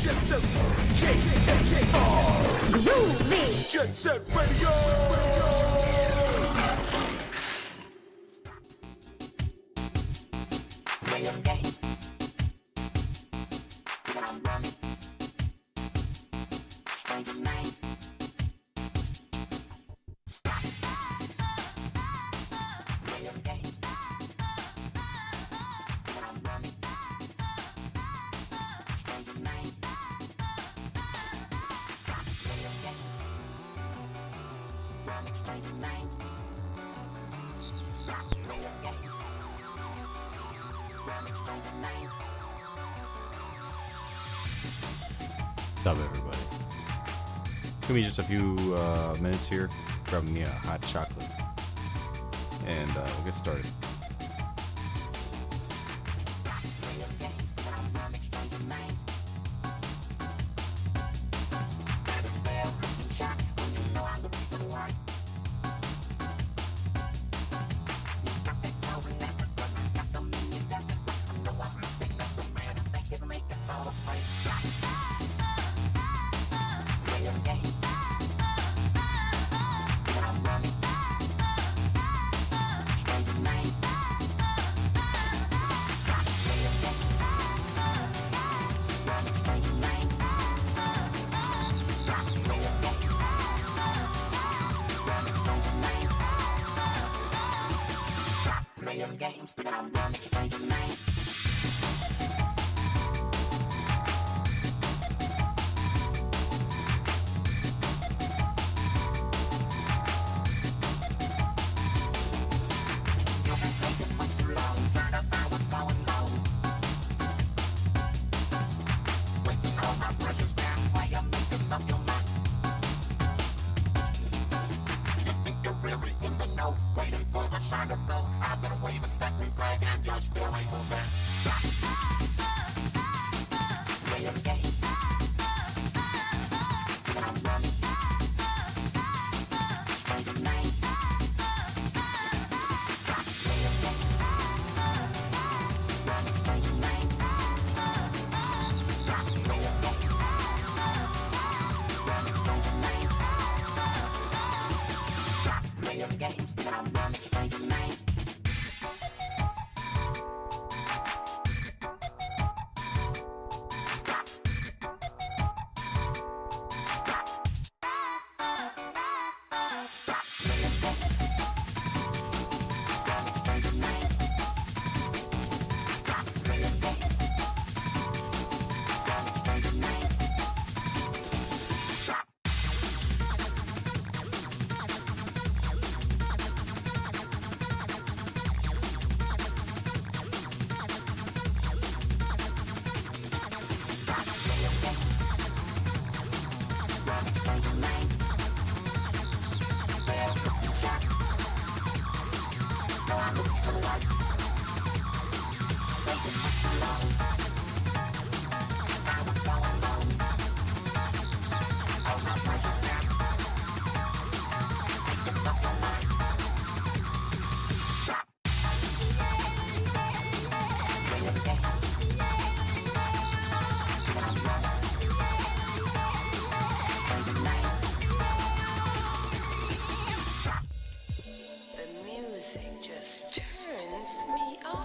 Jet Set, Groovy. Jet Set Radio. Playing games. I'm running. Stranger minds. Stop. Playing games. I'm running. Stranger minds. Stop playing games. Running stranger minds. Stop playing games. Running stranger minds. What's up, everybody? Give me just a few minutes here. Grab me a hot chocolate, and we'll get started. Games that I'm running stranger minds. You've been taking much too long, trying to find what's going on. Wasting all my precious time while you're making up your mind. You think you're really in the know, waiting for the sign to go. I've been waving that green flag and you're still ain't moving. Stop. Playing games. I'm running. Stranger minds. Stop playing games. Running stranger minds. Stop playing games. Running stranger minds. Stop playing games. I'm running stranger minds. Music just turns me on.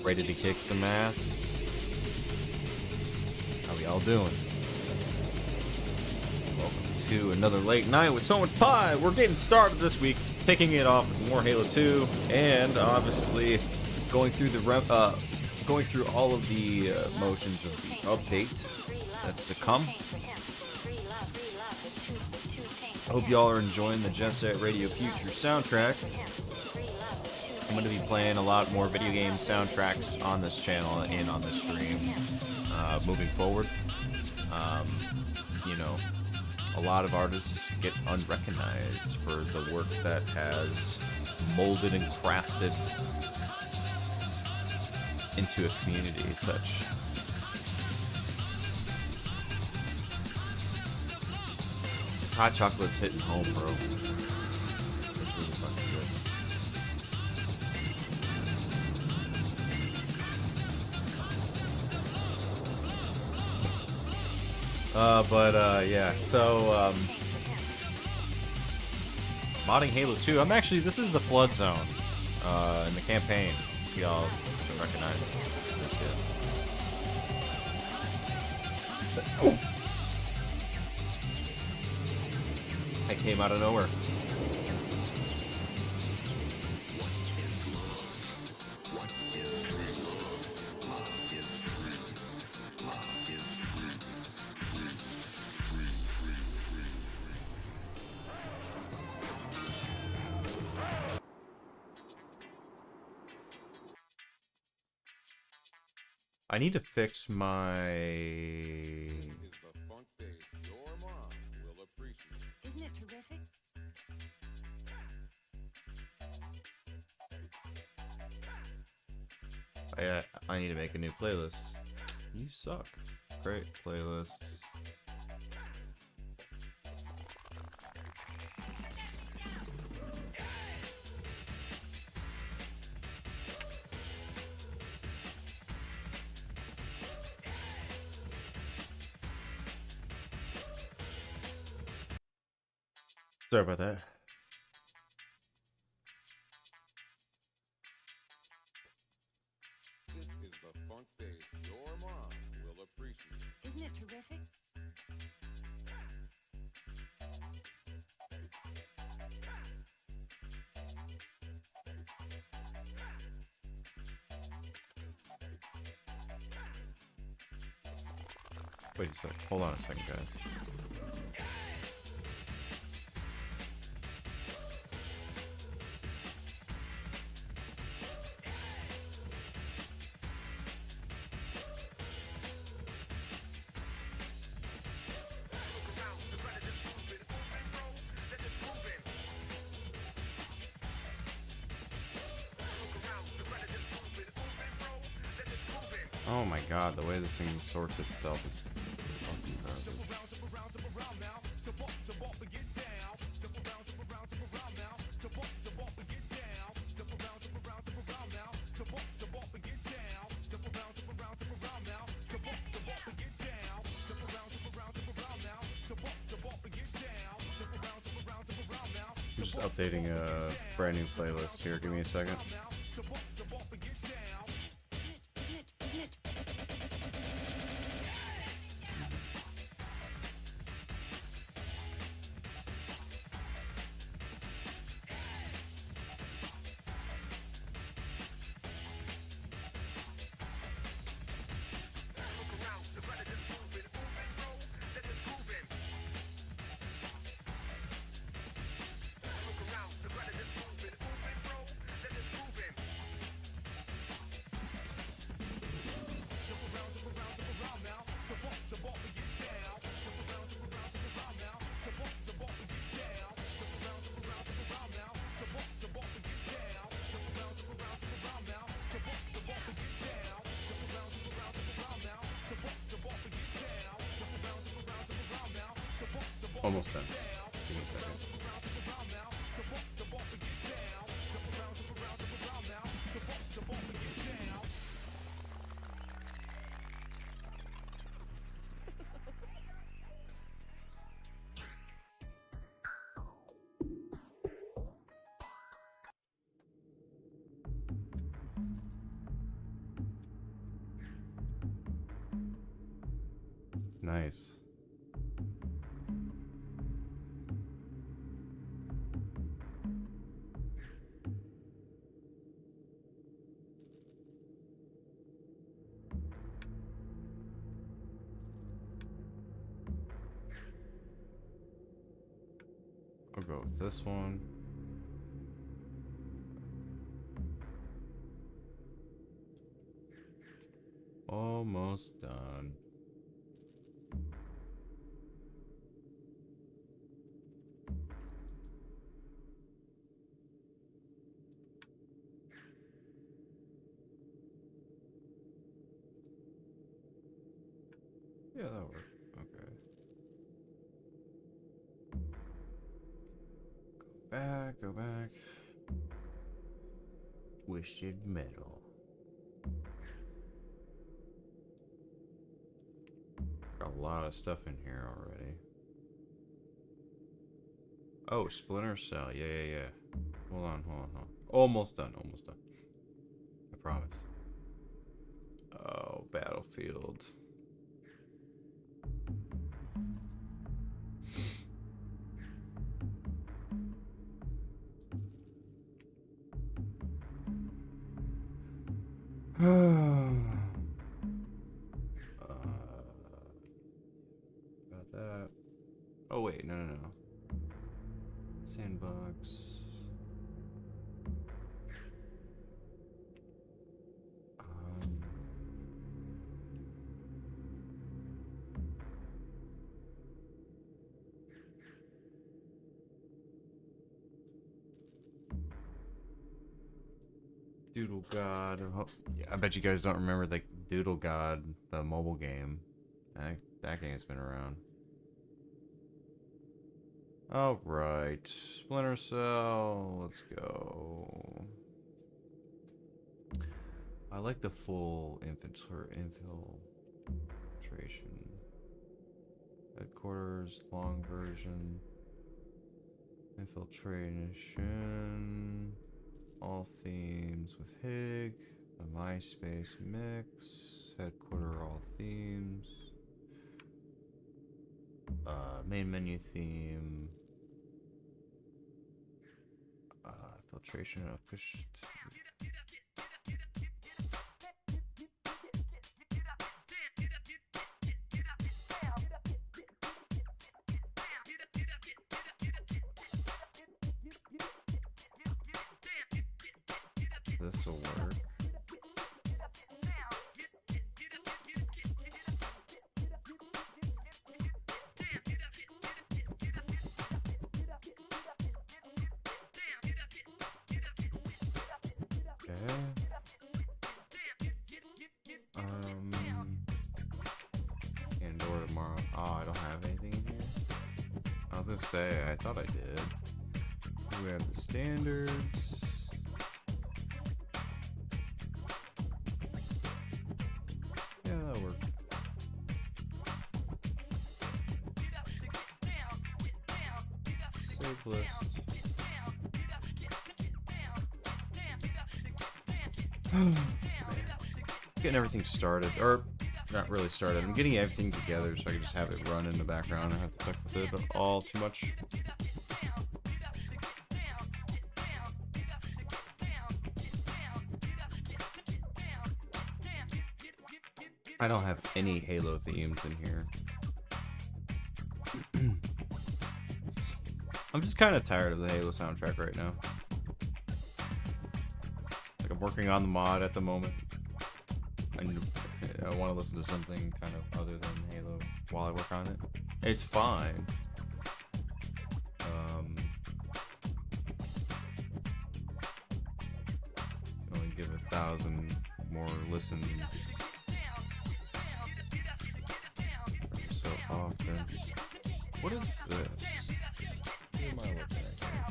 Ready to kick some ass? How we all doing? Welcome to another late night with so much pie. We're getting started this week, kicking it off with more Halo 2, and obviously going through all of the motions of the update that's to come. I hope y'all are enjoying the Jet Set Radio Future soundtrack. I'm going to be playing a lot more video game soundtracks on this channel and on this stream moving forward. You know, a lot of artists get unrecognized for the work that has molded and crafted into a community as such. This hot chocolate's hitting home, bro. It's really fucking good. Yeah, so, modding Halo 2. This is the Flood Zone, in the campaign. Y'all recognize this shit. Oh. That came out of nowhere. I need to fix my... Isn't it terrific? I need to make a new playlist. You suck. Great playlists. Sorry about that. This is the funk bass your mom will appreciate. Isn't it terrific? Wait a sec. Hold on a second, guys. Oh my god, the way this thing sorts itself is fucking garbage. I'm just updating a brand new playlist here. Give me a second. Almost done. Give me a second. Nice. I'll go with this one. Almost done. Yeah, that worked. Okay. Go back. Twisted metal. Got a lot of stuff in here already. Oh, Splinter Cell. Yeah. Hold on. Almost done. I promise. Oh, Battlefield. Got that. Oh wait, no. Sandbox. Doodle God. Yeah, I bet you guys don't remember the Doodle God, the mobile game. That game's been around. Alright. Splinter Cell. Let's go. I like the full infiltration. Headquarters, long version. Infiltration. All themes with Hig. The MySpace mix. Headquarter all themes. Main menu theme. Filtration of pushed. This will work. Andor tomorrow. Oh, I don't have anything in here. I was gonna say, I thought I did. We have the standards. Yeah, that'll work. Save list. Getting everything started, or not really started. I'm getting everything together so I can just have it run in the background. I don't have to fuck with it all too much. I don't have any Halo themes in here. I'm just kind of tired of the Halo soundtrack right now. Like, I'm working on the mod at the moment. I want to listen to something kind of other than Halo while I work on it. It's fine. Only give 1,000 more listens so often. What is this? What am I looking at here?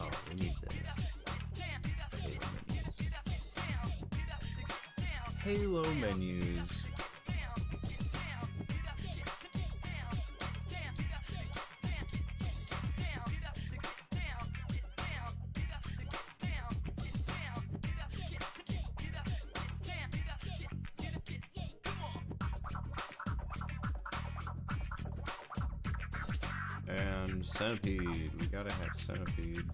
Oh, we need this. Halo menus. Centipede. We gotta have Centipede.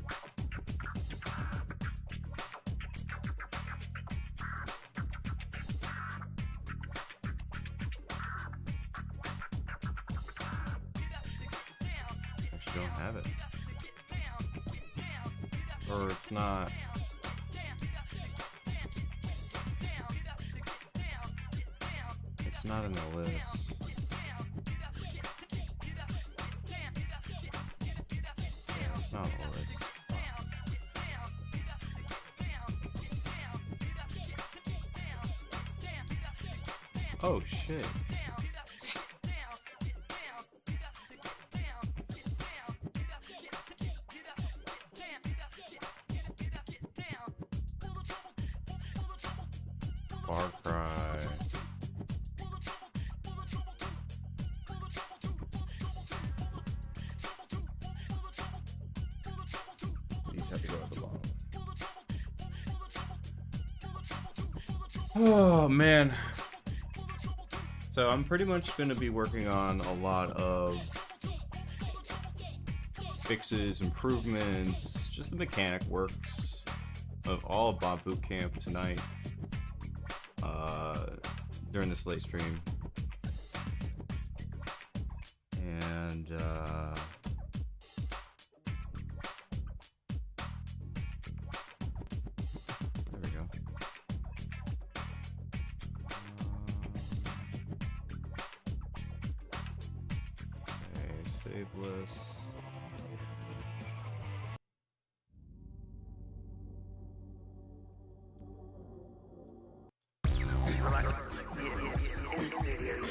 Actually, don't have it. Or it's not. It's not in the list. Yeah, it's not on the list. Oh shit. Far Cry. These have to go at the bottom. Oh man. So I'm pretty much going to be working on a lot of fixes, improvements, just the mechanic works of all of Bob Boot Camp tonight during this late stream. And there we go. Okay, save list.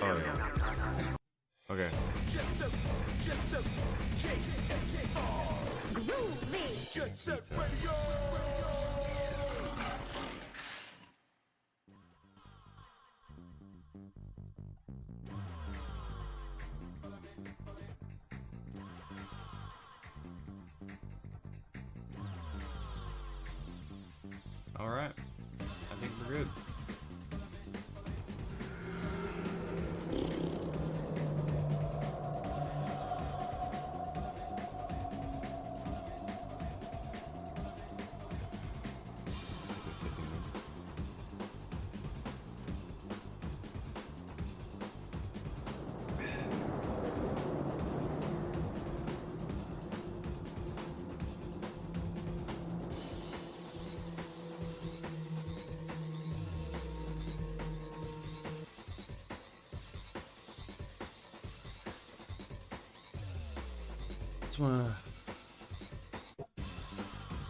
Oh yeah. Okay. All right. I think we're good. Just wanna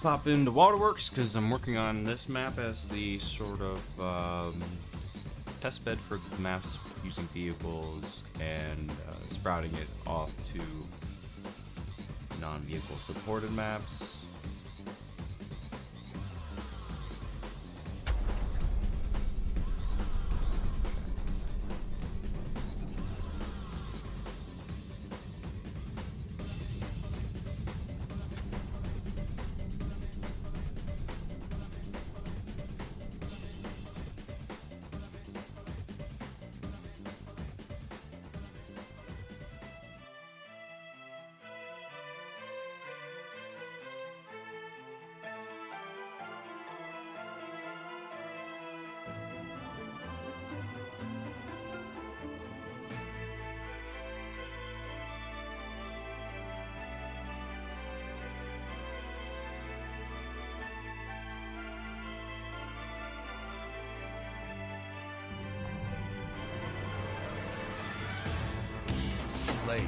pop into Waterworks because I'm working on this map as the sort of test bed for maps using vehicles and sprouting it off to non-vehicle supported maps. Slayer.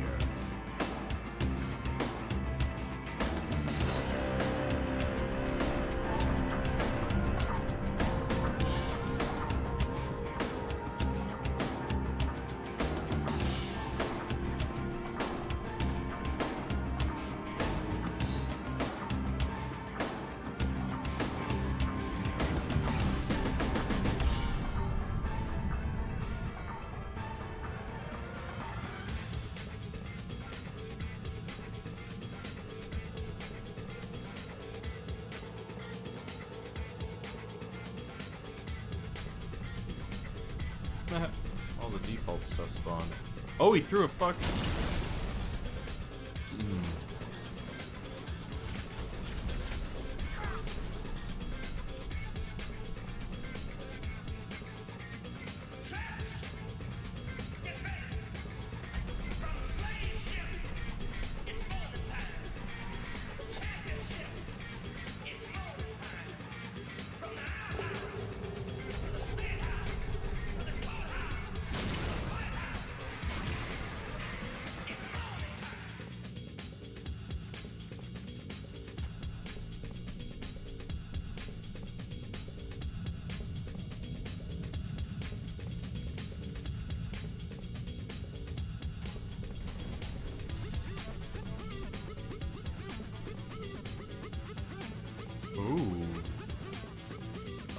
All the default stuff spawned. Oh, he threw a fuck.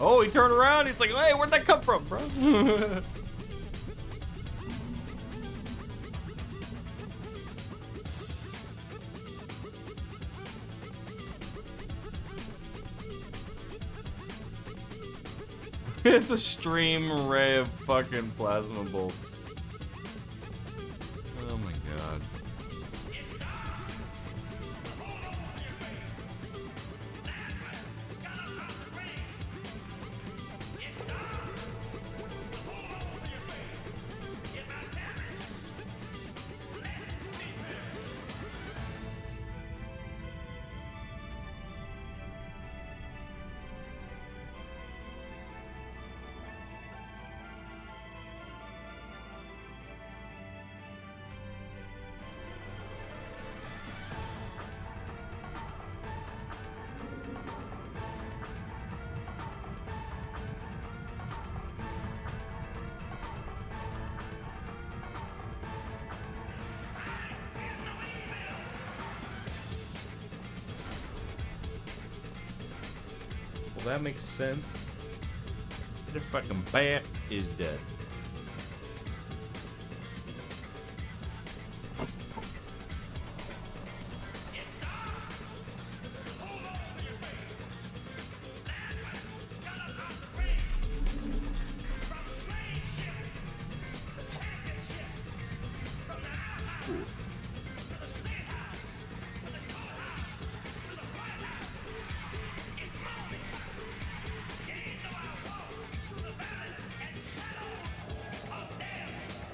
Oh, he turned around. He's like, hey, where'd that come from, bro? The stream ray of fucking plasma bolts. Oh my god. Well, that makes sense. The fucking bat is dead.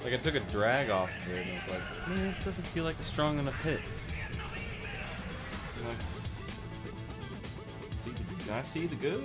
Like, I took a drag off of it and I was like, man, this doesn't feel like a strong enough hit. I'm like, I see the go.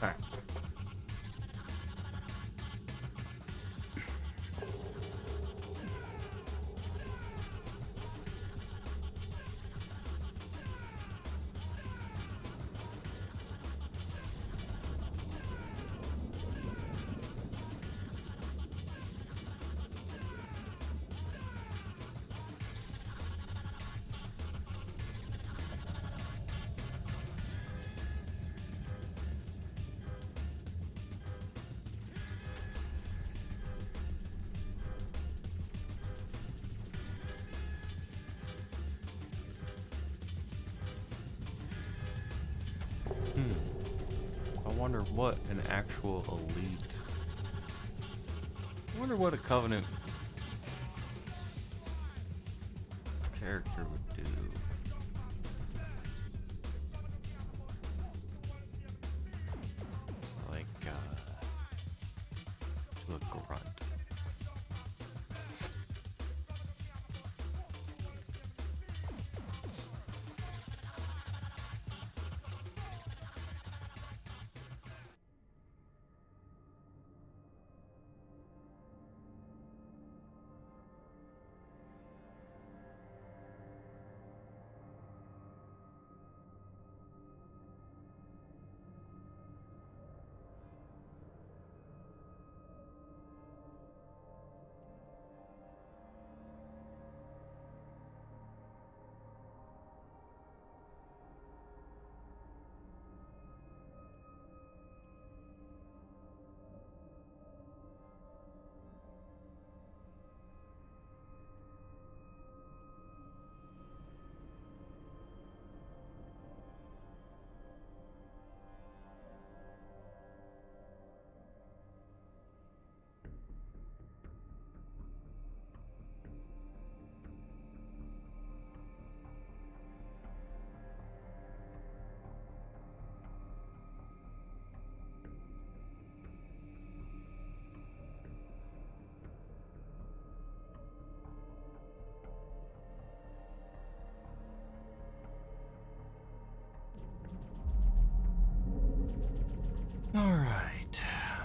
Alright. I wonder what an actual elite. I wonder what a Covenant character would do. Like, to a grunt.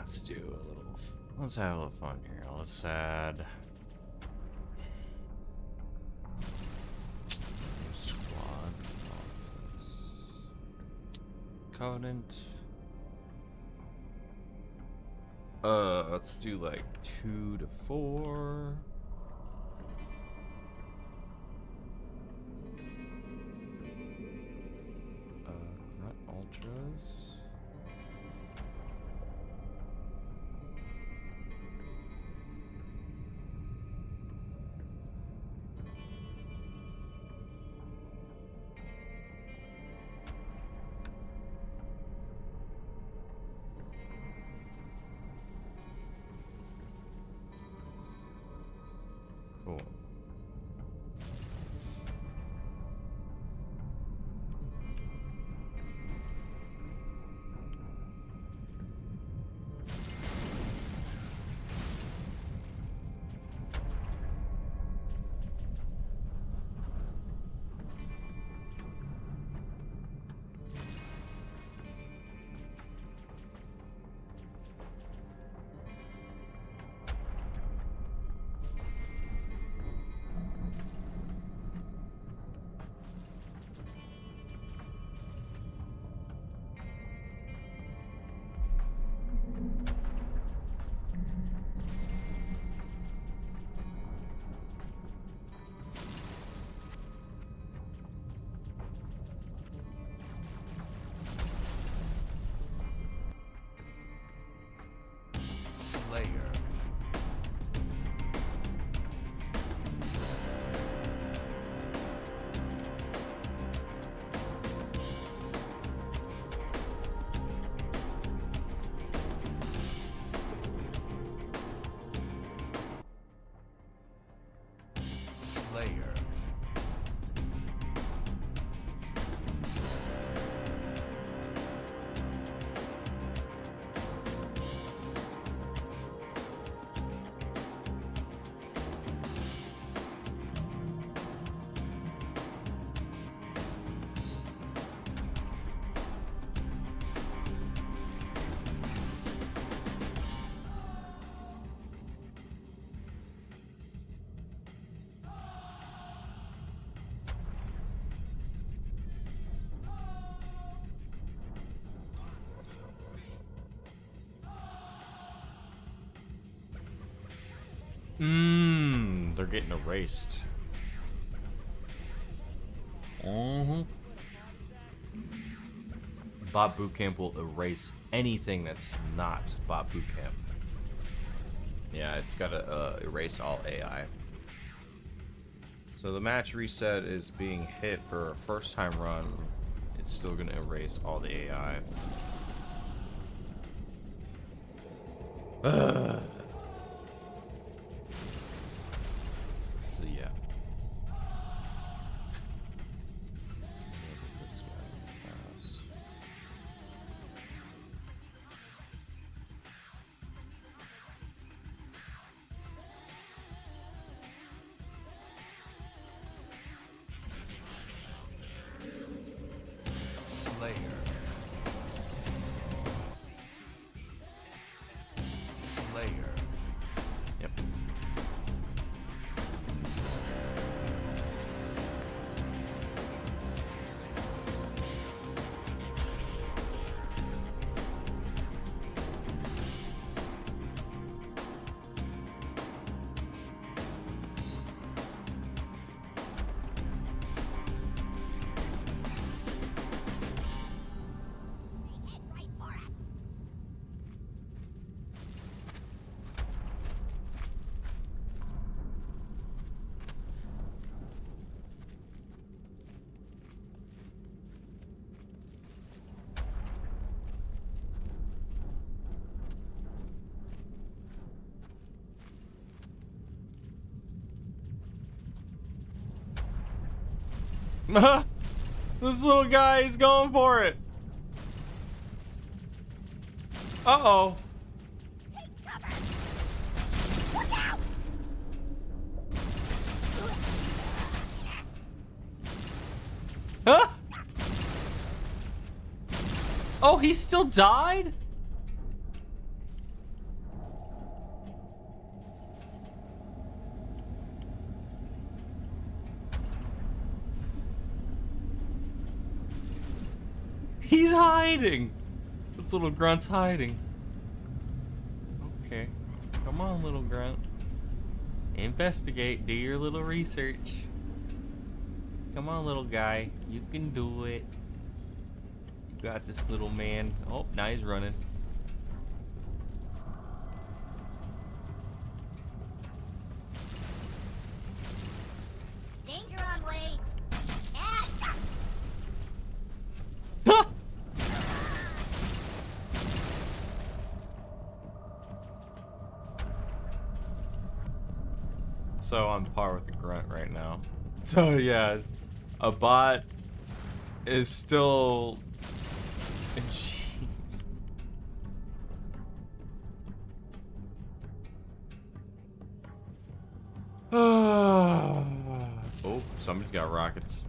Let's do a little. Let's have a little fun here. Let's add. Squad. Covenant. Let's do like 2 to 4. Grunt Ultras. Cool. Slayer. Slayer. They're getting erased. Bot Bootcamp will erase anything that's not Bot Bootcamp. Yeah, it's gotta erase all AI. So the match reset is being hit for a first time run. It's still gonna erase all the AI. So yeah. This guy fast. Slayer. Slayer. Yep. This little guy is going for it. Uh-oh. Huh? Oh, he still died? He's hiding. This little grunt's hiding. Okay. Come on, little grunt. Investigate. Do your little research. Come on, little guy. You can do it. You got this, little man. Oh, now he's running. Danger on way. Ah! So on par with the grunt right now. So yeah, a bot is still. Jeez. Oh, somebody's got rockets.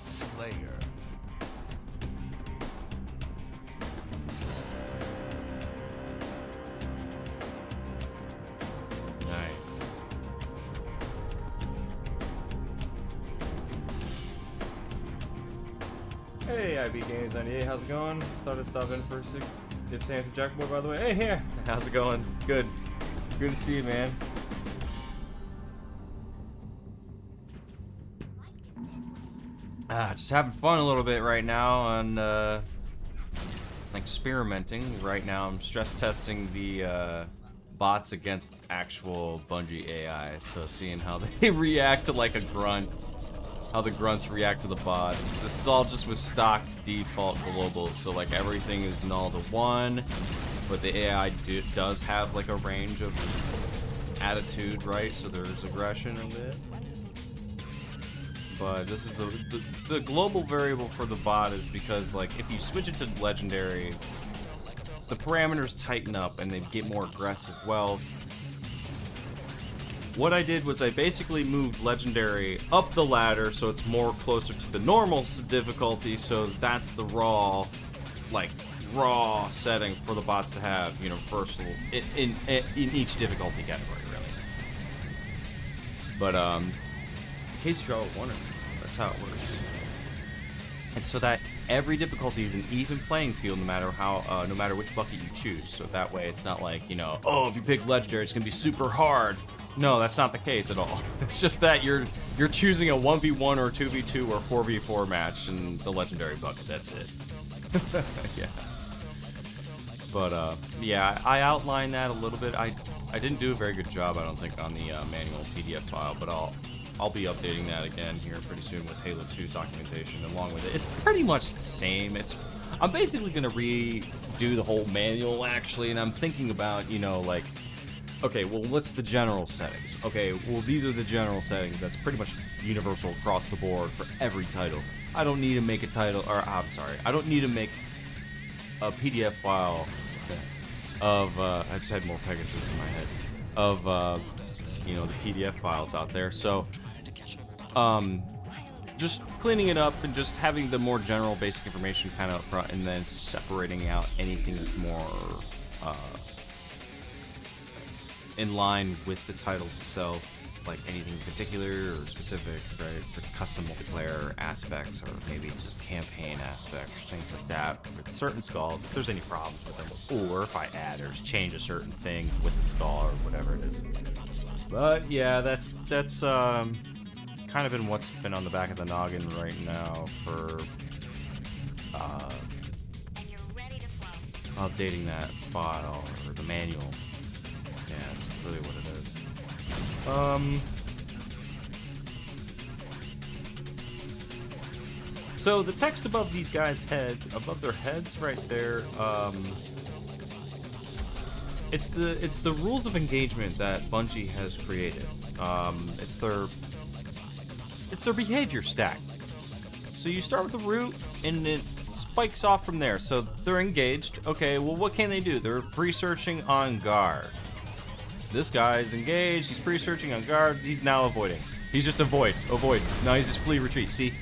Slayer. Nice. Hey, IB Games 98, how's it going? Thought I'd stop in for a sec. It's Handsome Jackboy, by the way. Hey, here. How's it going? Good. Good to see you, man. Just having fun a little bit right now on experimenting. Right now, I'm stress testing the bots against actual Bungie AI. So seeing how they react to like a grunt, how the grunts react to the bots. This is all just with stock default globals. So like everything is null to 1, but the AI does have like a range of attitude, right? So there's aggression in it. But this is the global variable for the bot is because like if you switch it to legendary, the parameters tighten up and they get more aggressive. Well, what I did was I basically moved legendary up the ladder so it's more closer to the normal difficulty. So that's the raw setting for the bots to have universal in each difficulty category, really. But in case you're all wondering, that's how it works. And so that every difficulty is an even playing field, no matter how, no matter which bucket you choose. So that way, it's not like oh, if you pick legendary, it's gonna be super hard. No, that's not the case at all. It's just that you're choosing a 1v1 or 2v2 or 4v4 match in the legendary bucket. That's it. Yeah. But yeah, I outlined that a little bit. I didn't do a very good job, I don't think, on the manual PDF file, but I'll be updating that again here pretty soon with Halo 2's documentation along with it. It's pretty much the same. I'm basically gonna redo the whole manual actually, and I'm thinking about like, okay, well, what's the general settings? Okay, well, these are the general settings. That's pretty much universal across the board for every title. I don't need to make a title, or I'm sorry, I don't need to make a PDF file of, I just had more Pegasus in my head, of, the PDF files out there. So, just cleaning it up and just having the more general basic information kind of up front, and then separating out anything that's more, in line with the title itself, like anything particular or specific, right? If it's custom multiplayer aspects, or maybe it's just campaign aspects, things like that. With certain skulls, if there's any problems with them, or if I add or change a certain thing with the skull or whatever it is. But yeah, that's kind of been what's been on the back of the noggin right now for updating that file or the manual. Yeah, that's really what it is. So the text above these guys' head, above their heads, right there. It's the rules of engagement that Bungie has created. It's their behavior stack. So you start with the root, and it spikes off from there. So they're engaged. Okay, well, what can they do? They're pre-searching on guard. This guy's engaged. He's pre-searching on guard. He's now avoiding. He's just avoid. Now he's just flee, retreat. See,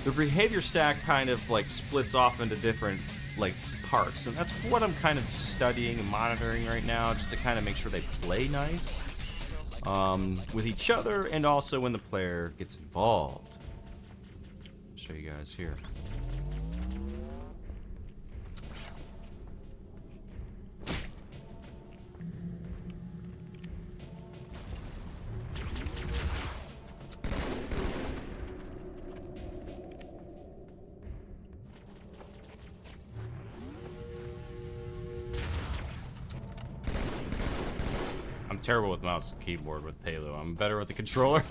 the behavior stack kind of like splits off into different like parts, and that's what I'm kind of studying and monitoring right now, just to kind of make sure they play nice with each other, and also when the player gets involved. I'll show you guys here. I'm terrible with mouse and keyboard with Halo. I'm better with the controller.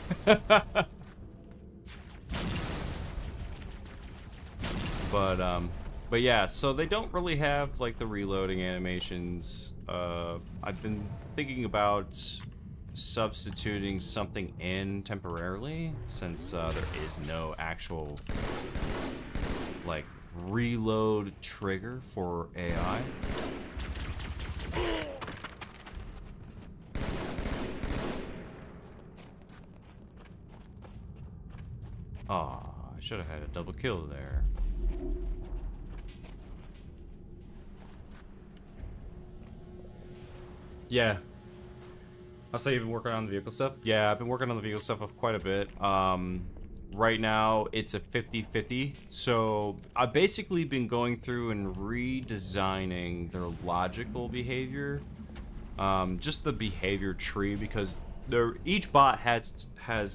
But yeah, so they don't really have like the reloading animations. I've been thinking about substituting something in temporarily, since there is no actual like reload trigger for AI. Aw, I should have had a double kill there. Yeah. I'll say you've been working on the vehicle stuff? Yeah, I've been working on the vehicle stuff quite a bit. Right now, it's a 50-50. So, I've basically been going through and redesigning their logical behavior. Just the behavior tree, because each bot has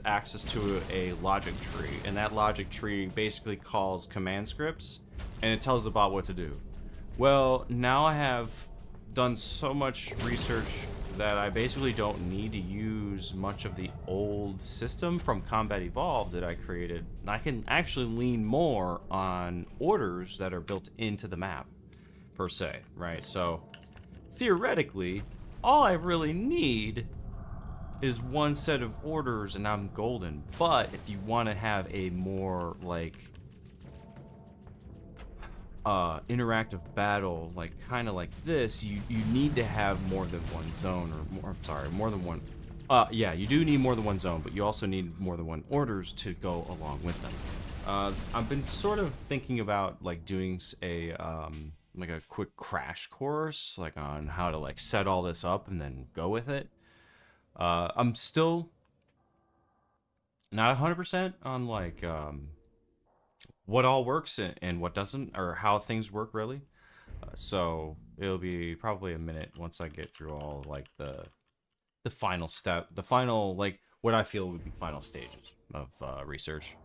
access to a logic tree, and that logic tree basically calls command scripts, and it tells the bot what to do. Well, now I have done so much research that I basically don't need to use much of the old system from Combat Evolved that I created. I can actually lean more on orders that are built into the map, per se, right? So, theoretically, all I really need is one set of orders and I'm golden. But if you want to have a more like interactive battle, like kind of like this, you need to have more than one zone, or more, I'm sorry, more than one. Yeah, you do need more than one zone, but you also need more than one orders to go along with them. I've been sort of thinking about like doing a like a quick crash course, like on how to like set all this up and then go with it. I'm still not 100% on like what all works and what doesn't, or how things work really. So it'll be probably a minute once I get through all like the final step, the final like what I feel would be final stages of research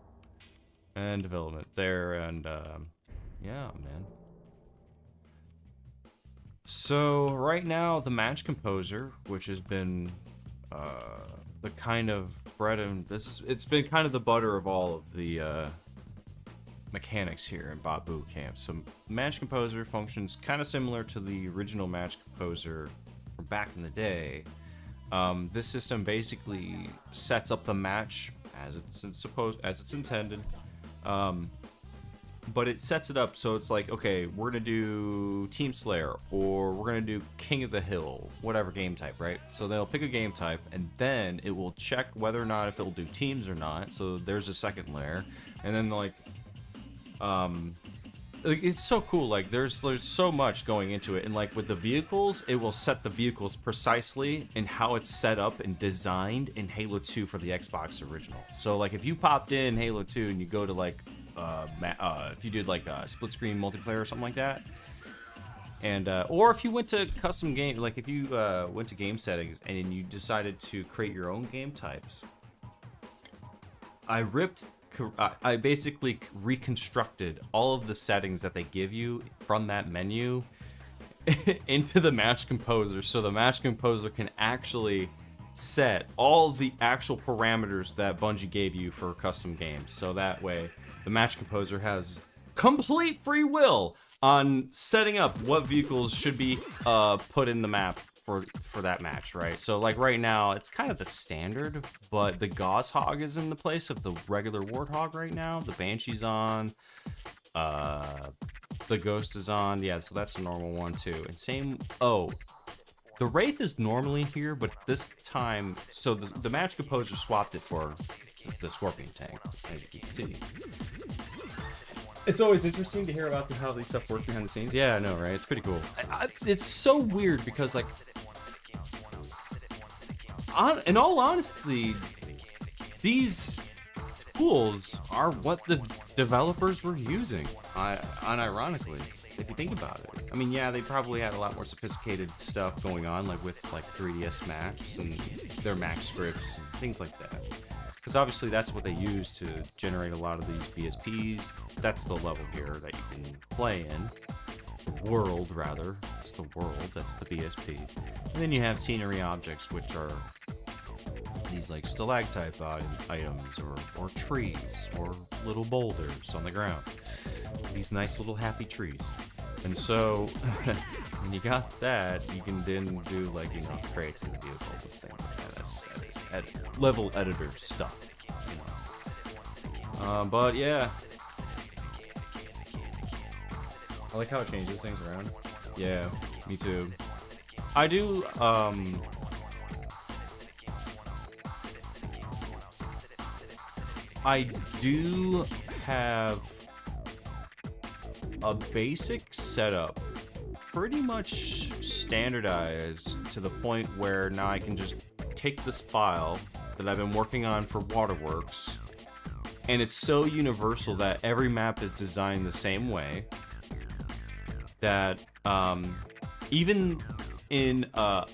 and development there. And yeah, man. So right now the match composer, which has been the kind of bread and it's been kind of the butter of all of the mechanics here in Bot Boot Camp. So match composer functions kind of similar to the original match composer from back in the day. This system basically sets up the match as it's intended, but it sets it up so it's like, okay, we're gonna do Team Slayer, or we're gonna do King of the Hill, whatever game type, right? So they'll pick a game type, and then it will check whether or not if it'll do teams or not. So there's a second layer, and then like like, it's so cool. Like there's so much going into it, and like with the vehicles, it will set the vehicles precisely in how it's set up and designed in Halo 2 for the Xbox original. So like if you popped in Halo 2 and you go to like if you did like a split screen multiplayer or something like that, and or if you went to custom game, like if you went to game settings and you decided to create your own game types, I basically reconstructed all of the settings that they give you from that menu into the match composer, so the match composer can actually set all the actual parameters that Bungie gave you for custom games. So that way, the match composer has complete free will on setting up what vehicles should be put in the map for that match, right? So like right now, it's kind of the standard, but the Gauss Hog is in the place of the regular Warthog right now. The Banshee's on, the Ghost is on, yeah, so that's a normal one too. And same, the Wraith is normally here, but this time, so the match composer swapped it for the Scorpion tank, as you can see. It's always interesting to hear about how these stuff work behind the scenes. Yeah, I know, right? It's pretty cool. It's so weird because, like, in all honesty, these tools are what the developers were using, unironically, if you think about it. I mean, yeah, they probably had a lot more sophisticated stuff going on, like with like 3ds Max and their Max scripts, and things like that. Because obviously that's what they use to generate a lot of these BSPs. That's the level here that you can play in. The world, rather. It's the world, that's the BSP. And then you have scenery objects, which are these like stalactite items, or trees, or little boulders on the ground. These nice little happy trees. And so, when you got that, you can then do like, you know, crates in the vehicles and things like that. That's just level editor stuff, you know. But yeah, I like how it changes things around. Yeah, me too. I do have a basic setup pretty much standardized to the point where now I can just take this file that I've been working on for Waterworks, and it's so universal that every map is designed the same way that even in the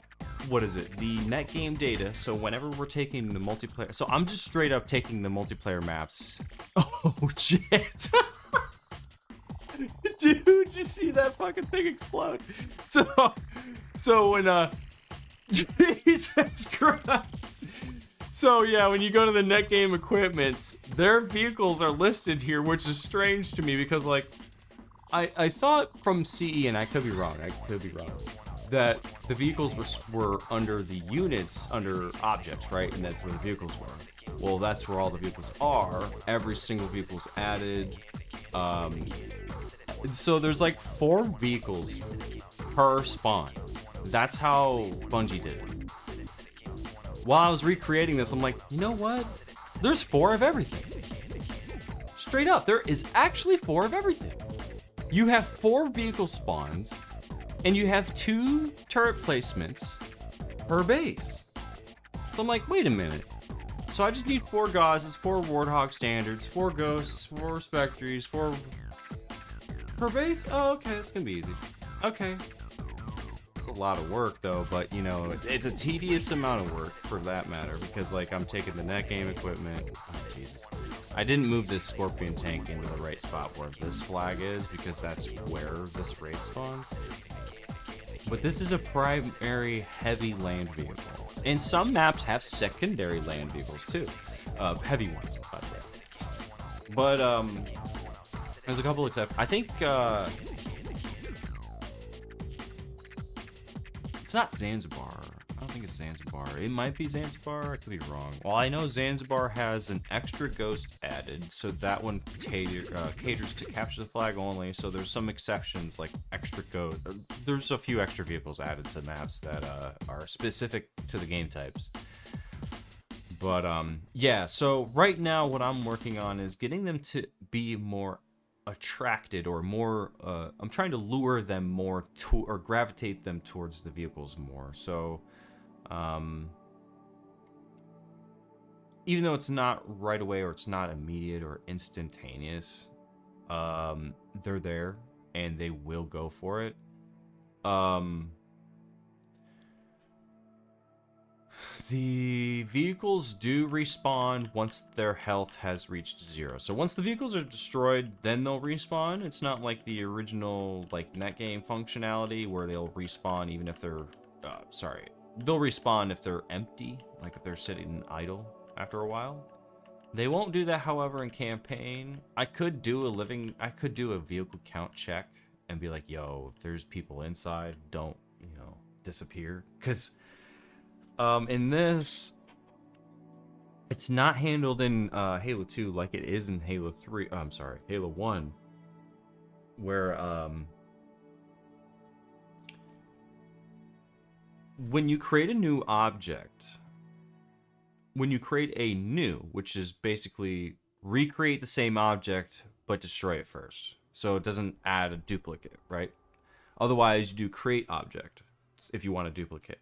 net game data, so whenever we're taking the multiplayer, so I'm just straight up taking the multiplayer maps. Oh shit. Dude, you see that fucking thing explode? So when Jesus Christ. So yeah, when you go to the net game equipment, their vehicles are listed here, which is strange to me because, like, I thought from CE, and I could be wrong, that the vehicles were under the units, under objects, right? And that's where the vehicles were. Well, that's where all the vehicles are. Every single vehicle's added. So there's like 4 vehicles per spawn. That's how Bungie did it. While I was recreating this, I'm like, you know what? There's 4 of everything. Straight up, there is actually 4 of everything. You have 4 vehicle spawns, and you have 2 turret placements per base. So I'm like, wait a minute. So I just need 4 Gauzes, 4 Warthog standards, 4 Ghosts, 4 Spectres, 4 per base? Oh, okay, that's gonna be easy. Okay. It's a lot of work though, but you know, it's a tedious amount of work for that matter, because like I'm taking the net game equipment. Oh, Jesus. I didn't move this Scorpion tank into the right spot where this flag is, because that's where this raid spawns. But this is a primary heavy land vehicle. And some maps have secondary land vehicles too. Heavy ones, by the way. But there's a couple exceptions. I think it's not Zanzibar. I don't think it's Zanzibar. It might be Zanzibar. I could be wrong. Well, I know Zanzibar has an extra ghost added, so that one caters to capture the flag only. So there's some exceptions, like extra ghost. There's a few extra vehicles added to maps that are specific to the game types. But yeah. So right now, what I'm working on is getting them to be more attracted or more I'm trying to lure them more to or gravitate them towards the vehicles more. So even though it's not right away or it's not immediate or instantaneous, they're there and they will go for it. The vehicles do respawn once their health has reached 0. So once the vehicles are destroyed, then they'll respawn. It's not like the original like net game functionality where they'll respawn even if they're they'll respawn if they're empty, like if they're sitting idle after a while. They won't do that, however, in campaign. I could do a vehicle count check and be like, yo, if there's people inside, don't, disappear. Because in this, it's not handled in Halo 2 like it is in Halo 3. I'm sorry, Halo 1, where when you create a new object, when you create a new, which is basically recreate the same object but destroy it first, so it doesn't add a duplicate, right? Otherwise, you do create object if you want to duplicate.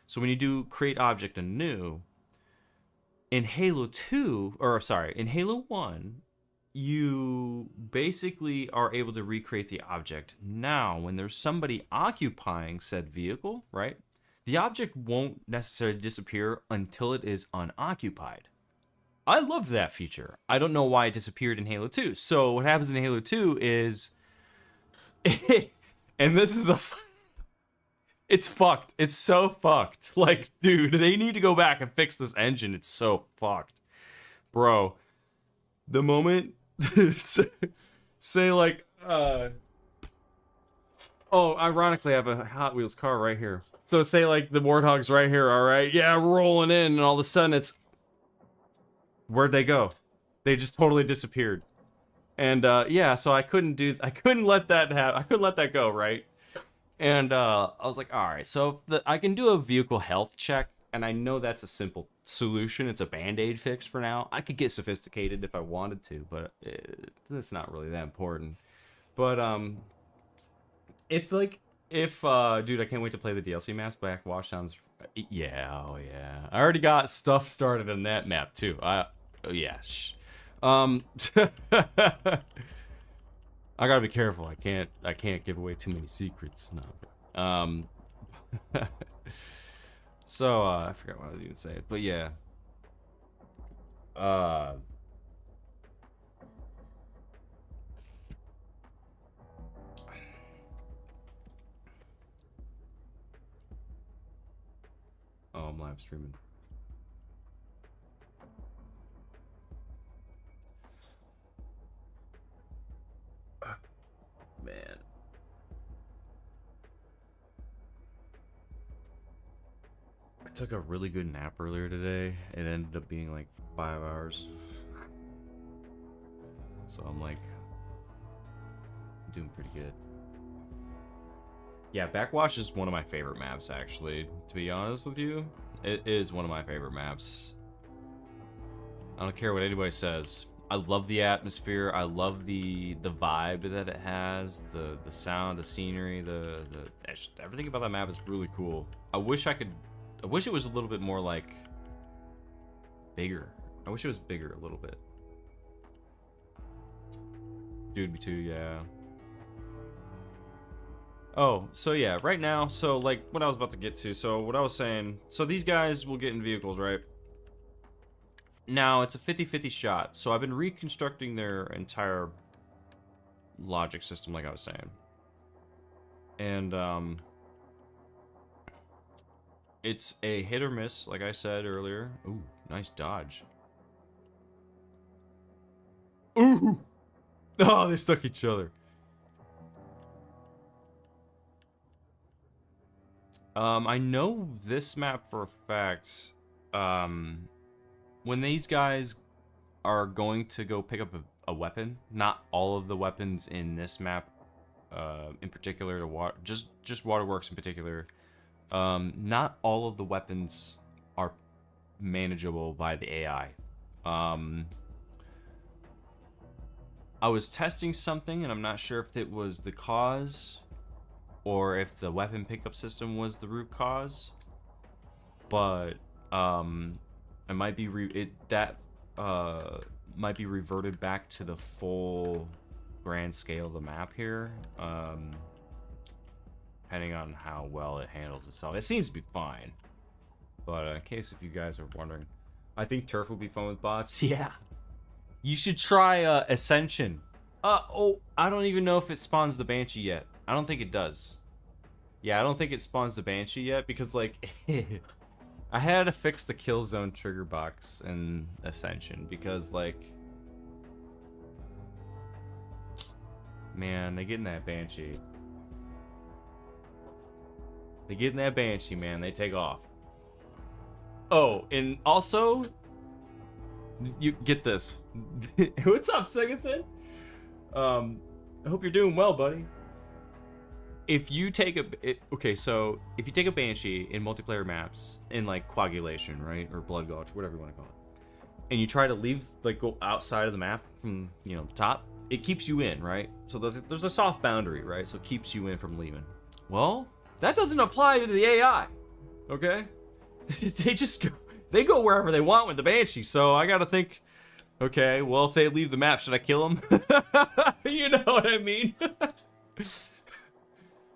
So when you do create object anew, in Halo 2, or sorry, in Halo 1, you basically are able to recreate the object. Now, when there's somebody occupying said vehicle, right, the object won't necessarily disappear until it is unoccupied. I love that feature. I don't know why it disappeared in Halo 2. So what happens in Halo 2 is, and this is it's fucked. It's so fucked. Like, dude, they need to go back and fix this engine. It's so fucked. Bro, the moment, say like, ironically, I have a Hot Wheels car right here. So say like the Warthog's right here, all right? Yeah, rolling in, and all of a sudden it's, where'd they go? They just totally disappeared. And yeah, so I couldn't let that happen. I couldn't let that go, right? And I was like, all right, so I can do a vehicle health check, and I know that's a simple solution. It's a band-aid fix for now. I could get sophisticated if I wanted to, but it's not really that important. But if dude, I can't wait to play the DLC maps. Backwash sounds, yeah, oh yeah. I already got stuff started on that map too. Yeah. I gotta be careful. I can't give away too many secrets. No. So I forgot what I was even saying, but yeah. Oh, I'm live streaming. Man. I took a really good nap earlier today. It ended up being like 5 hours. So I'm like doing pretty good. Yeah, Backwash is one of my favorite maps, actually, to be honest with you. It is one of my favorite maps. I don't care what anybody says. I love the atmosphere. I love the vibe that it has, the sound, the scenery, everything about that map is really cool. I wish it was a little bit more like bigger. I wish it was bigger a little bit. Dude, me too, yeah. Oh, so yeah, right now, so like what I was about to get to, so what I was saying, so these guys will get in vehicles, right? Now, it's a 50-50 shot, so I've been reconstructing their entire logic system, like I was saying. And, it's a hit or miss, like I said earlier. Ooh, nice dodge. Ooh! Oh, they stuck each other. I know this map for a fact. When these guys are going to go pick up a weapon, not all of the weapons in this map, in particular, just Waterworks in particular, not all of the weapons are manageable by the AI. I was testing something, and I'm not sure if it was the cause or if the weapon pickup system was the root cause. But it might be might be reverted back to the full grand scale of the map here. Depending on how well it handles itself. It seems to be fine. But in case if you guys are wondering, I think Turf will be fun with bots. Yeah. You should try Ascension. Oh, I don't even know if it spawns the Banshee yet. I don't think it does. Yeah, I don't think it spawns the Banshee yet because, like, I had to fix the kill zone trigger box in Ascension because, like, man, they get in that Banshee. They get in that Banshee, man. They take off. Oh, and also, you get this. What's up, Segason? I hope you're doing well, buddy. If you take okay, so if you take a Banshee in multiplayer maps in like Coagulation, right, or Blood Gulch, whatever you want to call it, and you try to leave, like, go outside of the map from, you know, the top, it keeps you in, right? So there's a soft boundary, right? So it keeps you in from leaving. Well, that doesn't apply to the AI, okay? they go wherever they want with the Banshee. So I gotta think, okay, well, if they leave the map, should I kill them? You know what I mean?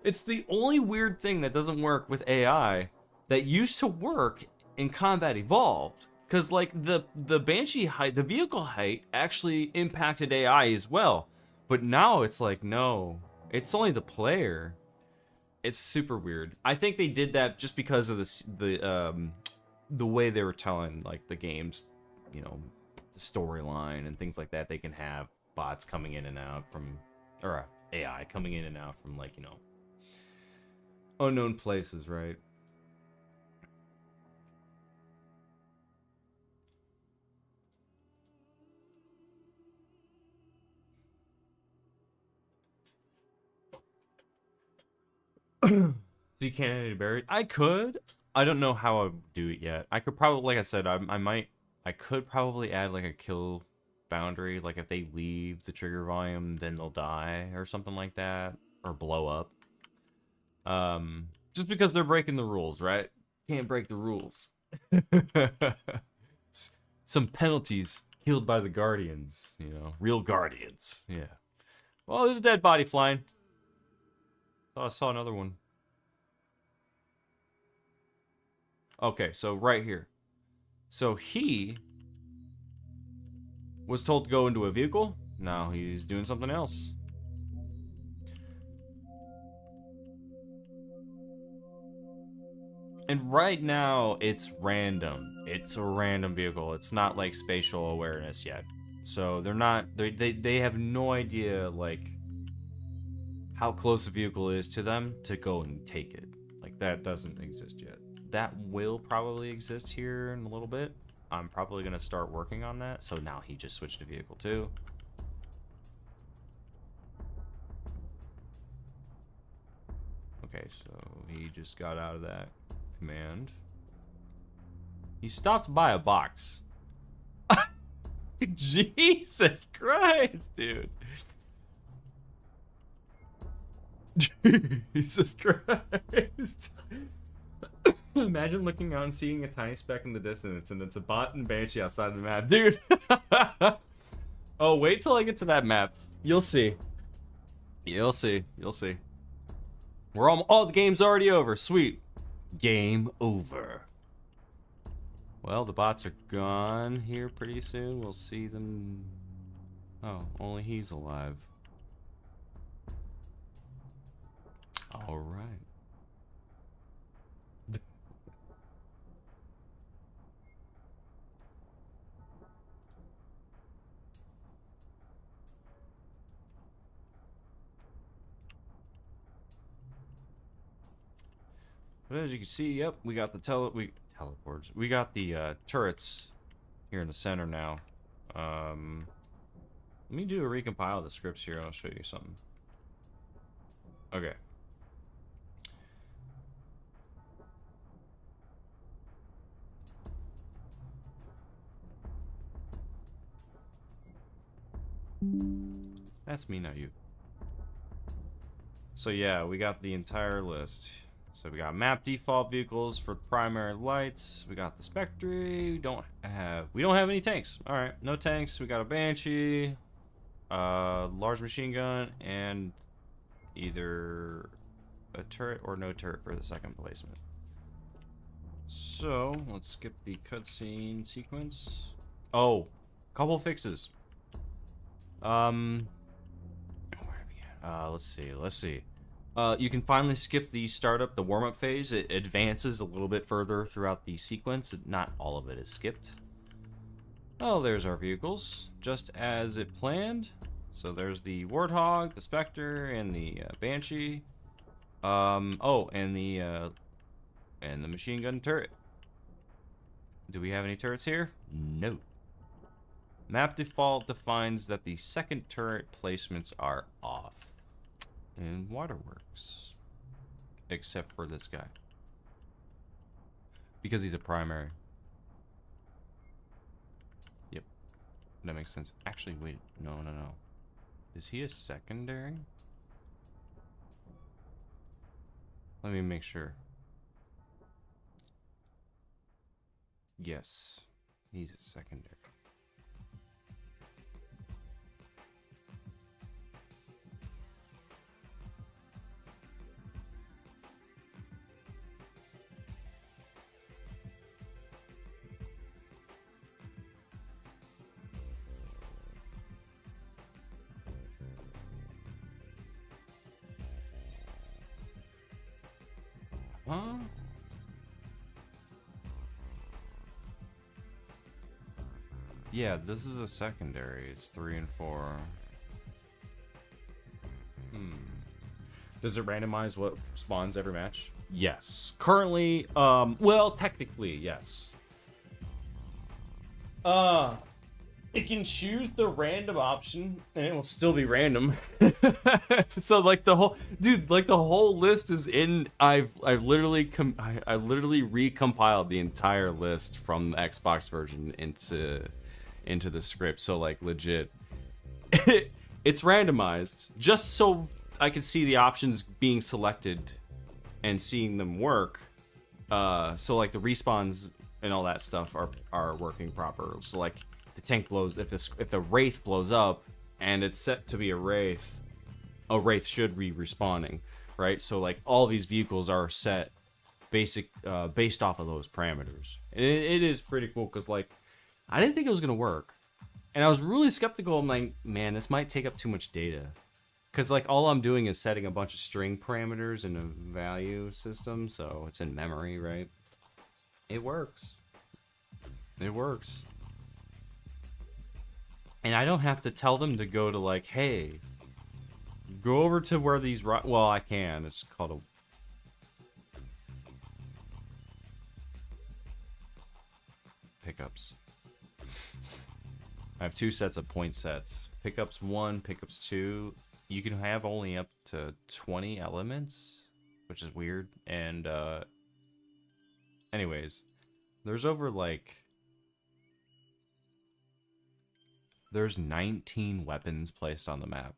It's the only weird thing that doesn't work with AI that used to work in Combat Evolved. Because, like, the Banshee height, the vehicle height, actually impacted AI as well. But now it's like, no, it's only the player. It's super weird. I think they did that just because of the way they were telling, like, the game's, you know, the storyline and things like that. They can have bots coming in and out from, or AI coming in and out from, like, you know, unknown places, right? So you can't add any berries? I could. I don't know how I would do it yet. I could probably, like I said, I could probably add like a kill boundary. Like if they leave the trigger volume, then they'll die or something like that, or blow up. Just because they're breaking the rules, right? Can't break the rules. Some penalties killed by the guardians, you know, real guardians. Yeah. Well, there's a dead body flying. Thought I saw another one. Okay, so right here. So he was told to go into a vehicle. Now he's doing something else. And right now, it's random. It's a random vehicle. It's not like spatial awareness yet. So they're not, they have no idea, like, how close a vehicle is to them to go and take it. Like, that doesn't exist yet. That will probably exist here in a little bit. I'm probably going to start working on that. So now he just switched to vehicle too. Okay, so he just got out of that command. He stopped by a box. Jesus Christ, dude. Jesus Christ. Imagine looking out and seeing a tiny speck in the distance, and it's a bot and Banshee outside the map. Dude. Oh, wait till I get to that map. You'll see. You'll see. You'll see. We're all the game's already over. Sweet. Game over. Well, the bots are gone here pretty soon. We'll see them. Oh, only he's alive. All right. But as you can see, yep, we got the teleports. We got the turrets here in the center now. Let me do a recompile of the scripts here. I'll show you something. Okay. That's me, not you. So yeah, we got the entire list. So we got map default vehicles for primary lights. We got the Spectre. We don't have any tanks. All right, no tanks. We got a Banshee, large machine gun, and either a turret or no turret for the second placement. So let's skip the cutscene sequence. Oh, couple fixes. Where are we at? Let's see. You can finally skip the startup, the warm-up phase. It advances a little bit further throughout the sequence. Not all of it is skipped. Oh, there's our vehicles, just as it planned. So there's the Warthog, the Spectre, and the Banshee. Oh, and the machine gun turret. Do we have any turrets here? No. Map default defines that the second turret placements are off in Waterworks, except for this guy, because he's a primary. Yep, that makes sense. Actually, wait, no. Is he a secondary? Let me make sure. Yes, he's a secondary. Huh? Yeah, this is a secondary. It's 3 and 4. Does it randomize what spawns every match? Yes. Currently, well, technically, yes. It can choose the random option, and it will still be random. So like the whole list is in. I've literally I literally recompiled the entire list from the Xbox version into the script. So like legit, it's randomized just so I can see the options being selected and seeing them work. So like the respawns and all that stuff are working proper. So like the tank blows, if the Wraith blows up and it's set to be a Wraith should be respawning, right? So like all these vehicles are set based off of those parameters. And it is pretty cool because like I didn't think it was gonna work, and I was really skeptical. I'm like, man, this might take up too much data, because like all I'm doing is setting a bunch of string parameters in a value system, so it's in memory, right? It works. It works. And I don't have to tell them to go to like, hey, go over to where these well, I can. It's called a pickups. I have 2 sets of point sets. Pickups 1, pickups 2. You can have only up to 20 elements, which is weird. And anyways, there's there's 19 weapons placed on the map.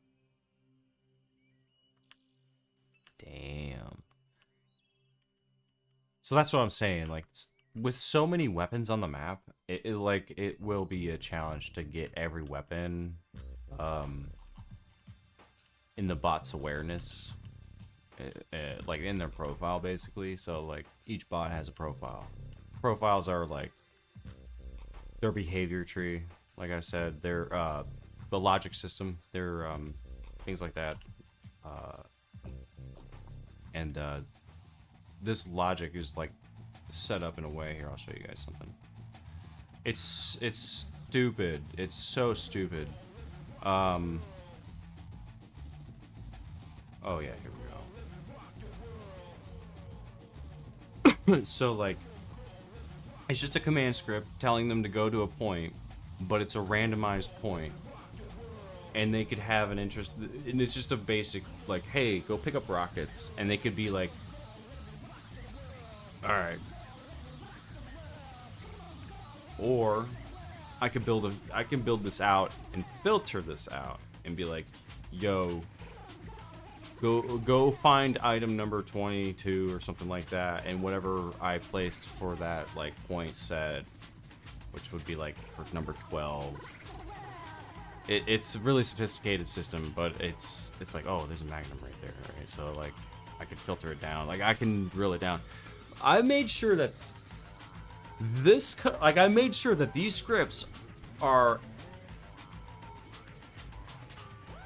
Damn. So that's what I'm saying. Like, with so many weapons on the map, it will be a challenge to get every weapon in the bot's awareness, like in their profile, basically. So like each bot has a profile. Profiles are like their behavior tree. Like I said, they're the logic system. They're things like that. And this logic is like set up in a way. Here, I'll show you guys something. It's stupid. It's so stupid. Oh yeah, here we go. So like, it's just a command script telling them to go to a point, but it's a randomized point, and they could have an interest, and it's just a basic like, hey, go pick up rockets, and they could be like, all right. Or I can build this out and filter this out and be like, yo, go find item number 22 or something like that, and whatever I placed for that like point set, which would be like for number 12. It's a really sophisticated system, but it's like, oh, there's a magnum right there, right? So like I could filter it down, like I can drill it down. I made sure that these scripts are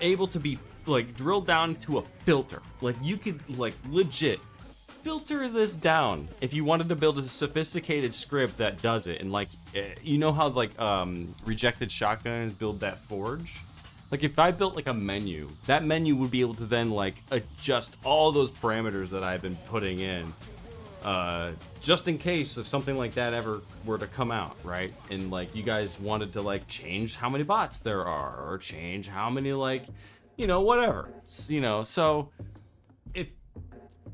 able to be like drilled down to a filter. Like you could like legit filter this down if you wanted to build a sophisticated script that does it. And like, you know how like rejected shotguns build that forge? Like if I built like a menu, that menu would be able to then like adjust all those parameters that I've been putting in, just in case if something like that ever were to come out, right? And like you guys wanted to like change how many bots there are, or change how many like, you know, whatever, you know. So if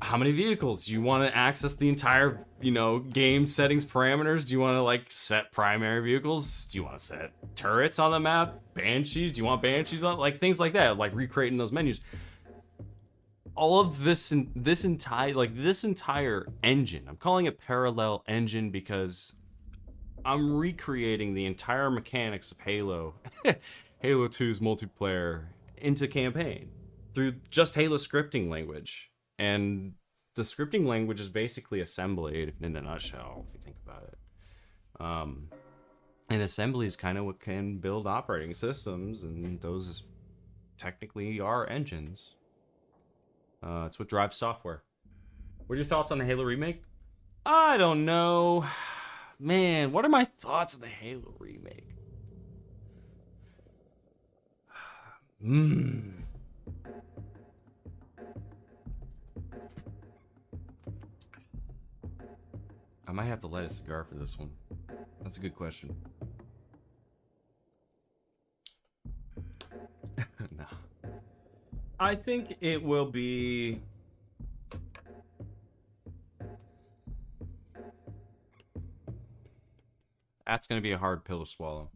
how many vehicles you want to access the entire, you know, game settings parameters? Do you want to like set primary vehicles? Do you want to set turrets on the map? Banshees? Do you want banshees on, like things like that, like recreating those menus? All of this and this entire engine, I'm calling it parallel engine because I'm recreating the entire mechanics of Halo, Halo 2's multiplayer into campaign through just Halo scripting language. And the scripting language is basically assembly in a nutshell, if you think about it. And assembly is kind of what can build operating systems, and those technically are engines. It's what drives software. What are your thoughts on the Halo remake? I don't know. Man, what are my thoughts on the Halo remake? I might have to light a cigar for this one. That's a good question. No. I think it will be... That's going to be a hard pill to swallow.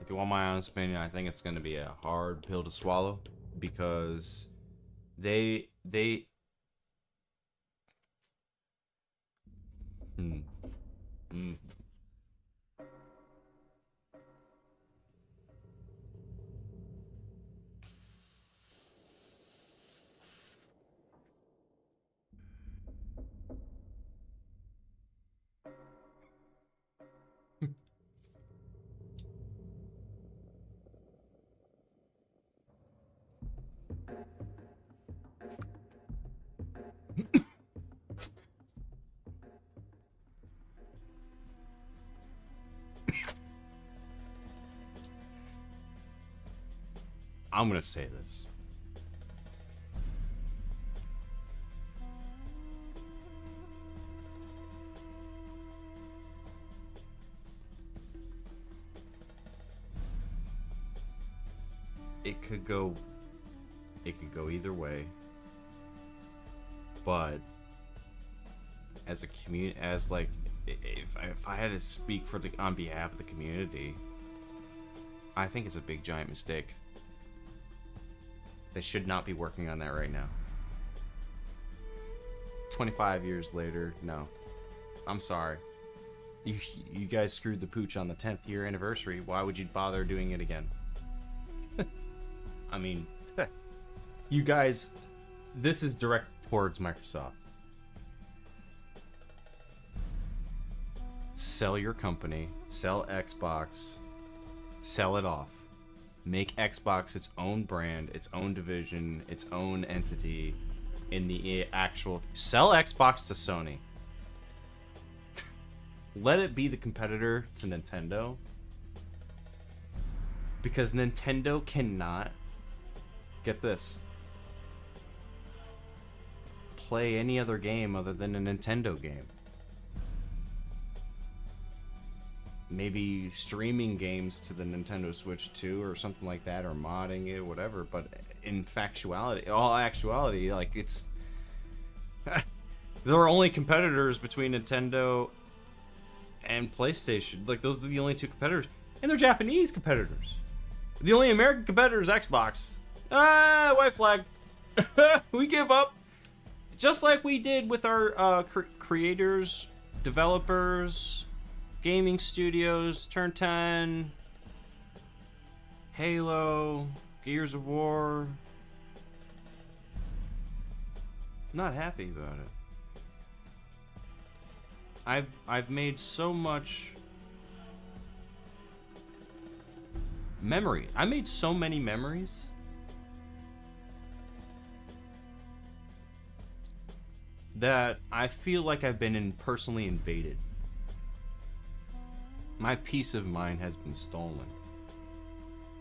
If you want my honest opinion, I think it's going to be a hard pill to swallow because they I'm gonna say this. It could go either way. But as a community, as like, if I had to speak on behalf of the community, I think it's a big giant mistake. They should not be working on that right now. 25 years later, no. I'm sorry. You guys screwed the pooch on the 10th year anniversary. Why would you bother doing it again? I mean, you guys, this is direct towards Microsoft. Sell your company, sell Xbox, sell it off. Make Xbox its own brand, its own division, its own entity in the actual... Sell Xbox to Sony. Let it be the competitor to Nintendo. Because Nintendo cannot... Get this. Play any other game other than a Nintendo game. Maybe streaming games to the Nintendo Switch 2 or something like that, or modding it, whatever. But in all actuality, like it's there are only competitors between Nintendo and PlayStation. Like those are the only two competitors, and they're Japanese competitors. The only American competitor is Xbox. White flag. We give up. Just like we did with our creators, developers, gaming studios, Turn 10, Halo, Gears of War. I'm not happy about it. I've made so much memory. I made so many memories. That I feel like I've been personally invaded. My peace of mind has been stolen.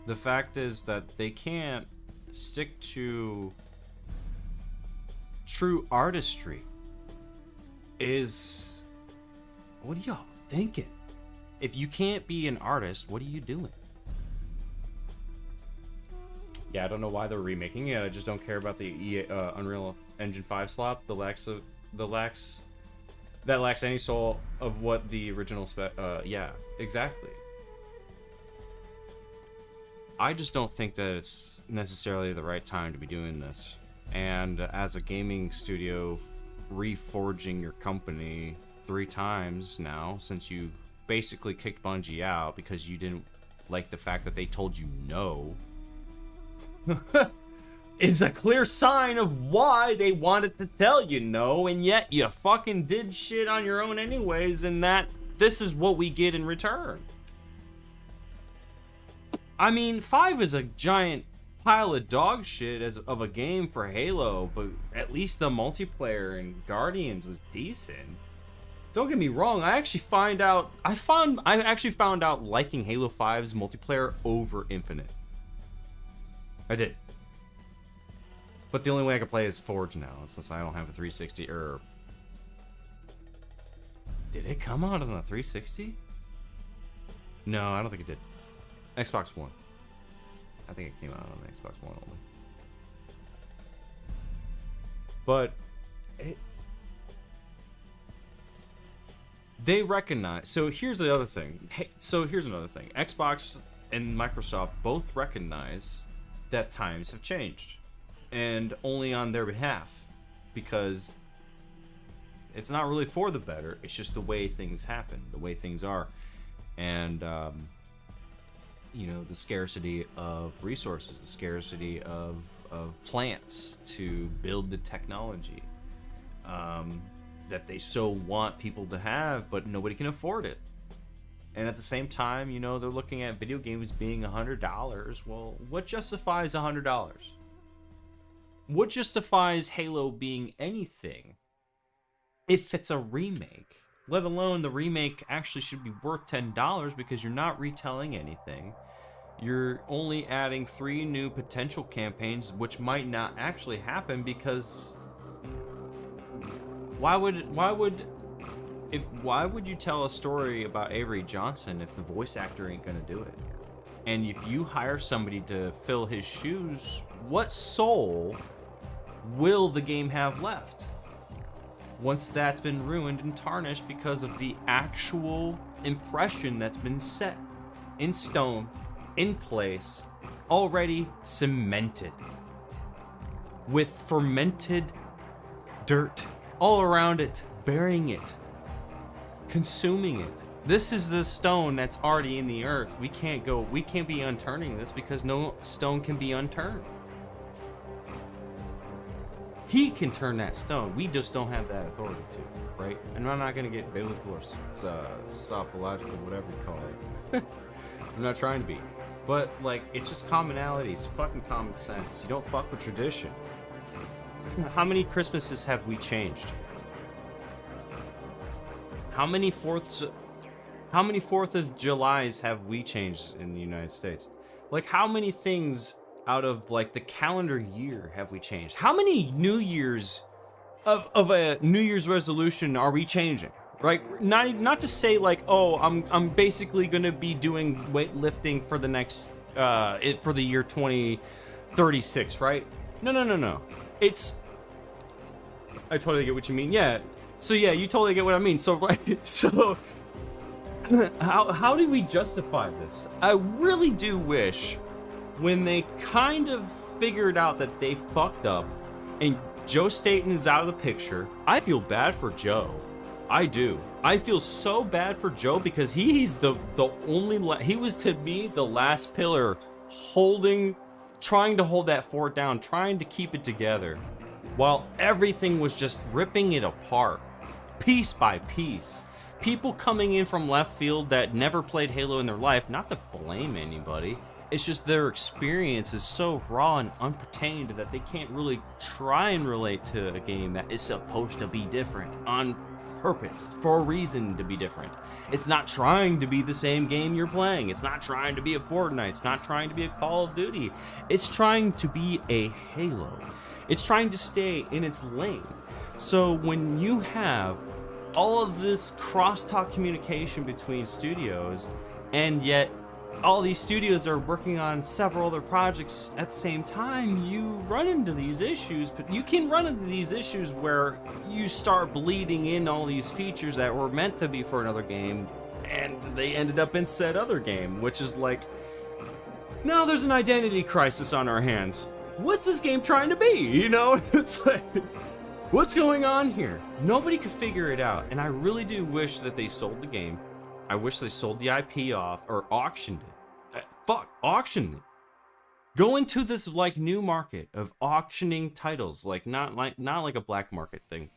The fact is that they can't stick to true artistry. What are y'all thinking? If you can't be an artist, what are you doing? Yeah, I don't know why they're remaking it. I just don't care about the Unreal Engine 5 slop. That lacks any soul of what the original yeah, exactly. I just don't think that it's necessarily the right time to be doing this. And as a gaming studio, reforging your company 3 times now, since you basically kicked Bungie out because you didn't like the fact that they told you no, is a clear sign of why they wanted to tell you no, and yet you fucking did shit on your own anyways, and that this is what we get in return. I mean, 5 is a giant pile of dog shit of a game for Halo, but at least the multiplayer in Guardians was decent. Don't get me wrong, I actually found out liking Halo 5's multiplayer over Infinite. I did. But the only way I can play is Forge now, since I don't have a 360, Did it come out on a 360? No, I don't think it did. Xbox One. I think it came out on Xbox One only. But they recognize. So here's the other thing. Here's another thing. Xbox and Microsoft both recognize that times have changed, and only on their behalf, because it's not really for the better. It's just the way things happen, the way things are, and you know, the scarcity of resources, the scarcity of plants to build the technology that they so want people to have, but nobody can afford it. And at the same time, you know, they're looking at video games being $100. Well, what justifies $100? What justifies Halo being anything if it's a remake? Let alone the remake actually should be worth $10 because you're not retelling anything. You're only adding 3 new potential campaigns, which might not actually happen because why would you tell a story about Avery Johnson if the voice actor ain't gonna do it? And if you hire somebody to fill his shoes, what soul will the game have left once that's been ruined and tarnished because of the actual impression that's been set in stone, in place, already cemented with fermented dirt all around it, burying it, consuming it? This is the stone that's already in the earth. We can't be unturning this because no stone can be unturned. He can turn that stone. We just don't have that authority to, right? And I'm not gonna get biblical or sophological, whatever you call it. I'm not trying to be. But, like, it's just commonality. It's fucking common sense. You don't fuck with tradition. How many Christmases have we changed? How many 4th of Julys have we changed in the United States? Like, how many things out of, like, the calendar year have we changed? How many New Year's of a New Year's resolution are we changing? Right? Not to say like, oh, I'm basically gonna be doing weightlifting for the next for the year 2036, right? No. It's, I totally get what you mean. Yeah. So yeah, you totally get what I mean. So right. So how do we justify this? I really do wish when they kind of figured out that they fucked up and Joe Staten is out of the picture, I feel bad for Joe. I do. I feel so bad for Joe because he's the only, he was to me the last pillar trying to hold that fort down, trying to keep it together, while everything was just ripping it apart, piece by piece. People coming in from left field that never played Halo in their life, not to blame anybody, it's just their experience is so raw and unpertained that they can't really try and relate to a game that is supposed to be different on purpose, for a reason to be different. It's not trying to be the same game you're playing. It's not trying to be a Fortnite. It's not trying to be a Call of Duty. It's trying to be a Halo. It's trying to stay in its lane. So when you have all of this crosstalk communication between studios, and yet all these studios are working on several other projects at the same time, you run into these issues. But you can run into these issues where you start bleeding in all these features that were meant to be for another game, and they ended up in said other game, which is like, now there's an identity crisis on our hands. What's this game trying to be? You know, it's like, what's going on here? Nobody could figure it out, and I really do wish that they sold the game. I wish they sold the IP off or auctioned it. Auctioned it. Go into this like new market of auctioning titles, like not like a black market thing.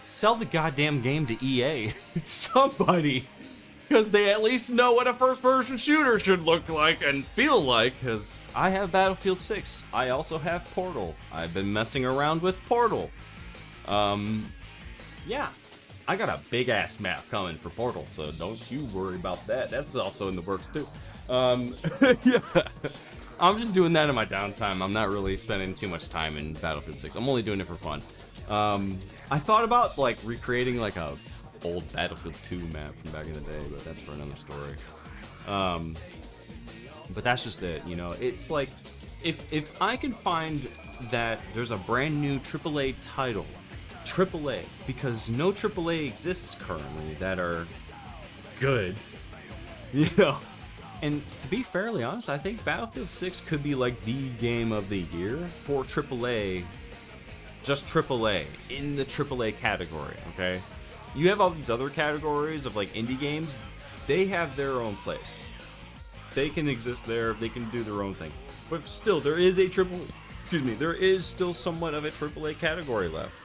Sell the goddamn game to EA. It's somebody, because they at least know what a first-person shooter should look like and feel like. Because I have Battlefield 6. I also have Portal. I've been messing around with Portal. Yeah, I got a big ass map coming for Portal, so don't you worry about that. That's also in the works too. Yeah, I'm just doing that in my downtime. I'm not really spending too much time in Battlefield 6. I'm only doing it for fun. I thought about like recreating like a old Battlefield 2 map from back in the day, but that's for another story. But that's just it, you know. It's like if I can find that there's a brand new AAA title. AAA, because no AAA exists currently that are good, you know. And to be fairly honest, I think Battlefield 6 could be like the game of the year for AAA, just AAA, in the AAA category, okay? You have all these other categories of like indie games, they have their own place. They can exist there, they can do their own thing. But still, there is there is still somewhat of a AAA category left.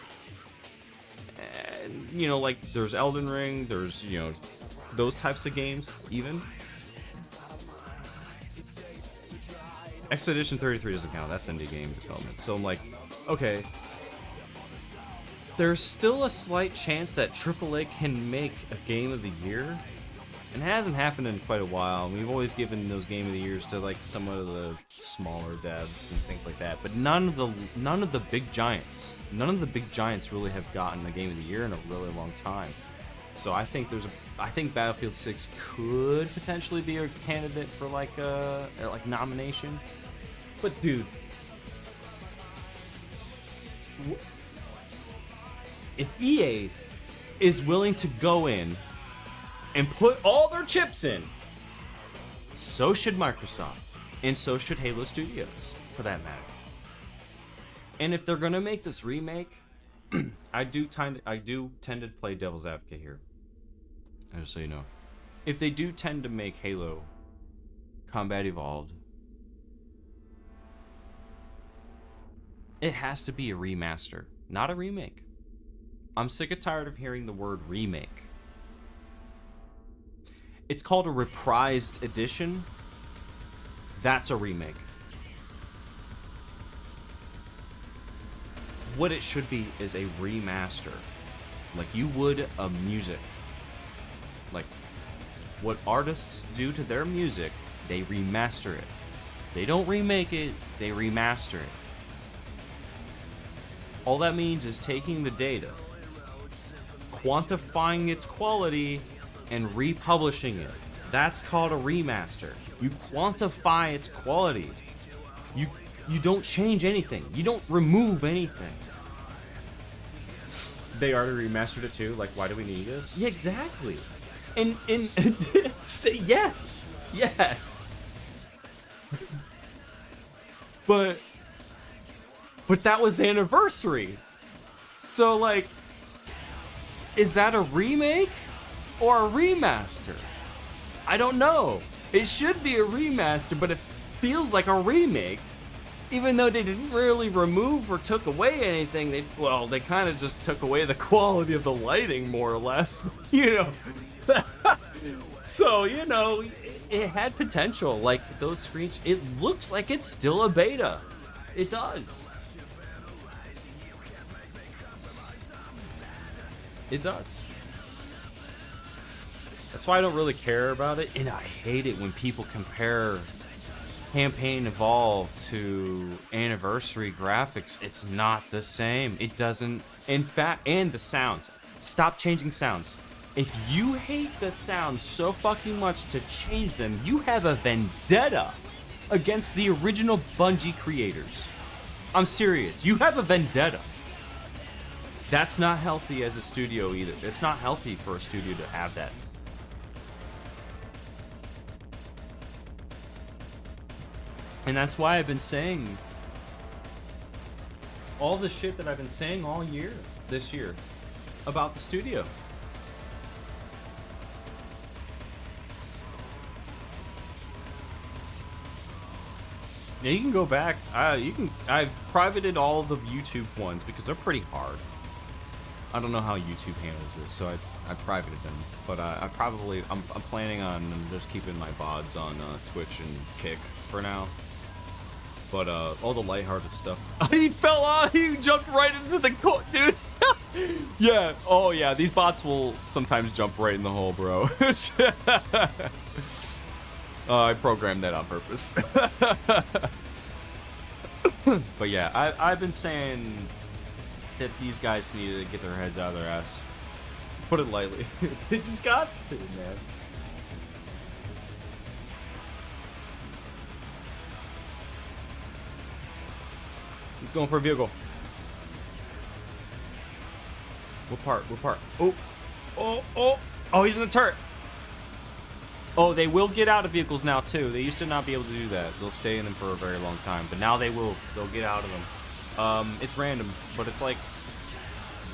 You know, like there's Elden Ring, there's, you know, those types of games even. Expedition 33 doesn't count, that's indie game development. So I'm like, okay, there's still a slight chance that AAA can make a game of the year. And it hasn't happened in quite a while. We've always given those game of the years to like some of the smaller devs and things like that. But none of the big giants really have gotten a game of the year in a really long time. So I think Battlefield 6 could potentially be a candidate for like a nomination. But dude, if EA is willing to go in and put all their chips in, so should Microsoft, and so should Halo Studios, for that matter. And if they're gonna make this remake, I do tend to play devil's advocate here. Just so you know, if they do tend to make Halo Combat Evolved, it has to be a remaster, not a remake. I'm sick and tired of hearing the word remake. It's called a reprised edition. That's a remake. What it should be is a remaster. Like you would a music. Like what artists do to their music, they remaster it. They don't remake it, they remaster it. All that means is taking the data, quantifying its quality, and republishing it. That's called a remaster. You quantify its quality. You don't change anything. You don't remove anything. They already remastered it too. Like, why do we need this? Yeah, exactly. and say yes. But that was Anniversary. So like, is that a remake or a remaster? I don't know. It should be a remaster, but it feels like a remake. Even though they didn't really remove or took away anything, they kind of just took away the quality of the lighting, more or less, you know. So, you know, it had potential. Like, those screens, it looks like it's still a beta. It does. It does. That's why I don't really care about it, and I hate it when people compare Campaign Evolved to Anniversary graphics. It's not the same. It doesn't. In fact, and the sounds. Stop changing sounds. If you hate the sounds so fucking much to change them, you have a vendetta against the original Bungie creators. I'm serious. You have a vendetta. That's not healthy as a studio either. It's not healthy for a studio to have that. And that's why I've been saying all the shit that I've been saying all year, this year, about the studio. Now you can go back. I've privated all of the YouTube ones because they're pretty hard. I don't know how YouTube handles it, so I privated them. But I'm planning on just keeping my VODs on Twitch and Kick for now. But all the lighthearted stuff. He fell off. He jumped right into the dude. Yeah. Oh yeah. These bots will sometimes jump right in the hole, bro. I programmed that on purpose. But yeah, I've been saying that these guys need to get their heads out of their ass. Put it lightly. They just got to, man. He's going for a vehicle. What part? What part? Oh, he's in the turret. Oh, they will get out of vehicles now too. They used to not be able to do that. They'll stay in them for a very long time, but now they will. They'll get out of them. It's random, but it's like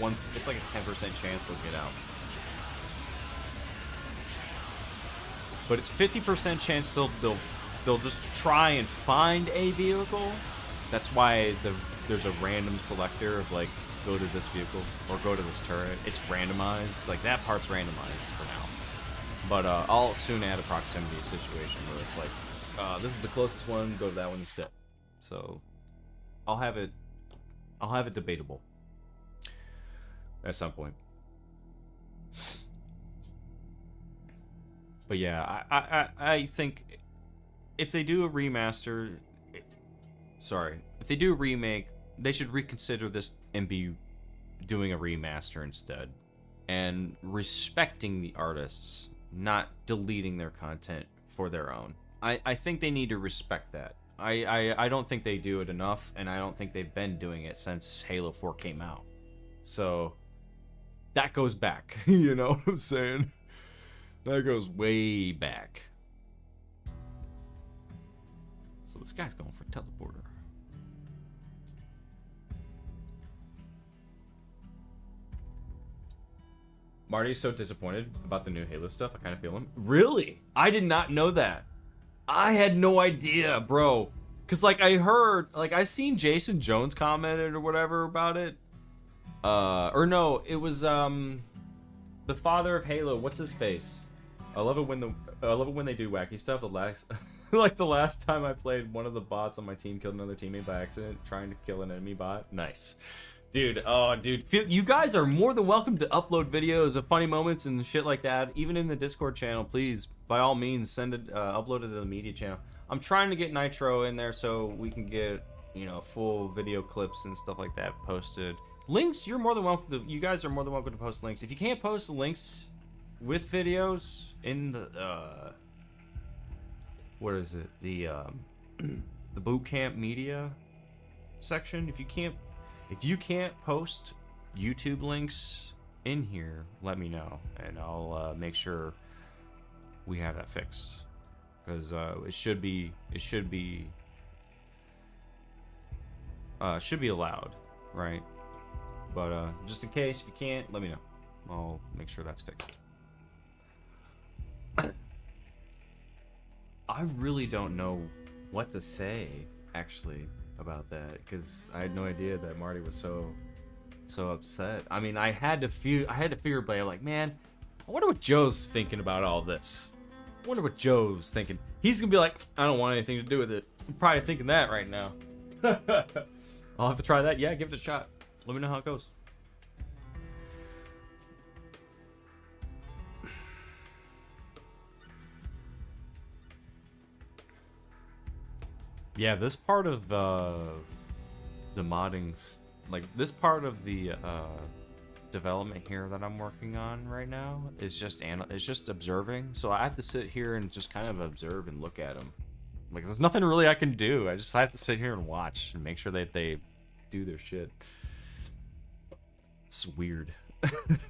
it's like a 10% chance they'll get out. But it's 50% chance they'll just try and find a vehicle. That's why there's a random selector of like, go to this vehicle or go to this turret. It's randomized. Like, that part's randomized for now. But I'll soon add a proximity situation where it's like, this is the closest one, go to that one instead. So I'll have it debatable at some point. But yeah, I think if they do a remaster, if they do a remake, they should reconsider this and be doing a remaster instead, and respecting the artists, not deleting their content for their own. I think they need to respect that. I don't think they do it enough, and I don't think they've been doing it since Halo 4 came out. So that goes back. You know what I'm saying? That goes way back. So this guy's going for teleporter. Marty's so disappointed about the new Halo stuff. I kind of feel him. Really? I did not know that. I had no idea, bro. Cause like I heard, like I seen Jason Jones commented or whatever about it. Or no, it was the father of Halo. What's his face? I love it when they do wacky stuff. The last time I played, one of the bots on my team killed another teammate by accident, trying to kill an enemy bot. Nice. Dude, you guys are more than welcome to upload videos of funny moments and shit like that, even in the Discord channel. Please, by all means, send it, upload it to the media channel. I'm trying to get Nitro in there so we can get, full video clips and stuff like that posted. Links, you're more than welcome to, you guys are more than welcome to post links. If you can't post the links with videos in the, what is it? The boot camp media section, if you can't post YouTube links in here, let me know, and I'll make sure we have that fixed, because it should be allowed, right? But just in case, if you can't, let me know. I'll make sure that's fixed. I really don't know what to say, actually, about that, because I had no idea that Marty was so upset. I mean, I had to figure, but I'm like, man, I wonder what Joe's thinking about all this. I wonder what Joe's thinking. He's gonna be like, I don't want anything to do with it. I'm probably thinking that right now. I'll have to try that. Yeah, give it a shot. Let me know how it goes. Yeah, this part of the modding, like this part of the development here that I'm working on right now is just observing. So I have to sit here and just kind of observe and look at them. Like, there's nothing really I can do. I just have to sit here and watch and make sure that they do their shit. It's weird. It's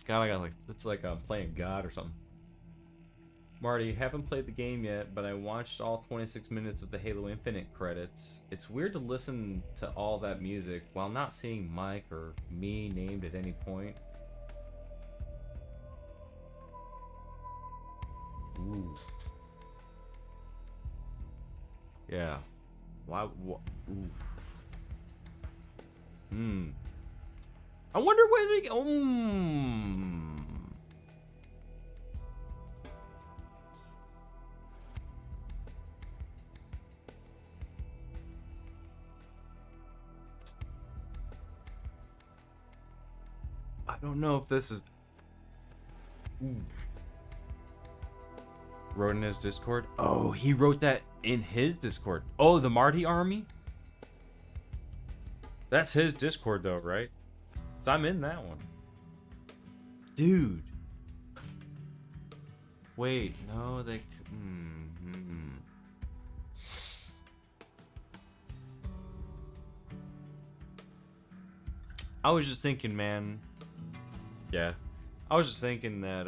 kind of like I'm playing God or something. Marty, haven't played the game yet, but I watched all 26 minutes of the Halo Infinite credits. It's weird to listen to all that music while not seeing Mike or me named at any point. Ooh. Yeah. Why? Ooh. I wonder where we go. I don't know if this is. Wrote in his Discord. Oh, he wrote that in his Discord. Oh, the Marty army? That's his Discord though, right? 'Cause I'm in that one. Dude. Wait, no, they. I was just thinking, man. Yeah. I was just thinking that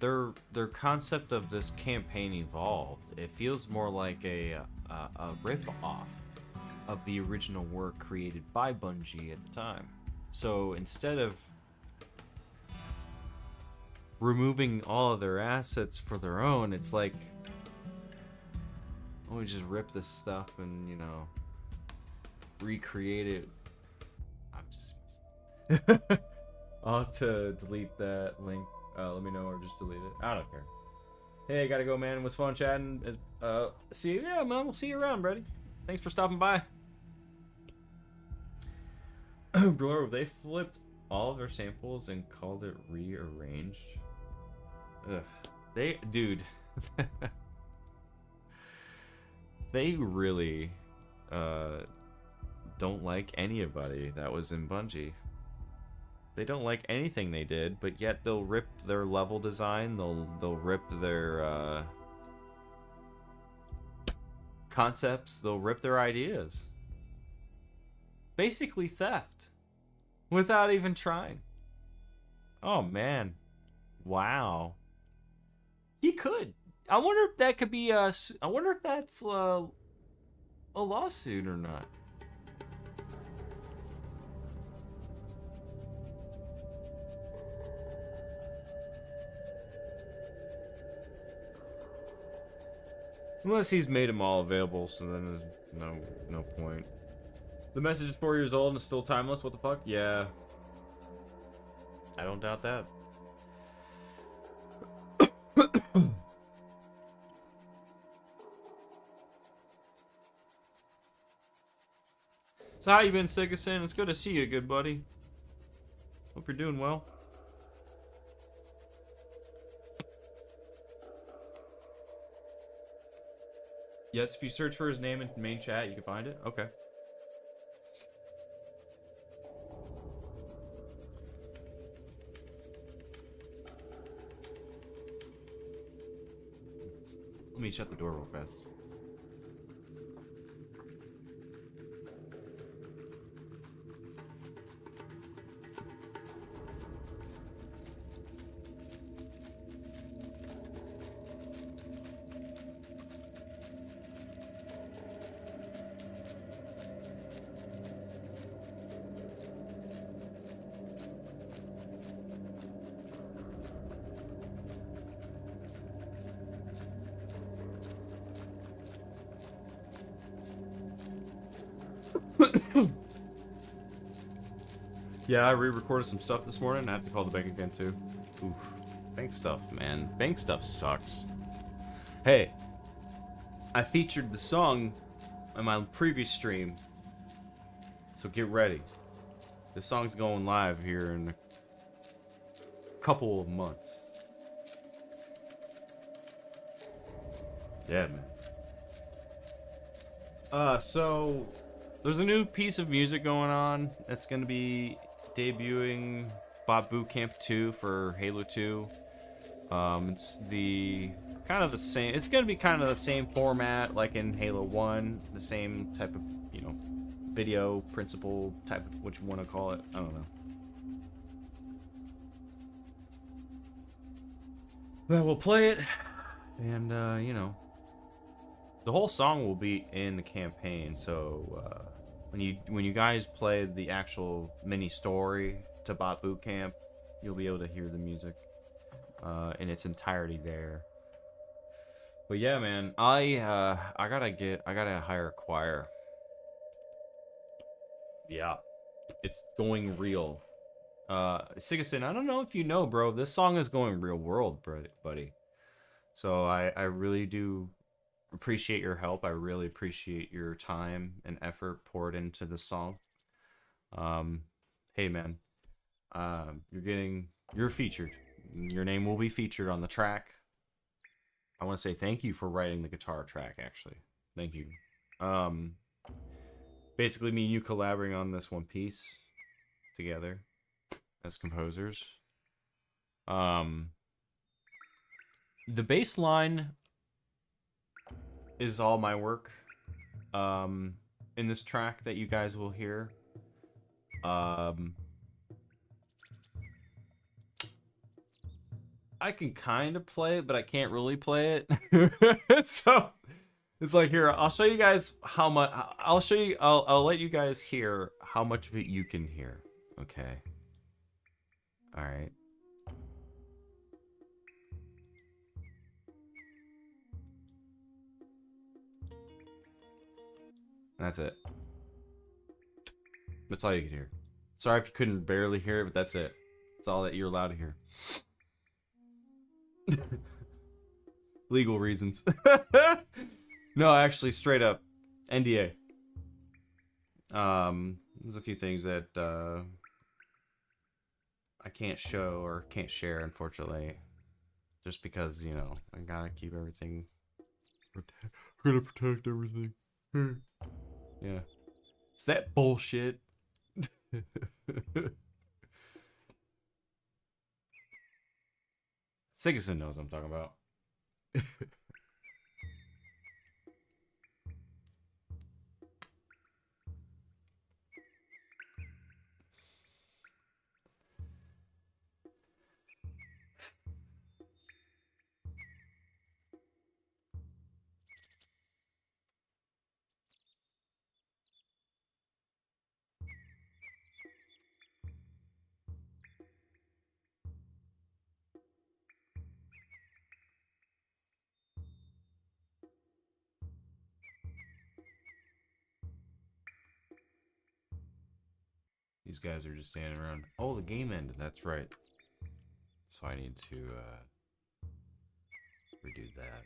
their concept of this campaign evolved. It feels more like a rip-off of the original work created by Bungie at the time. So instead of removing all of their assets for their own, it's like, oh, we just rip this stuff and, you know, recreate it. I'm just I'll have to delete that link. Let me know, or just delete it. I don't care. Hey, gotta go, man. It was fun chatting. See you. Yeah, man. We'll see you around, buddy. Thanks for stopping by. Bro, they flipped all of their samples and called it rearranged. Ugh. Dude. They really don't like anybody that was in Bungie. They don't like anything they did, but yet they'll rip their level design, they'll rip their concepts, they'll rip their ideas. Basically theft. Without even trying. Oh man. Wow. He could. I wonder if that could be I wonder if that's a lawsuit or not. Unless he's made them all available, so then there's no point. The message is 4 years old and is still timeless. What the fuck? Yeah. I don't doubt that. So how you been, Sigason? It's good to see you, good buddy. Hope you're doing well. Yes, if you search for his name in main chat, you can find it. Okay. Let me shut the door real fast. Yeah, I re-recorded some stuff this morning. I have to call the bank again too. Oof. Bank stuff, man. Bank stuff sucks. Hey, I featured the song on my previous stream, so get ready. This song's going live here in a couple of months. Yeah, man. So there's a new piece of music going on that's gonna be debuting Bot Bootcamp 2 for Halo 2. It's the kind of the same. It's gonna be kind of the same format like in Halo 1, the same type of, you know, video principle type of what you want to call it. I don't know. But we'll play it, and you know, the whole song will be in the campaign. So when you guys play the actual mini story to Bot Bootcamp, you'll be able to hear the music in its entirety there. But yeah, man, I gotta hire a choir. Yeah, it's going real. Sigason, I don't know if you know, bro, this song is going real world, buddy. So I really do appreciate your help. I really appreciate your time and effort poured into this song. Hey man, you're featured. Your name will be featured on the track. I want to say thank you for writing the guitar track, actually. Thank you. Basically me and you collaborating on this one piece together as composers. The bass line is all my work in this track that you guys will hear. I can kind of play it, but I can't really play it. So it's like, here, I'll show you guys how much. I'll let you guys hear how much of it you can hear. Okay. All right. That's it. That's all you can hear. Sorry if you couldn't barely hear it, but that's it. That's all that you're allowed to hear. Legal reasons. No, actually, straight up NDA. There's a few things that I can't show or can't share, unfortunately, just because, you know, I gotta keep everything. We're gonna protect everything. Yeah, it's that bullshit. Sigerson knows what I'm talking about. These guys are just standing around. Oh, the game ended. That's right. So I need to redo that.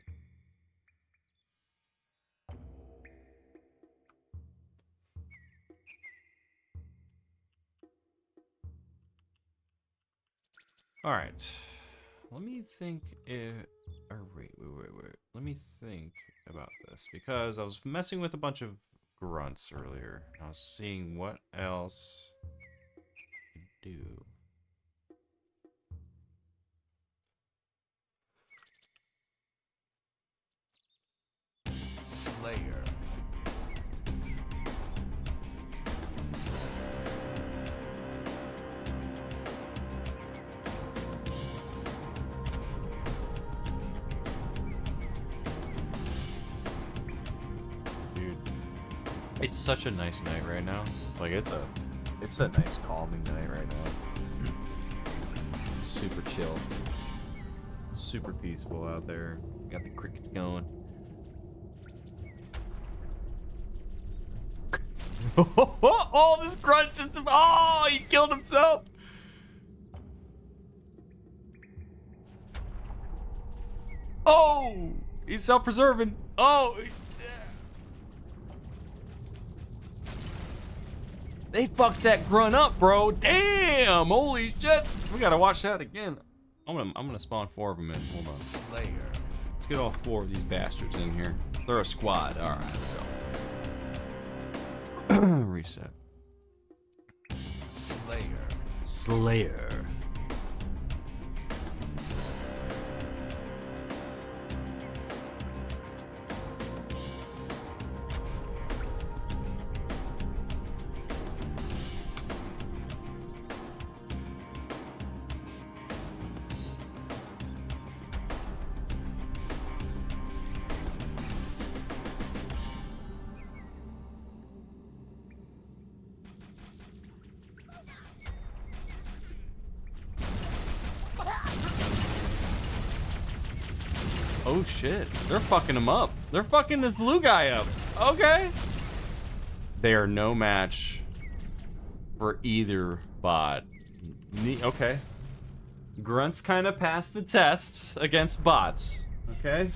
All right. Let me think. Or wait. Let me think about this, because I was messing with a bunch of grunts earlier. I was seeing what else to do. Slayer. Dude, it's such a nice night right now. Like, it's a nice calming night right now. Super chill. Super peaceful out there. Got the crickets going. Oh, this grunt just... Oh, he killed himself. Oh, he's self-preserving. Oh. They fucked that grunt up, bro. Damn, holy shit. We gotta watch that again. I'm gonna spawn 4 of them in. Hold on. Slayer. Let's get all 4 of these bastards in here. They're a squad. All right, let's go. Reset. Slayer. Slayer. Oh shit, they're fucking him up. They're fucking this blue guy up. Okay. They are no match for either bot. Okay. Grunts kind of passed the test against bots. Okay.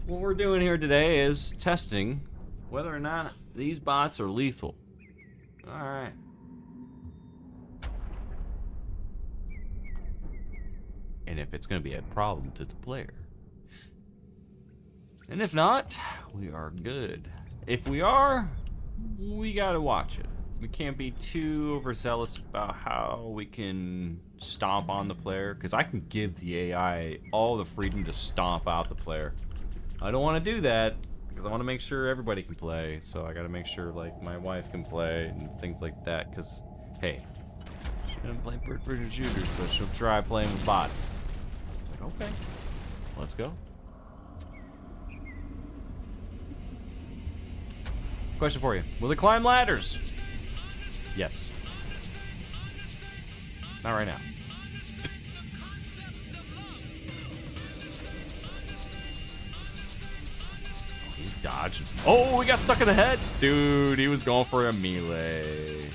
What we're doing here today is testing whether or not these bots are lethal. All right. And if it's gonna be a problem to the player. And if not, we are good. If we are, we gotta watch it. We can't be too overzealous about how we can stomp on the player, because I can give the AI all the freedom to stomp out the player. I don't want to do that, because I want to make sure everybody can play, so I gotta make sure, like, my wife can play and things like that, because, hey, she doesn't play first-person shooters, but she'll try playing with bots. It's like, okay, let's go. Question for you. Will they climb ladders? Yes. Not right now. He's dodging. Oh, he got stuck in the head. Dude, he was going for a melee.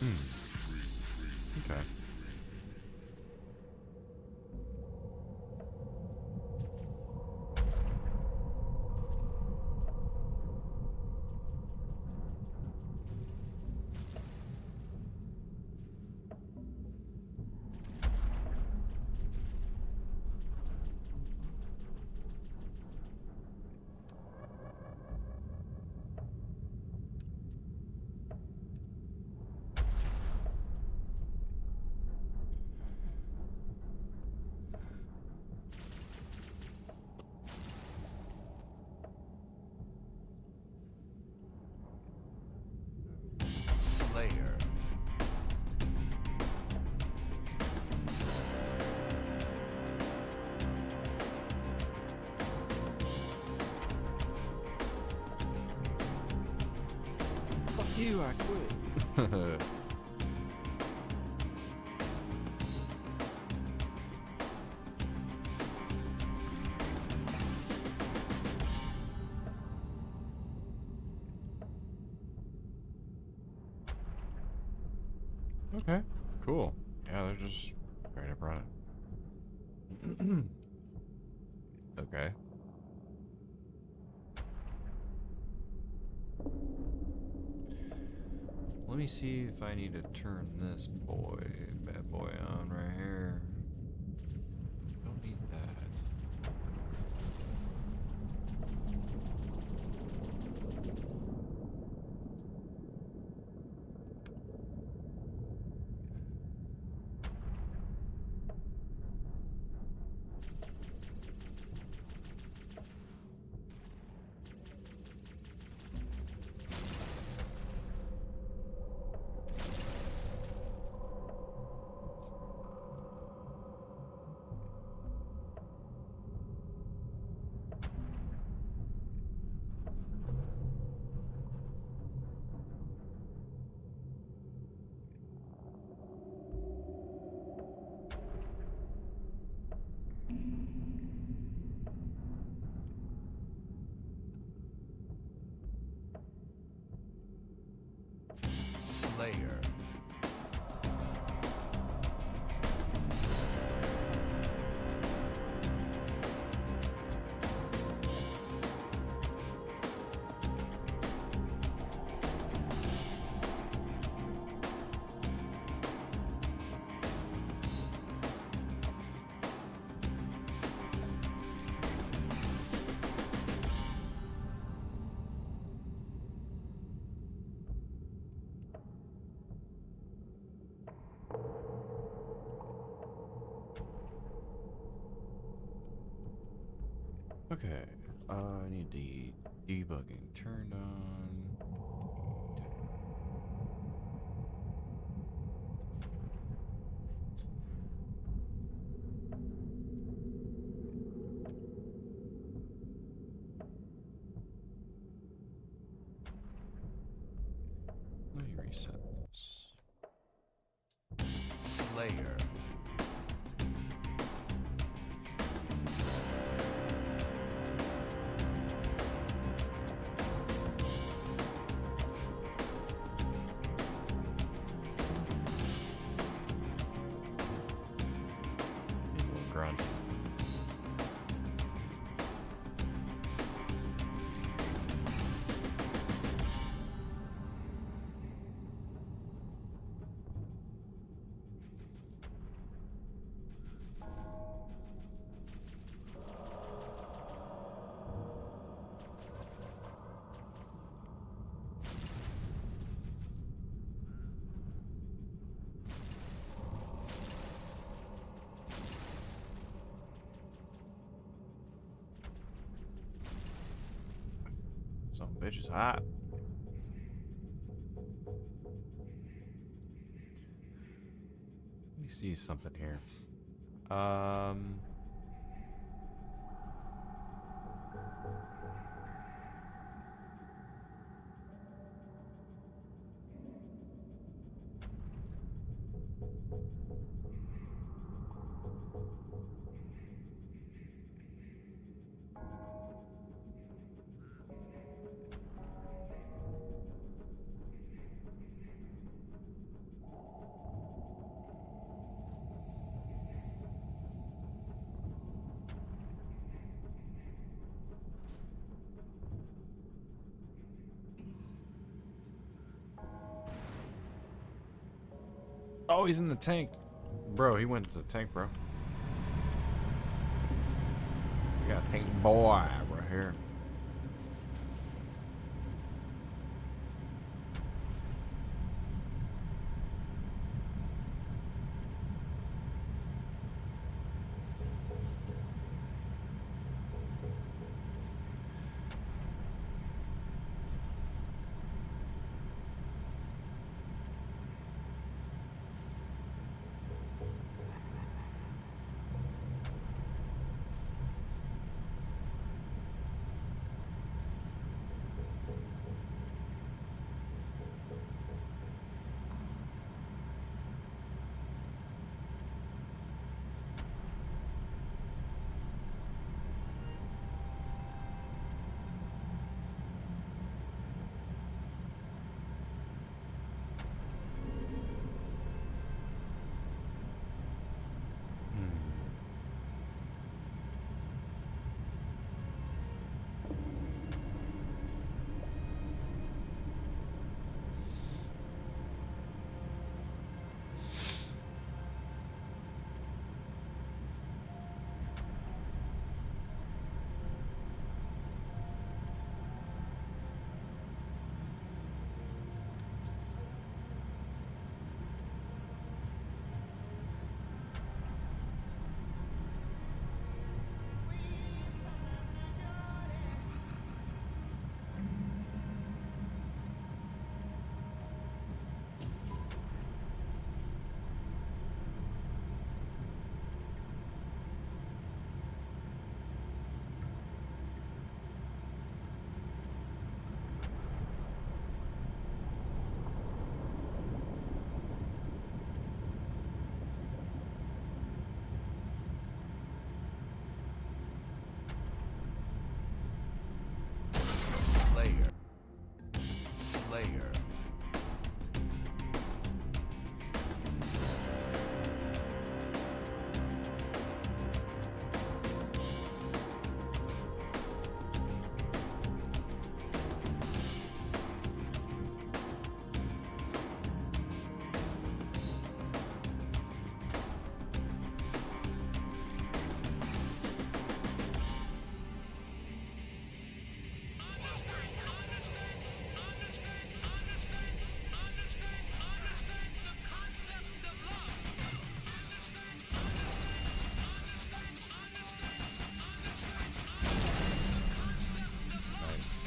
Okay. Slayer. Fuck you, I quit. Okay, cool. Yeah, they're just straight up running. Okay. Let me see if I need to turn this bad boy on right here. Don't need that. Slayer. Okay. I need the debugging turned on. Let me reset this. Slayer. These little grunts. Some bitch is hot. Let me see something here. Oh, he's in the tank. Bro, he went to the tank, bro. We got a tank boy right here. Slayer. Slayer. Nice.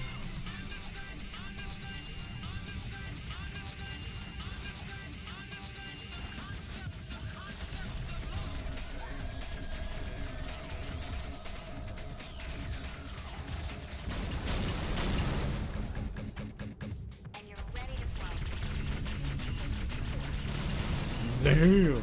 And you're ready to fight. Damn.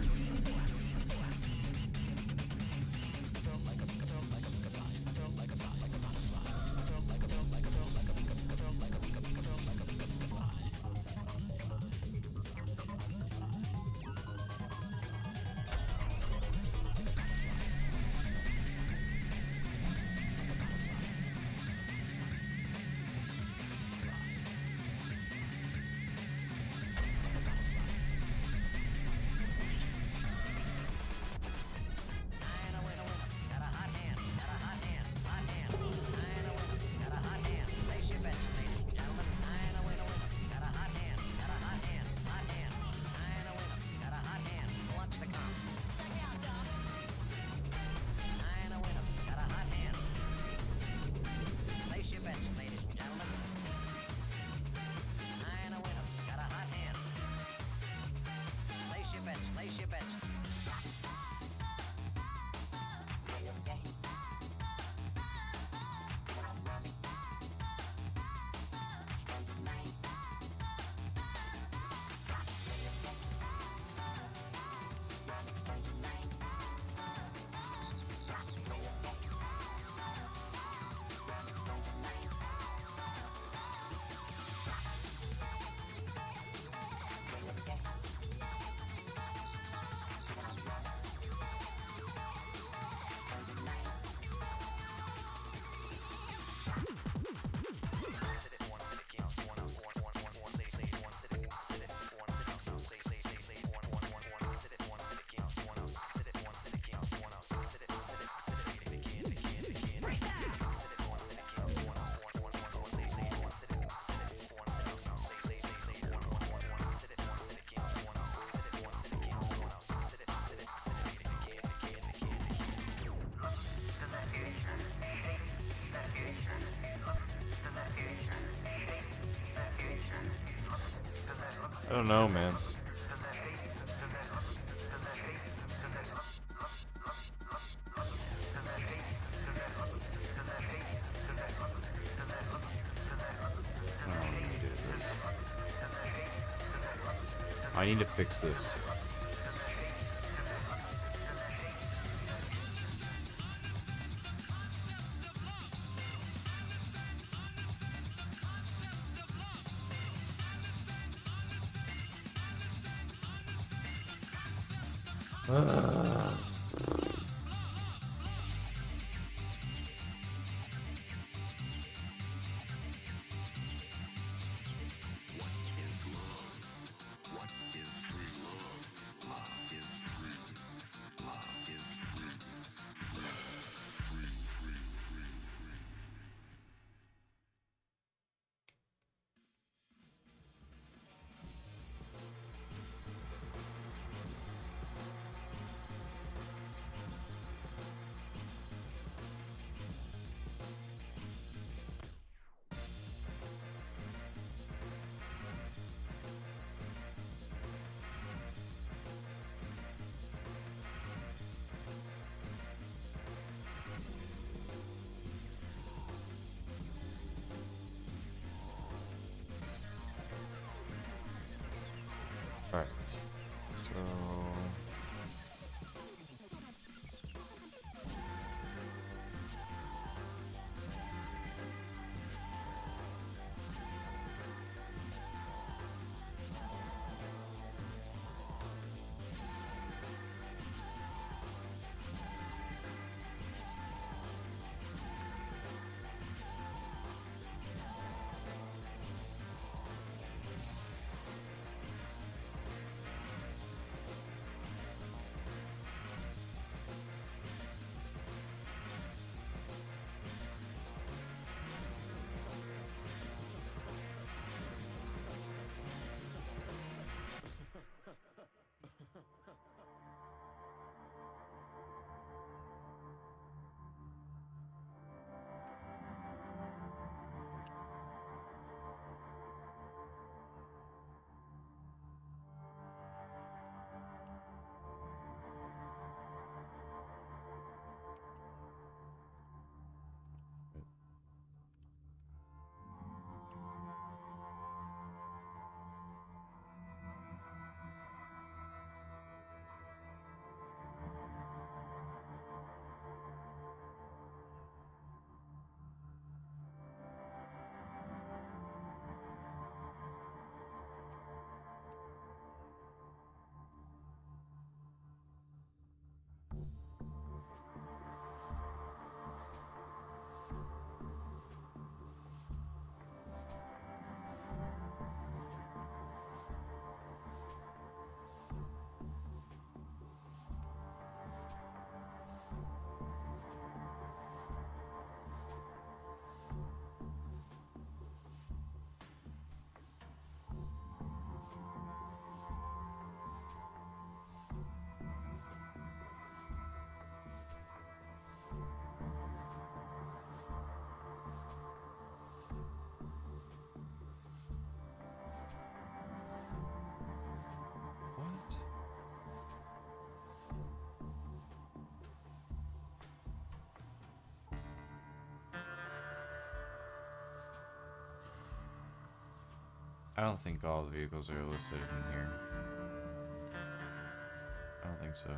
I don't know, man. I need to fix this. Alright. So... What? I don't think all the vehicles are listed in here. I don't think so.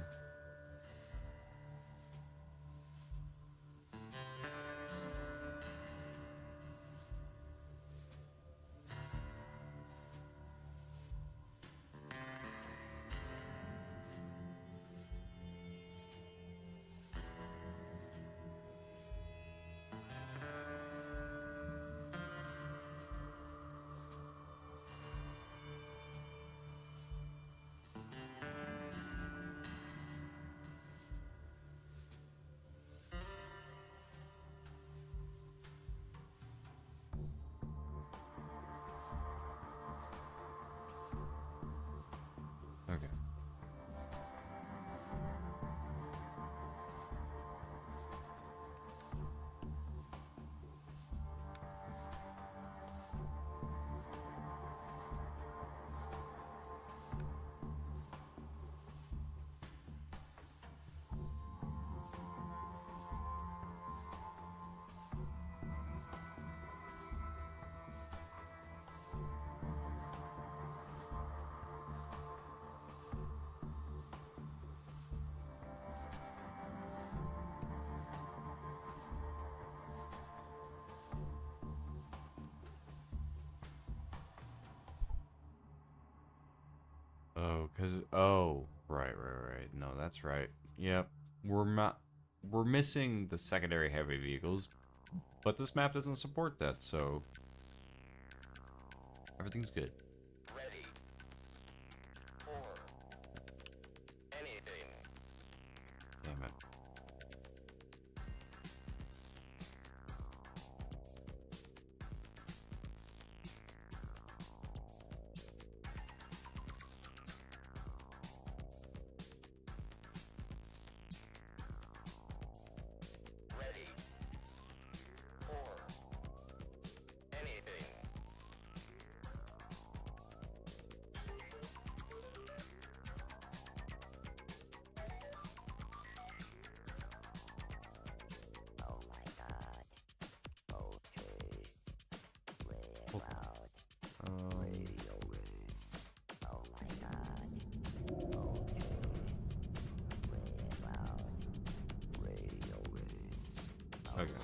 Oh, right. No, that's right. Yep. We're missing the secondary heavy vehicles, but this map doesn't support that, so everything's good. Ready. For anything. Damn it. Ready. For anything. Oh my god. Okay. Way out. Radio race. Oh my god. Okay. Way out. Radio race. Okay.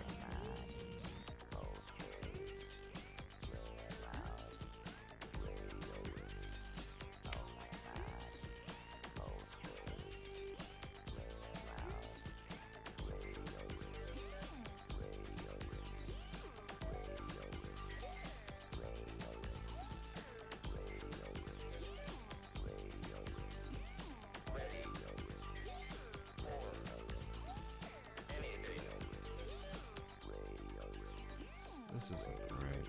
This isn't right.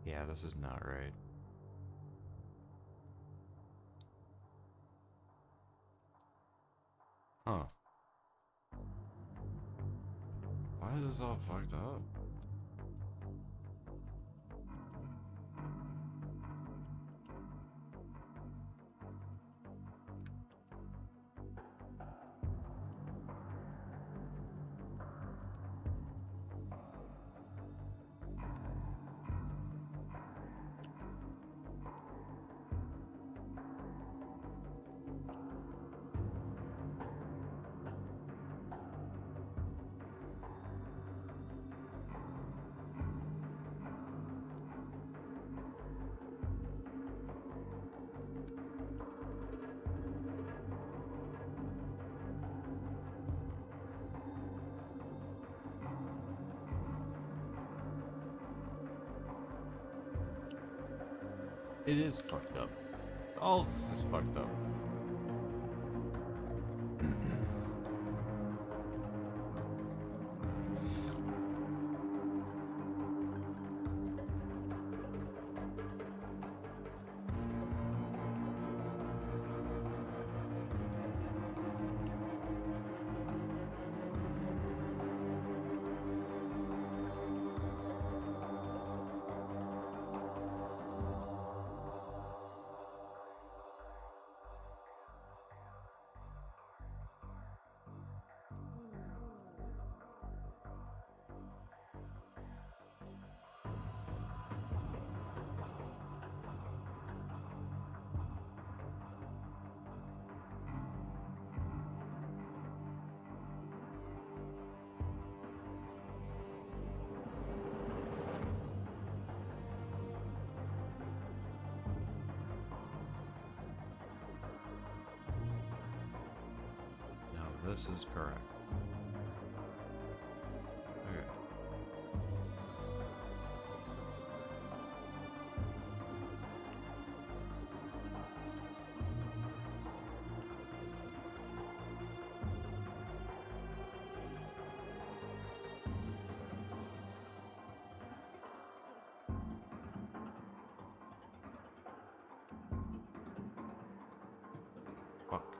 Yeah, this is not right. Huh. Why is this all fucked up? It is fucked up. All of this is fucked up. Now this is correct. Okay. Fuck.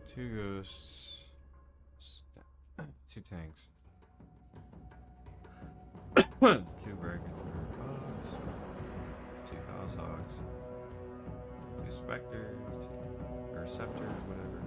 Two ghosts. Two tanks. Two American Cogs. Two Coshogs. Two Spectres. Two Receptors, whatever.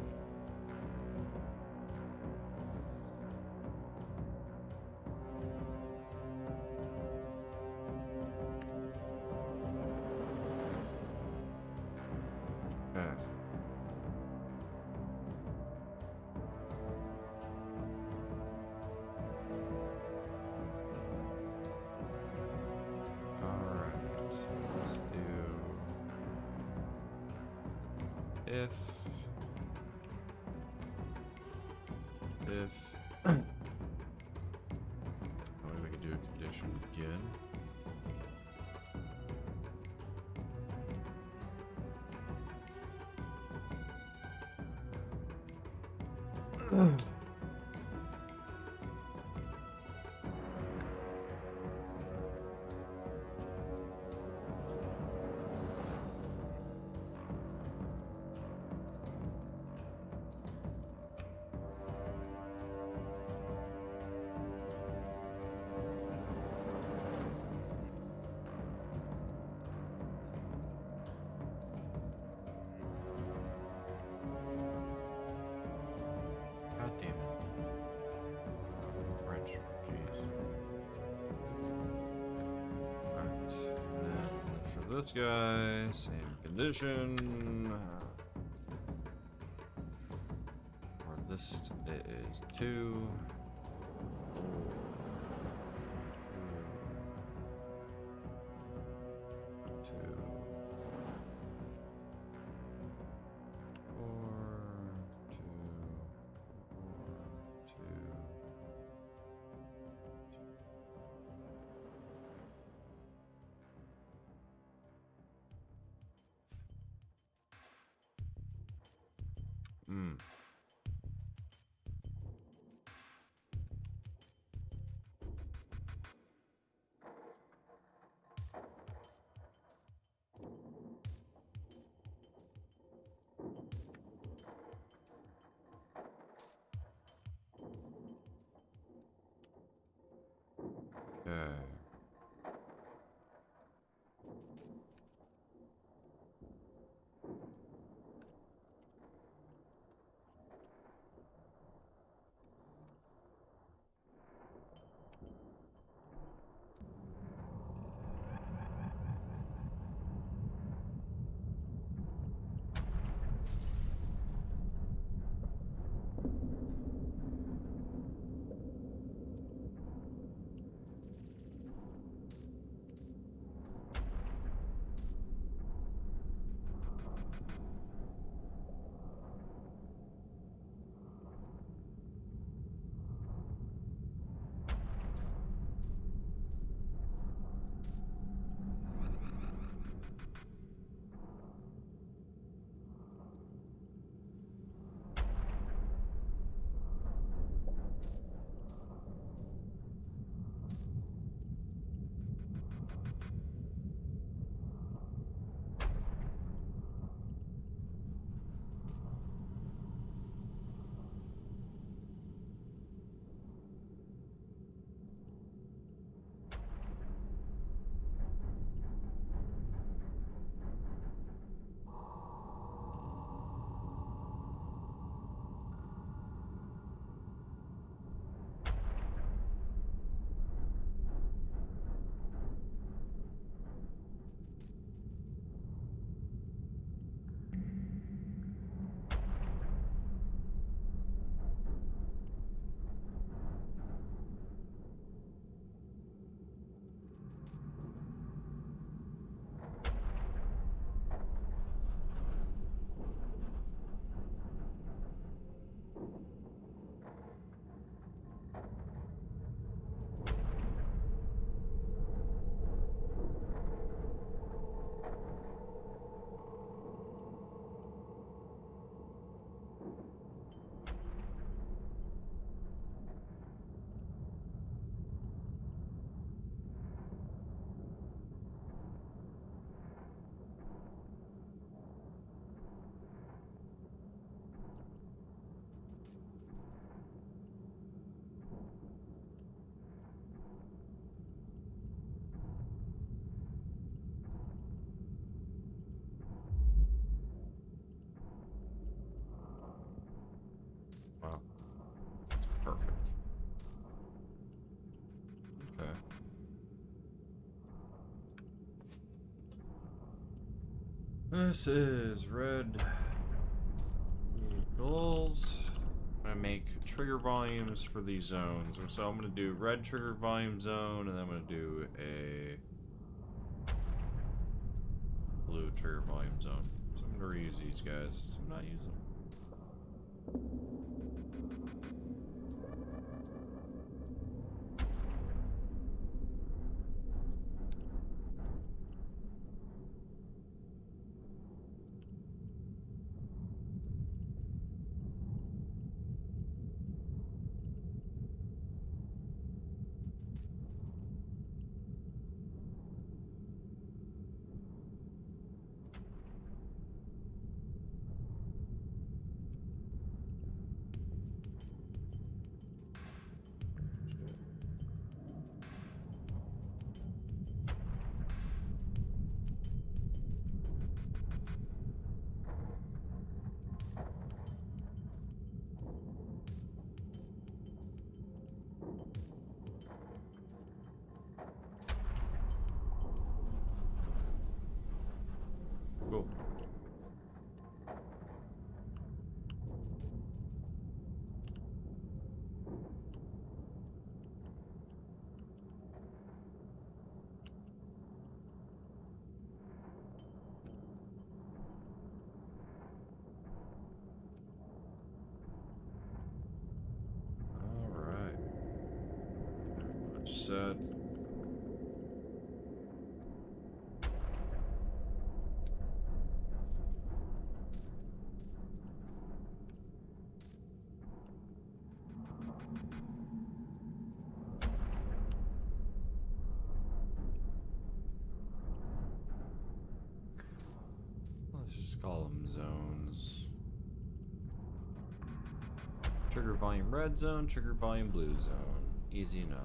Oh, we could do a condition again. God damn it. French, jeez. Alright, and then for this guy, same condition. For this, it is 2. Okay. Wow. Perfect. Okay. This is red equals. I'm gonna make trigger volumes for these zones. So I'm gonna do red trigger volume zone, and then I'm gonna do a blue trigger volume zone. So I'm gonna never use these guys. I'm not using them. Cool. All right. Much said. Let's just call them zones. Trigger volume red zone, trigger volume blue zone. Easy enough.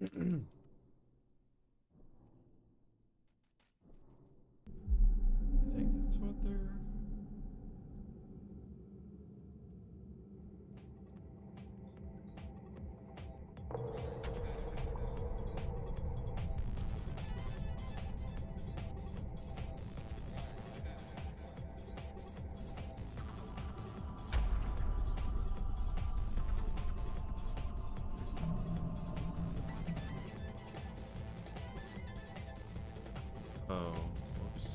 I think that's what they're... Oh, whoops.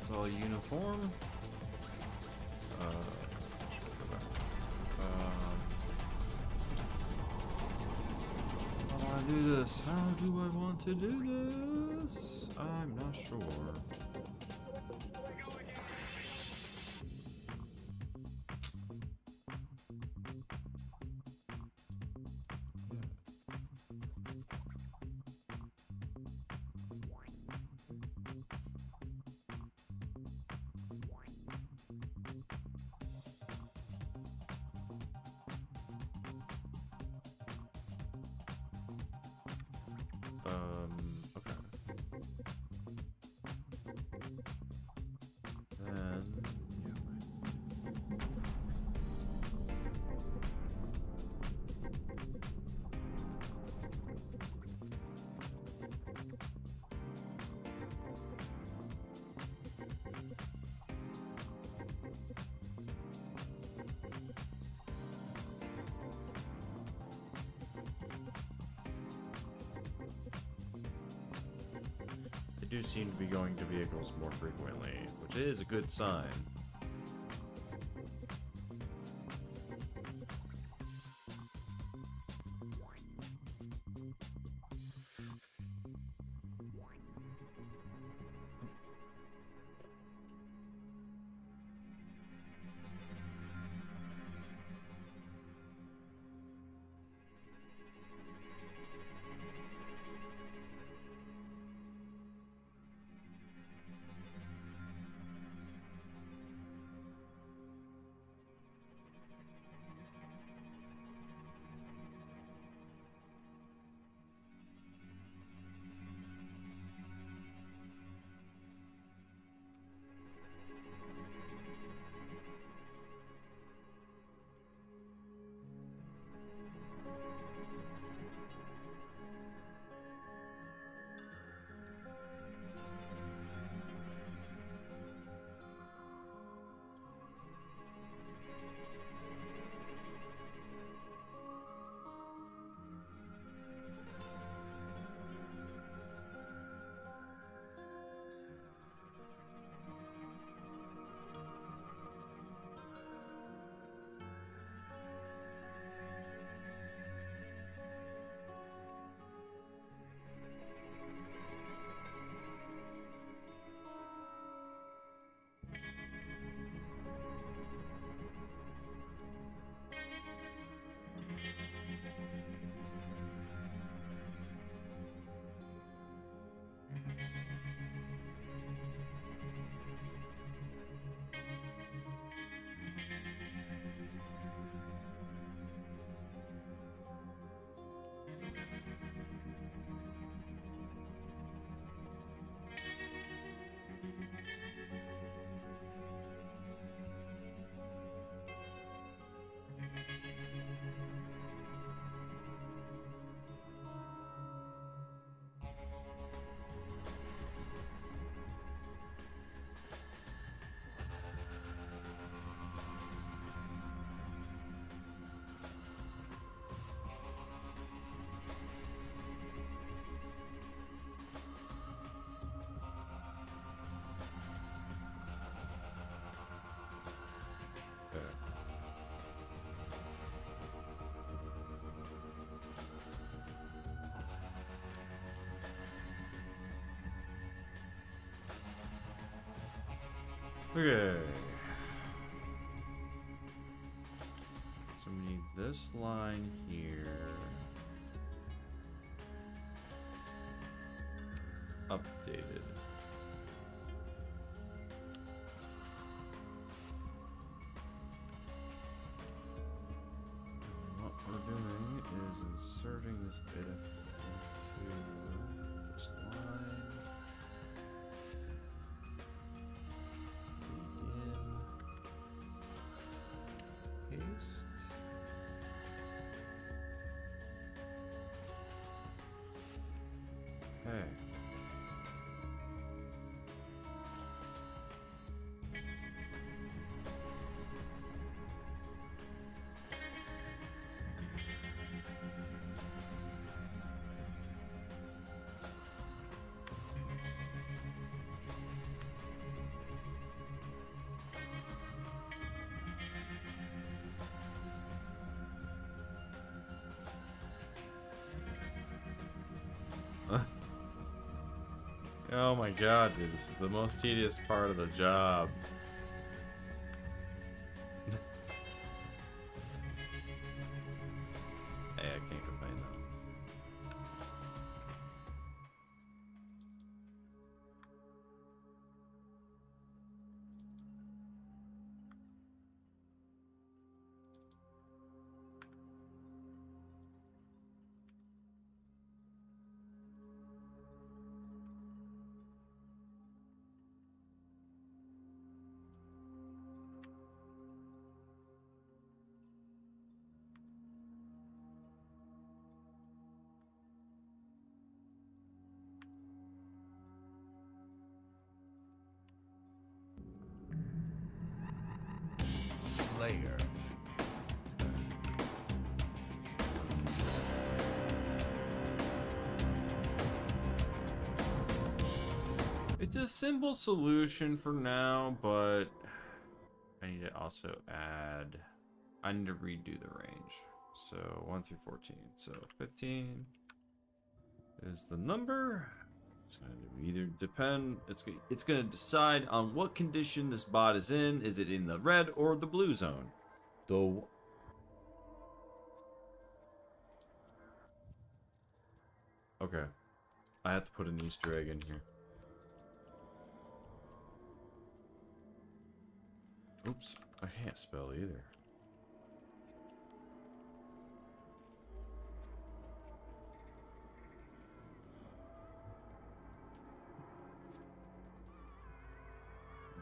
It's all uniform. How do I do this? How do I want to do this? I'm not sure. Okay. Then, they do seem to be going to vehicles more frequently, which is a good sign. Okay. So we need this line here updated. And what we're doing is inserting this if into this line. Paste. Okay. Oh my god, dude, this is the most tedious part of the job. Hey, I can't complain though. Slayer. It's a simple solution for now, but I need to also add. I need to redo the range. So 1 through 14. So 15 is the number. It's going to either depend. It's going to decide on what condition this bot is in. Is it in the red or the blue zone? Though. Okay, I have to put an Easter egg in here. Oops, I can't spell either.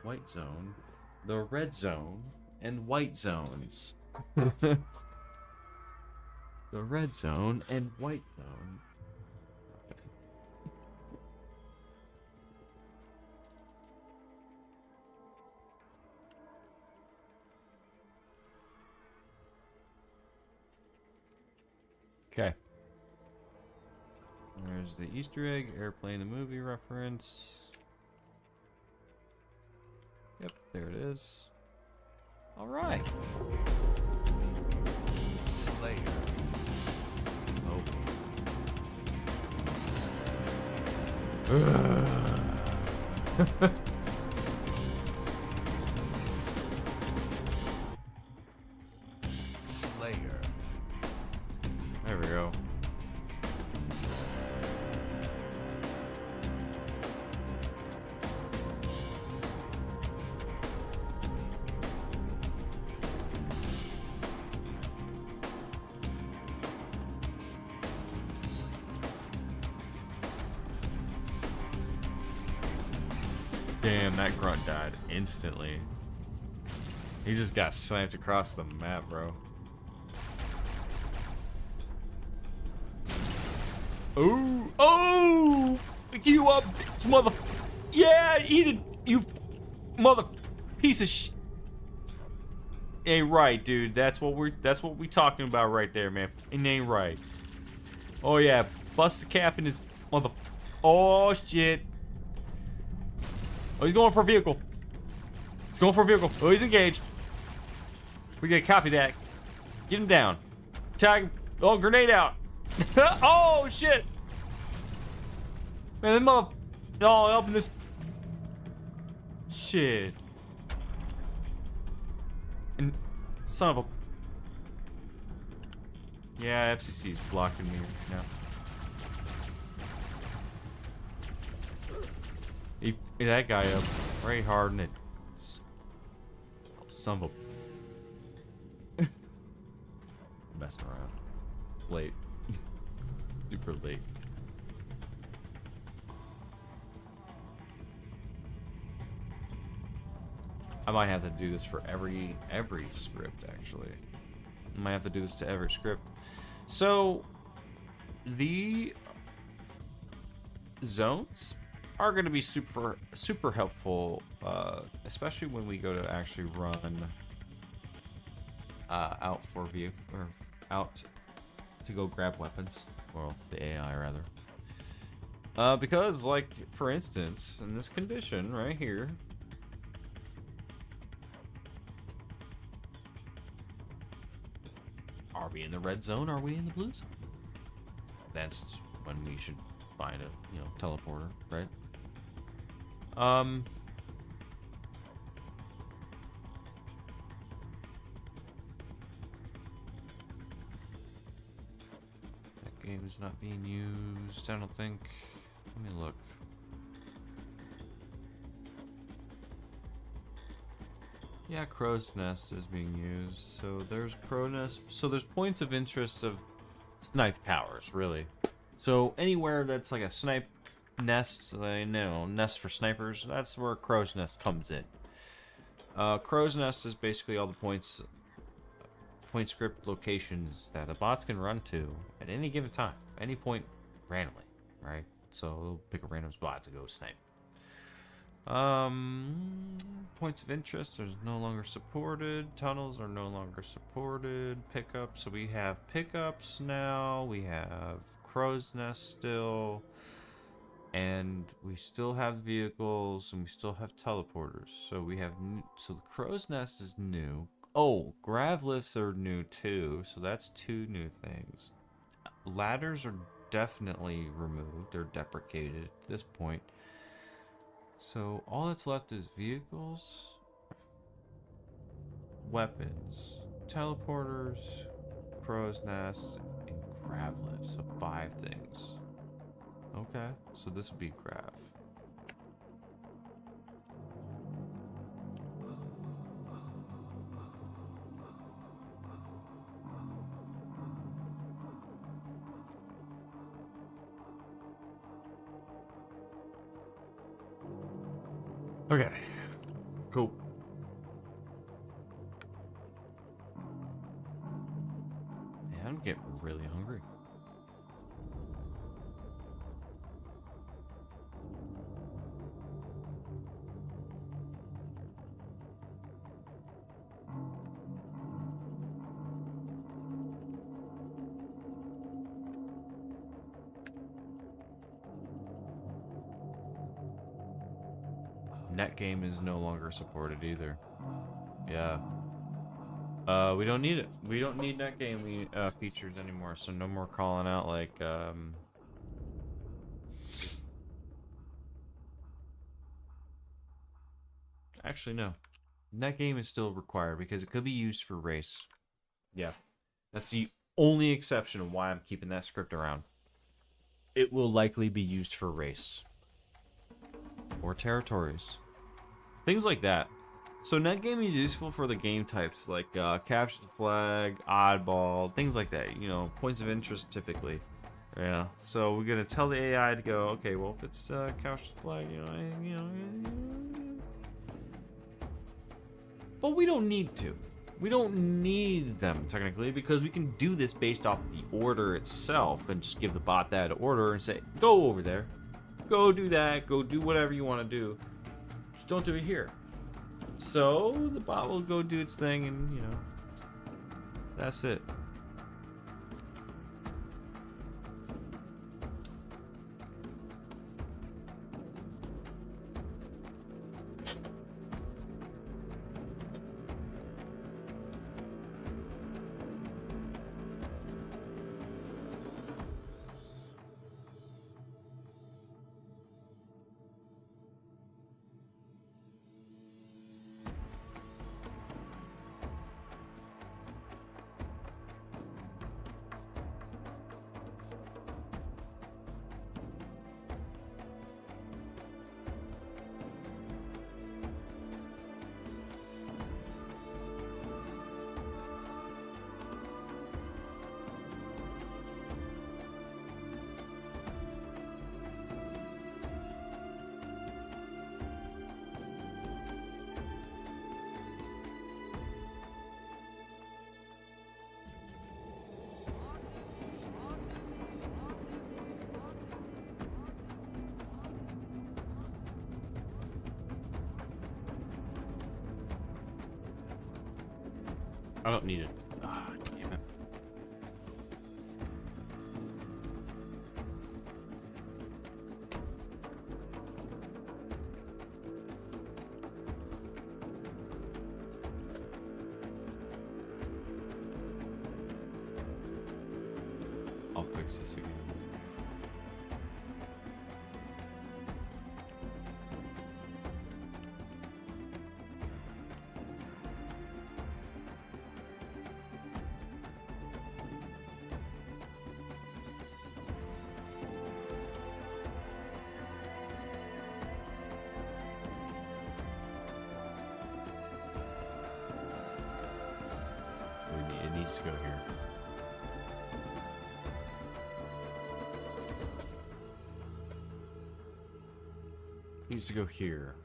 White zone, the red zone, and white zones. The red zone and white zone. Okay. There's the Easter egg, airplane the movie reference. Yep, there it is. All right. Slayer. Oh. Slayer. There we go. Damn, that grunt died instantly. He just got slammed across the map, bro. Oh, oh! You up, mother? Yeah, eat it, you mother piece of sh. Ain't right, dude. That's what we talking about right there, man. It ain't right. Oh yeah, bust the cap in his mother. Oh shit. Oh, he's going for a vehicle. He's going for a vehicle. Oh, he's engaged. We gotta copy that. Get him down. Tag him. Oh, grenade out. Oh, shit. Man, that mother... Oh, helping this... Shit. And... Son of a... Yeah, FCC's blocking me now. He that guy up right hard and it... Son of a... Messing around. It's late. Super late. I might have to do this for every script, actually. I might have to do this to every script. So, the zones are going to be super helpful, especially when we go to actually run out for view or out to go grab weapons. Well, the AI rather. Because, like, for instance, in this condition right here, are we in the red zone? Are we in the blue zone? That's when we should find a, teleporter, right? That game is not being used, I don't think. Let me look. Yeah, Crow's Nest is being used. So there's Crow's Nest. So there's points of interest of snipe towers, really. So anywhere that's like a snipe nest, nest for snipers, that's where Crow's Nest comes in. Crow's Nest is basically all the point script locations that the bots can run to at any given time, any point randomly, right? So they'll pick a random spot to go snipe. Points of interest are no longer supported. Tunnels are no longer supported. Pickups. So we have pickups now. We have Crow's Nest still. And we still have vehicles, and we still have teleporters. So we have so the Crow's Nest is new. Oh, grav lifts are new too. So that's 2 new things. Ladders are definitely removed. They're deprecated at this point. So all that's left is vehicles, weapons, teleporters, Crow's Nest, and grav lifts. So 5 things. Okay, so this would be grav. Okay, cool. Man, I'm getting really hungry. Net game is no longer supported either. Yeah. We don't need it. We don't need net game features anymore, so no more calling out like Actually no. Net game is still required because it could be used for race. Yeah. That's the only exception of why I'm keeping that script around. It will likely be used for race. Or territories. Things like that. So net game is useful for the game types like capture the flag, oddball, things like that. You know, points of interest typically. Yeah. So we're gonna tell the AI to go. Okay, well if it's capture the flag, but we don't need to. We don't need them technically because we can do this based off the order itself and just give the bot that order and say, go over there, go do that, go do whatever you want to do. Just don't do it here. So the bot will go do its thing and, that's it. I don't need it. Ah, damn it. I'll fix this again. needs to go here. Needs to go here.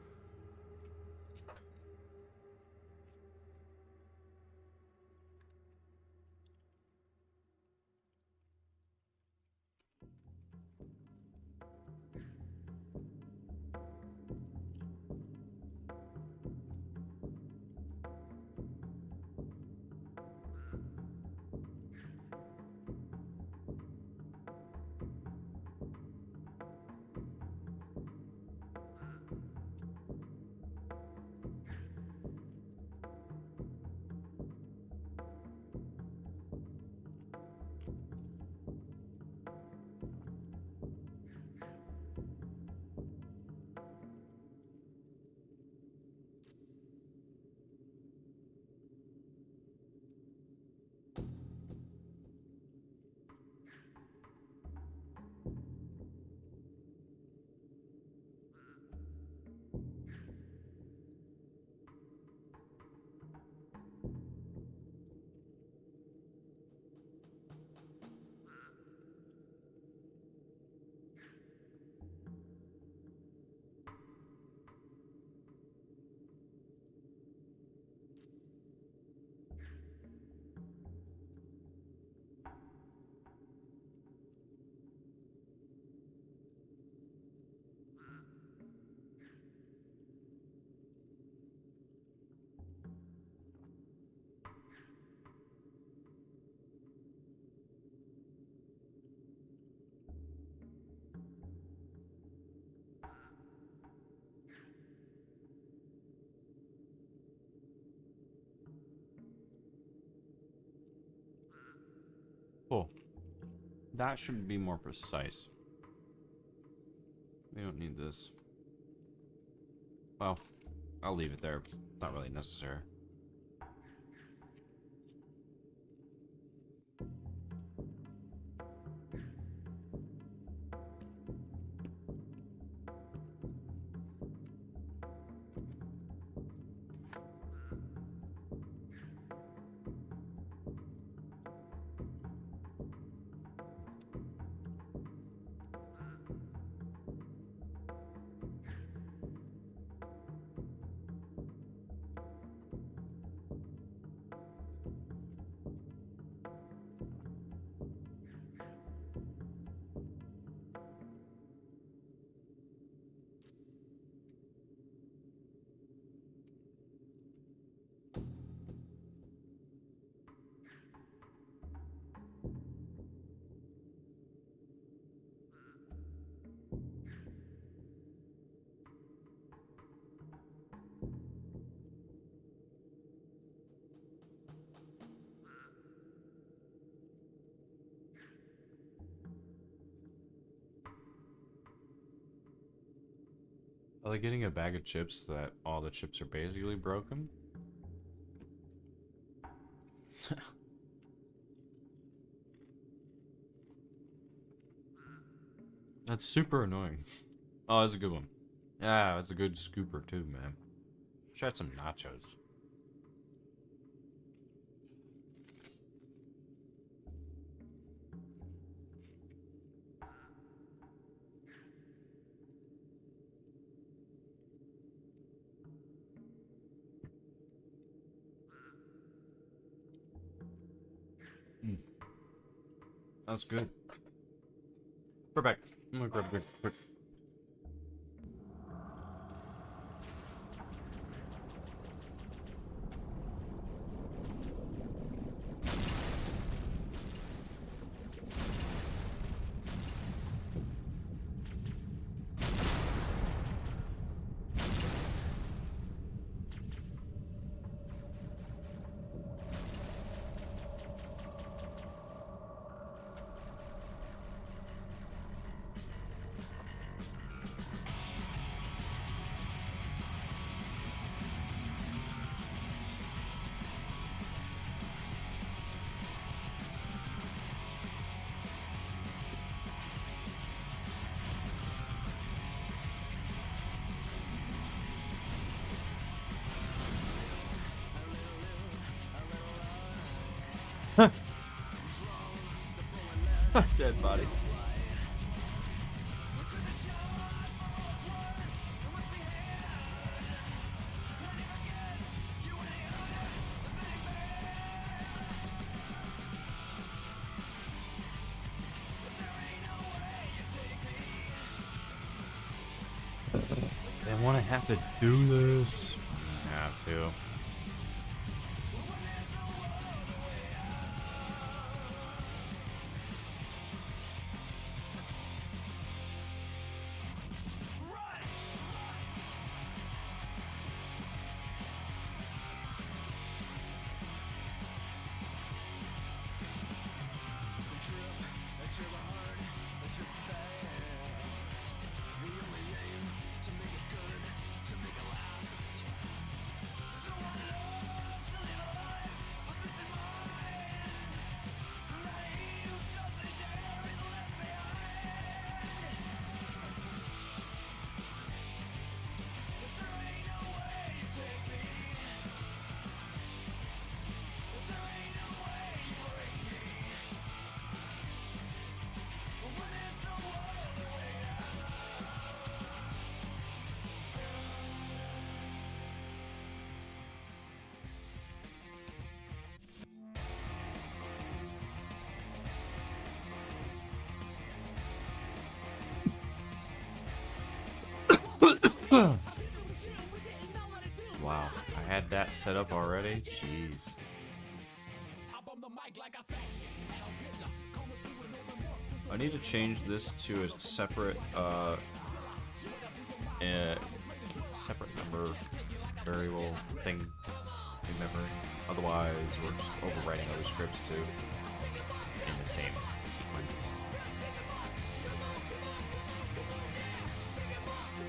Cool. That should be more precise. We don't need this. Well, I'll leave it there. Not really necessary. Are they getting a bag of chips that all the chips are basically broken? That's super annoying. Oh, that's a good one. Yeah, that's a good scooper too, man. Should have had some nachos. That's good. Perfect. I'm gonna grab a quick. Dead body. They want to have to do this. Have to. Wow, I had that set up already? Jeez. I need to change this to a separate separate number variable thing in memory. Otherwise, we're just overwriting other scripts too in the same sequence.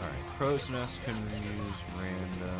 Alright, crow's nest can use random.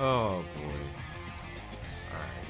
Oh boy. Alright.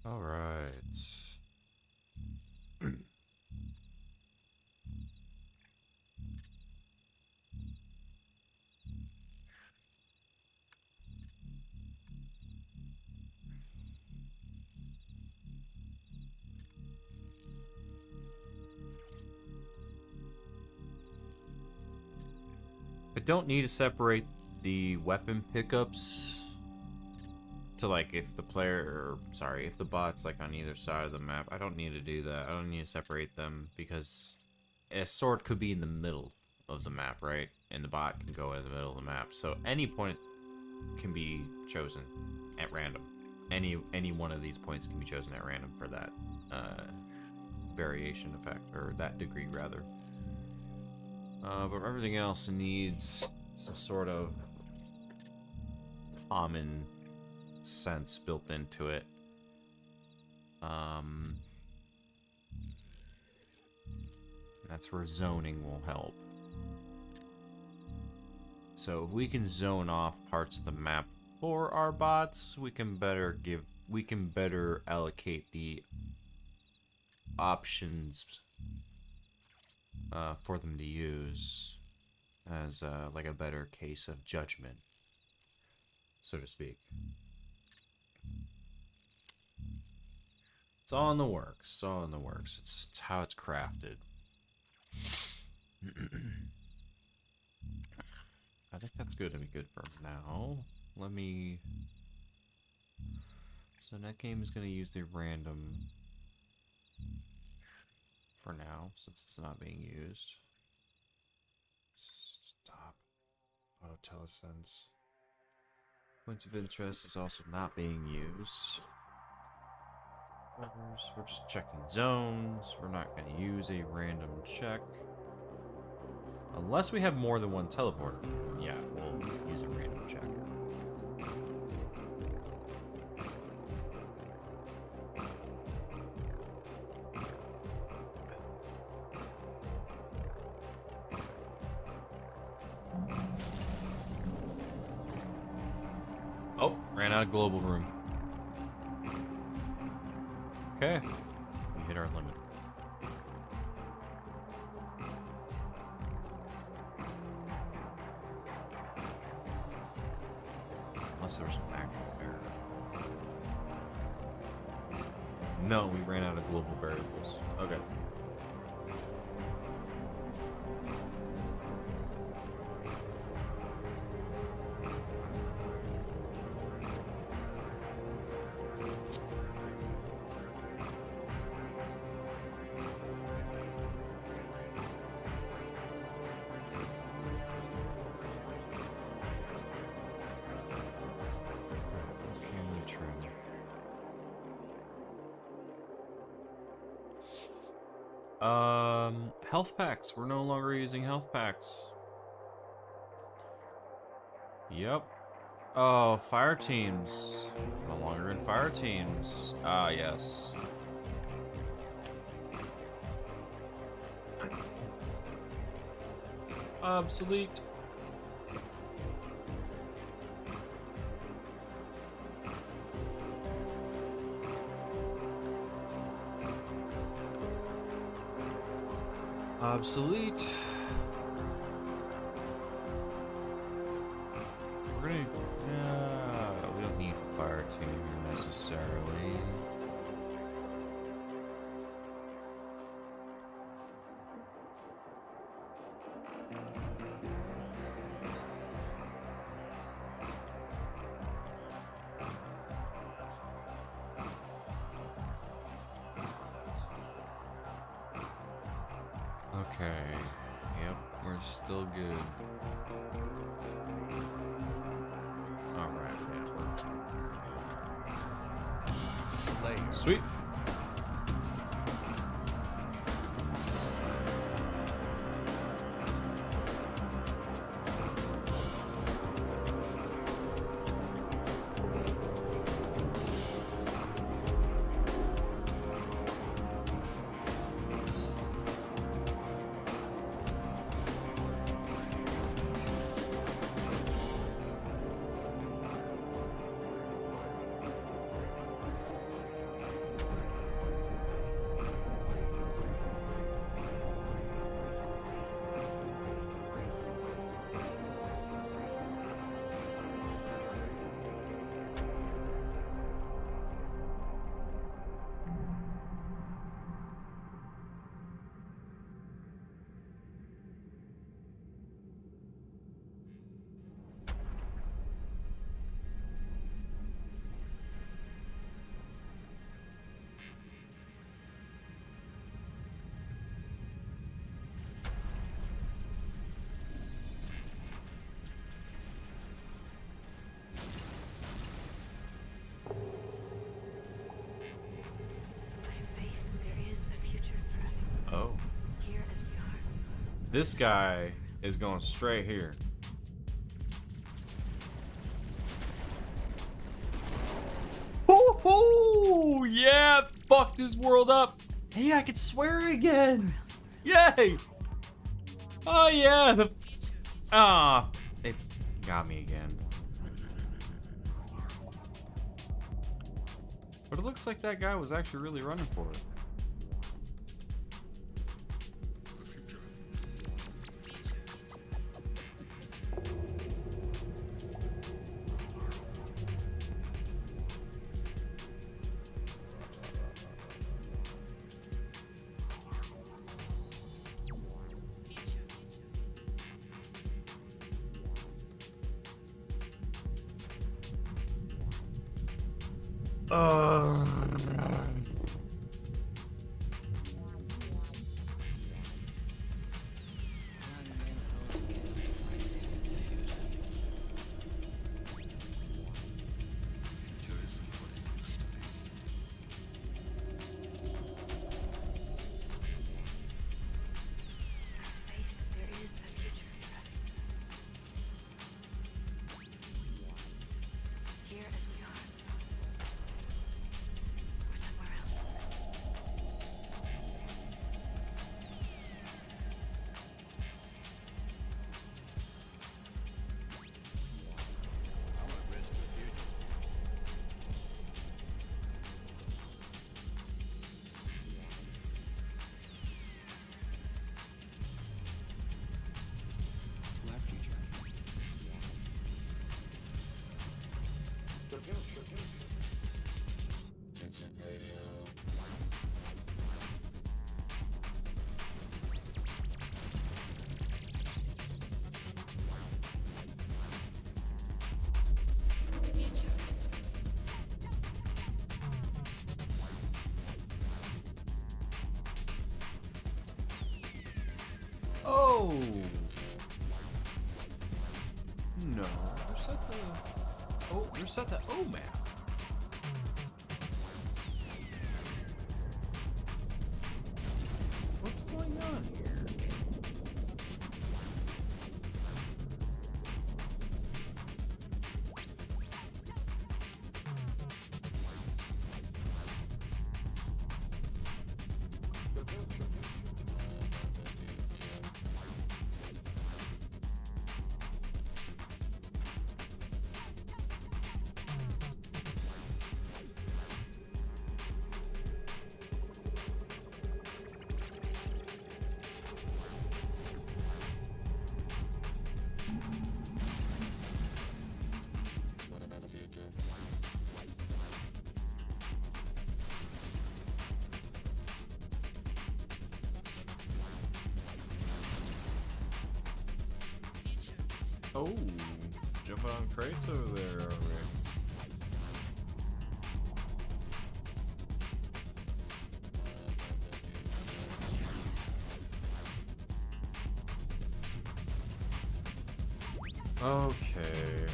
All right. I don't need to separate the weapon pickups to like if the if the bot's like on either side of the map. I don't need to do that. I don't need to separate them because a sword could be in the middle of the map, right? And the bot can go in the middle of the map. So any point can be chosen at random. Any one of these points can be chosen at random for that variation effect, or that degree rather. But everything else needs some sort of common sense built into it. That's where zoning will help. So if we can zone off parts of the map for our bots, we can better allocate the options for them to use as like a better case of judgment, so to speak. It's all in the works. It's all in the works. It's how it's crafted. I think that's good to be good for now. Let me... So that game is going to use the random for now, since it's not being used. Stop. Auto telesense. Points of interest is also not being used. We're just checking zones. We're not going to use a random check. Unless we have more than one teleporter. Yeah, we'll use a random check. Oh, ran out of global room. Okay, we hit our limit. Unless there's an actual error. No, we ran out of global variables. Okay. Health packs. We're no longer using health packs. Yep. Oh, fire teams. No longer in fire teams. Ah, yes. Obsolete. Obsolete. We're gonna... we don't need fire team necessarily. Okay, yep, we're still good. Alright, yeah. Slayer. Sweet. This guy is going straight here. Woohoo! Yeah, fucked his world up. Hey, I could swear again. Yay! Oh yeah, It got me again. But it looks like that guy was actually really running for it. There is a future for us. Here as we are. Or somewhere else. Oh! No. Reset the... Oh, reset the O map. What's going on here? Oh, jump on crates over there, are we? Okay.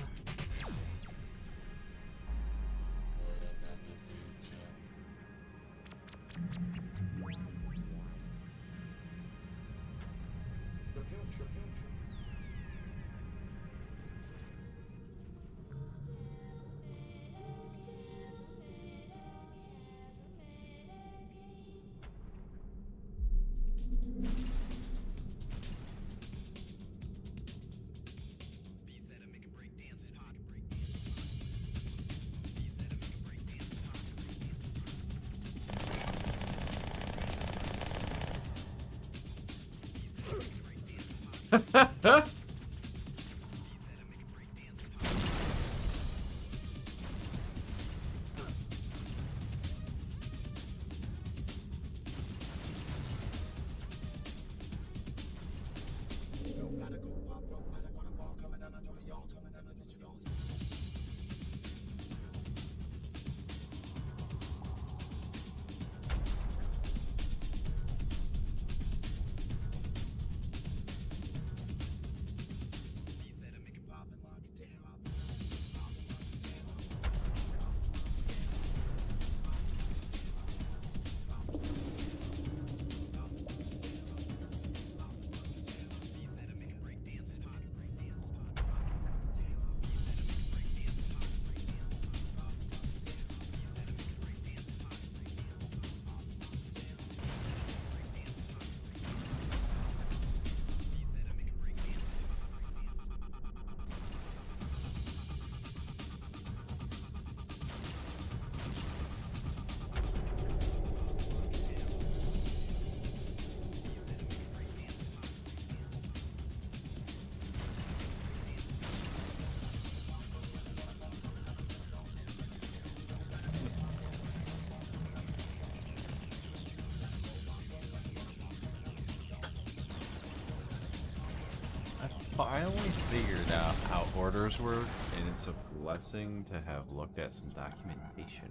finally figured out how orders work, and it's a blessing to have looked at some documentation.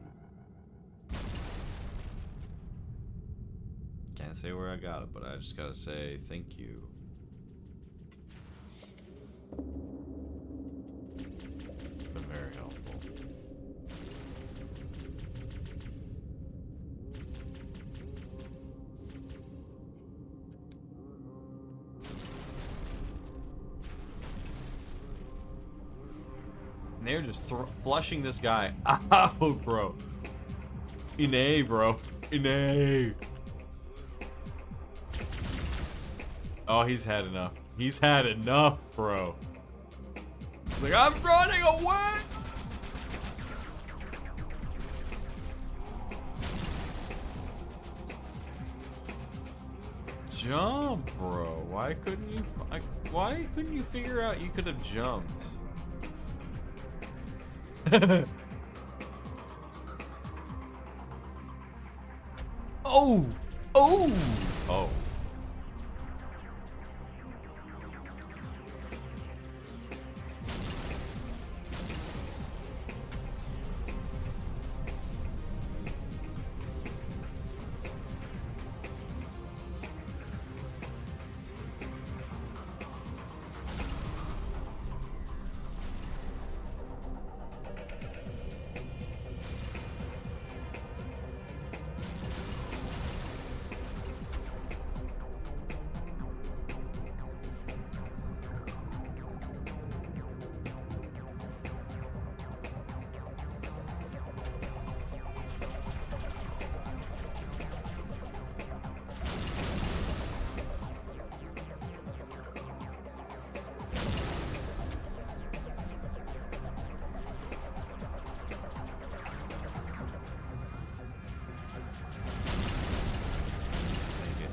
Can't say where I got it, but I just gotta say thank you. It's been very helpful. And they're just flushing this guy out, bro. In A, bro. In A. Oh, he's had enough. He's had enough, bro. He's like, I'm running away! Jump, bro. Why couldn't you figure out you could have jumped? Oh! Oh! Oh.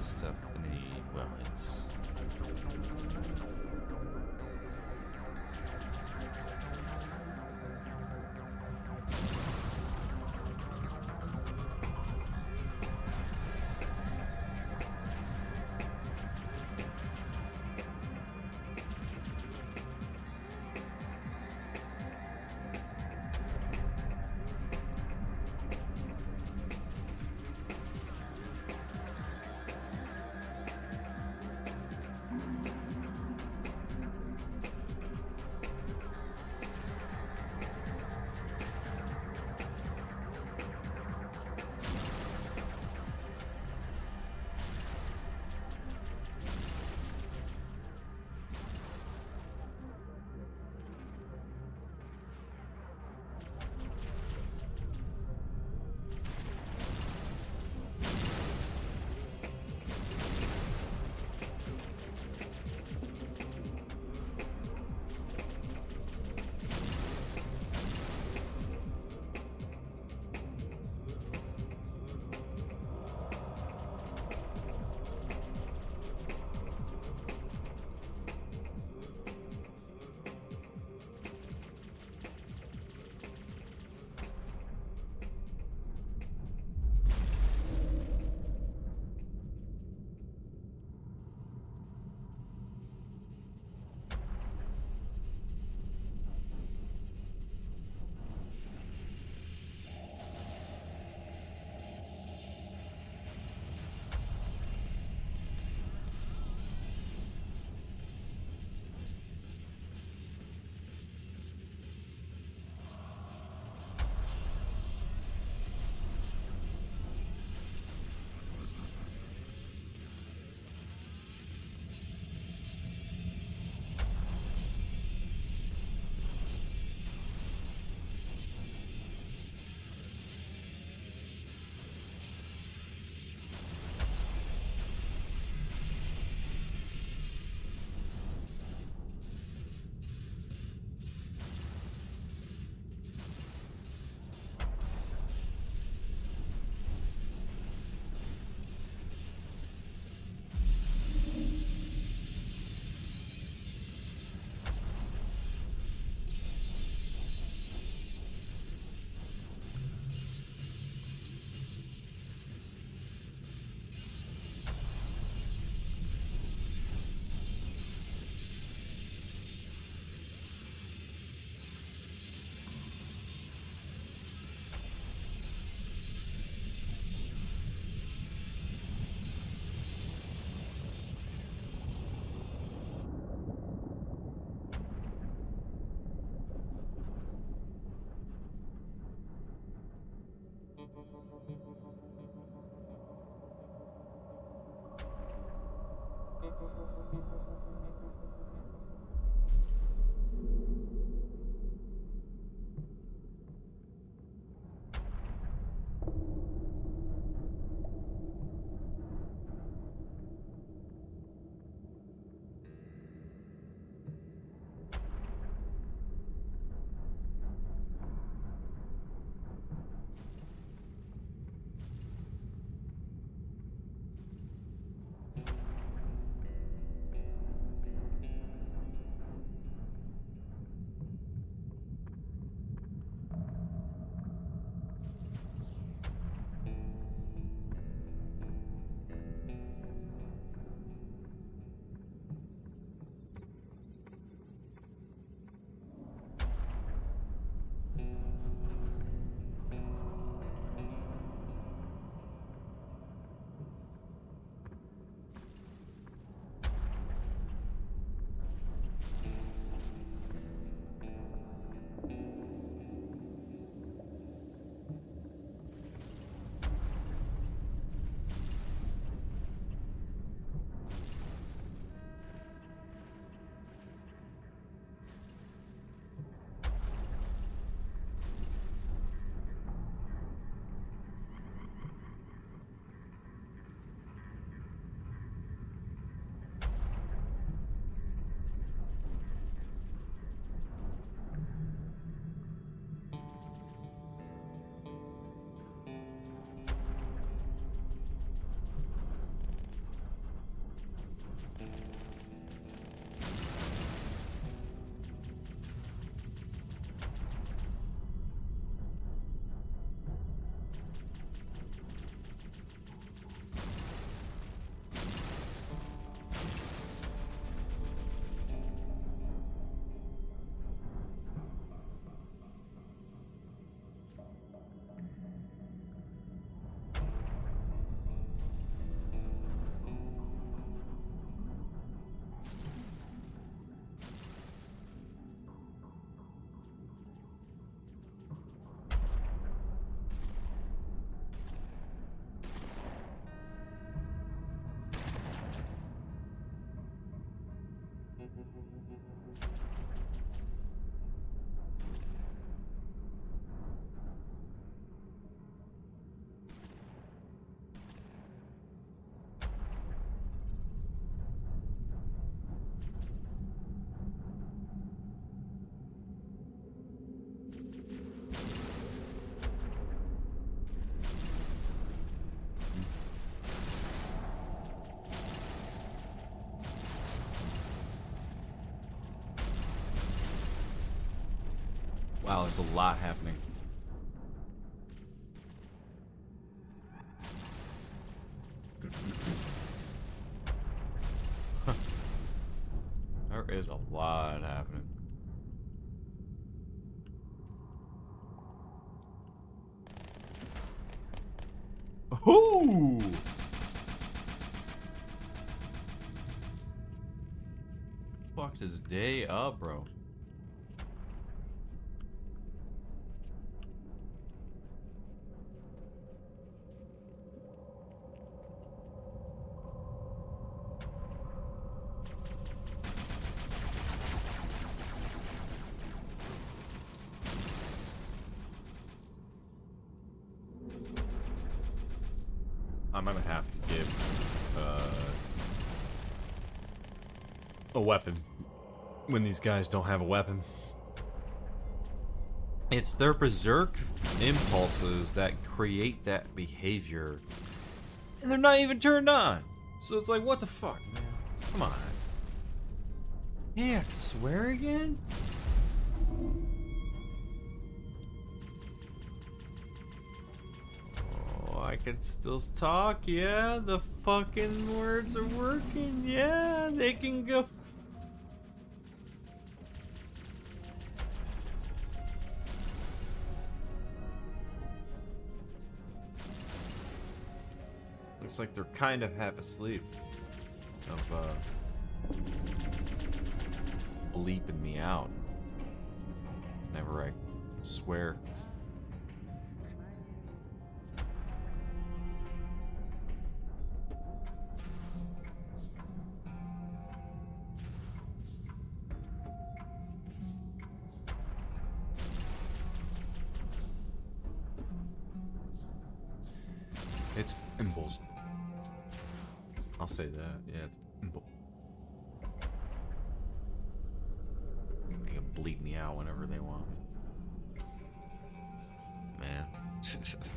Stuff in the well, it's Wow, there's a lot happening. There is a lot happening. Ooh! Fucked his day up, bro. I'm gonna have to give a weapon when these guys don't have a weapon. It's their berserk impulses that create that behavior, and they're not even turned on. So it's like, what the fuck, man? Come on. Yeah, swear again? I can still talk, yeah. The fucking words are working, yeah. They can go. Looks like they're kind of half asleep. Of bleeping me out whenever I swear. It's impossible. I'll say that. Yeah, it's impossible. They can bleed me out whenever they want. Man. Let's take that.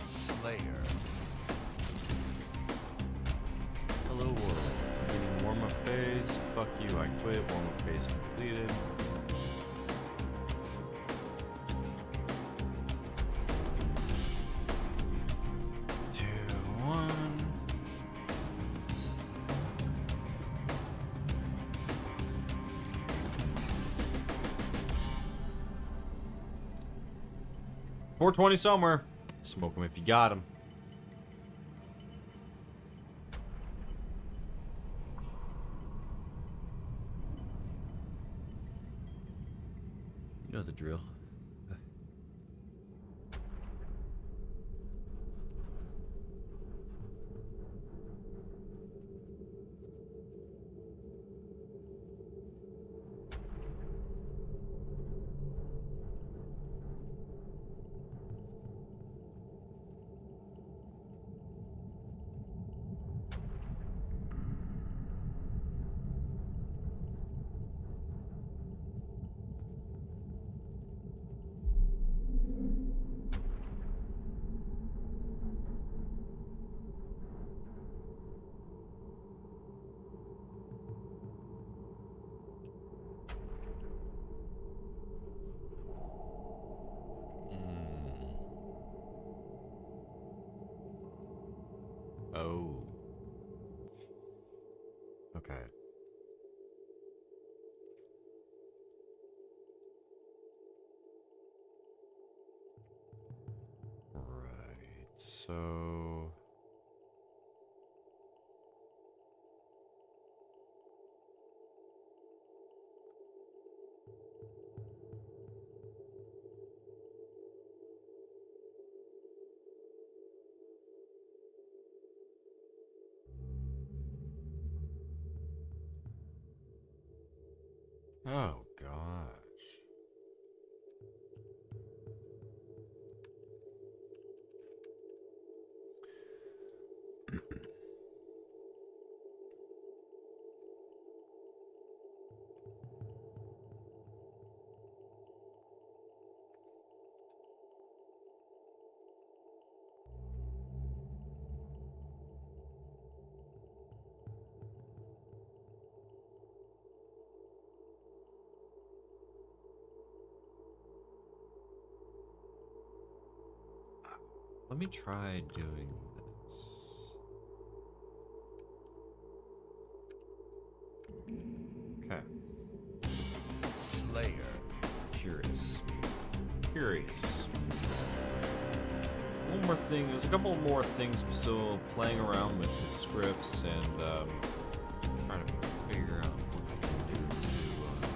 Slayer. Hello world. Beginning warm-up phase. Fuck you, I quit. Warm-up phase completed. Two, one. $420 somewhere. Smoke them if you got them. You know the drill. Oh. Okay. Right. So. Oh gosh. Let me try doing this. Okay. Slayer. Curious. Curious. One more thing. There's a couple more things I'm still playing around with the scripts and trying to figure out what I can do to move it.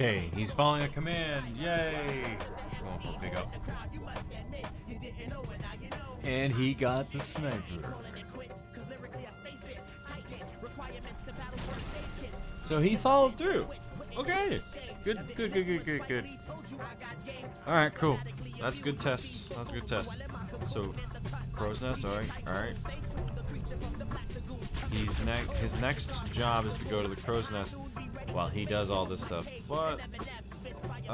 Okay, he's following a command. Yay! It's going for a big up. And he got the sniper. So he followed through. Okay. Good. Alright, cool. That's a good test. That's a good test. So, crow's nest, alright. His next job is to go to the crow's nest while he does all this stuff. But, I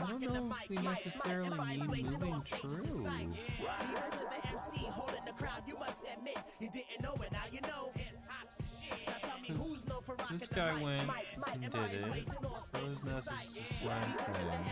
don't know if we necessarily need moving true. This guy went and did it. Crow's nest is the same thing.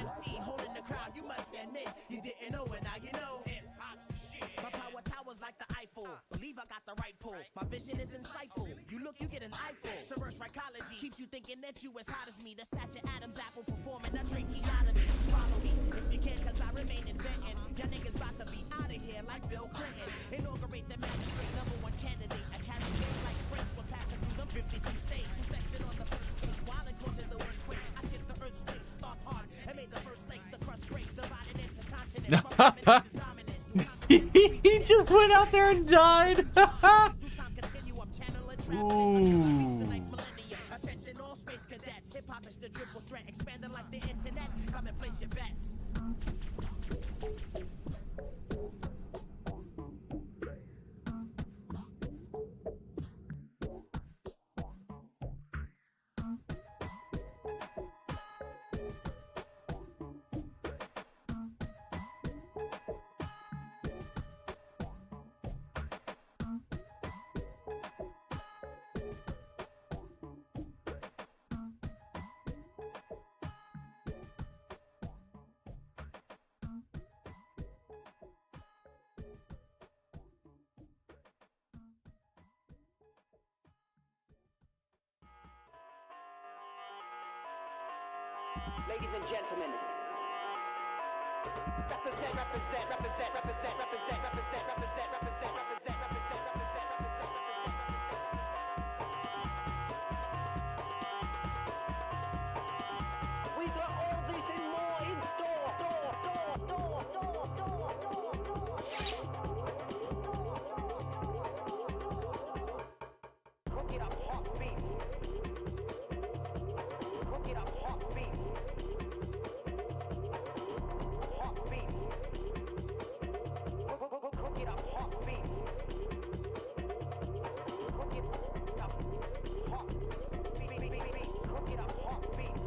My power towers like the Eiffel. Believe I got the right pull. My vision is insightful. You look, you get an eyeful. Reverse psychology keeps you thinking that you as hot as me. The statue Adam's apple performing a tracheotomy. Follow me if you can, cause I remain inventing. Y'all niggas about to be out of here like Bill Clinton. Inaugurate the magistrate #1 candidate. I carry game like friends when passing through them 52 states. Protection on the first take while it causing the worst quakes. I shift the earth's plate, start hard, and made the first lakes. The crust breaks, divided into continents. He just went out there and died. Ooh. Attention all space cadets. Hip hop is the triple threat, expanding like the internet. Come and place your bets. Ladies and gentlemen, represent. We got all this and more in store. Cook it up hot beef. Cook it up hot beef. Hot beef. Cook it up hot beef. Cook it up hot beef. Cook it up hot beef.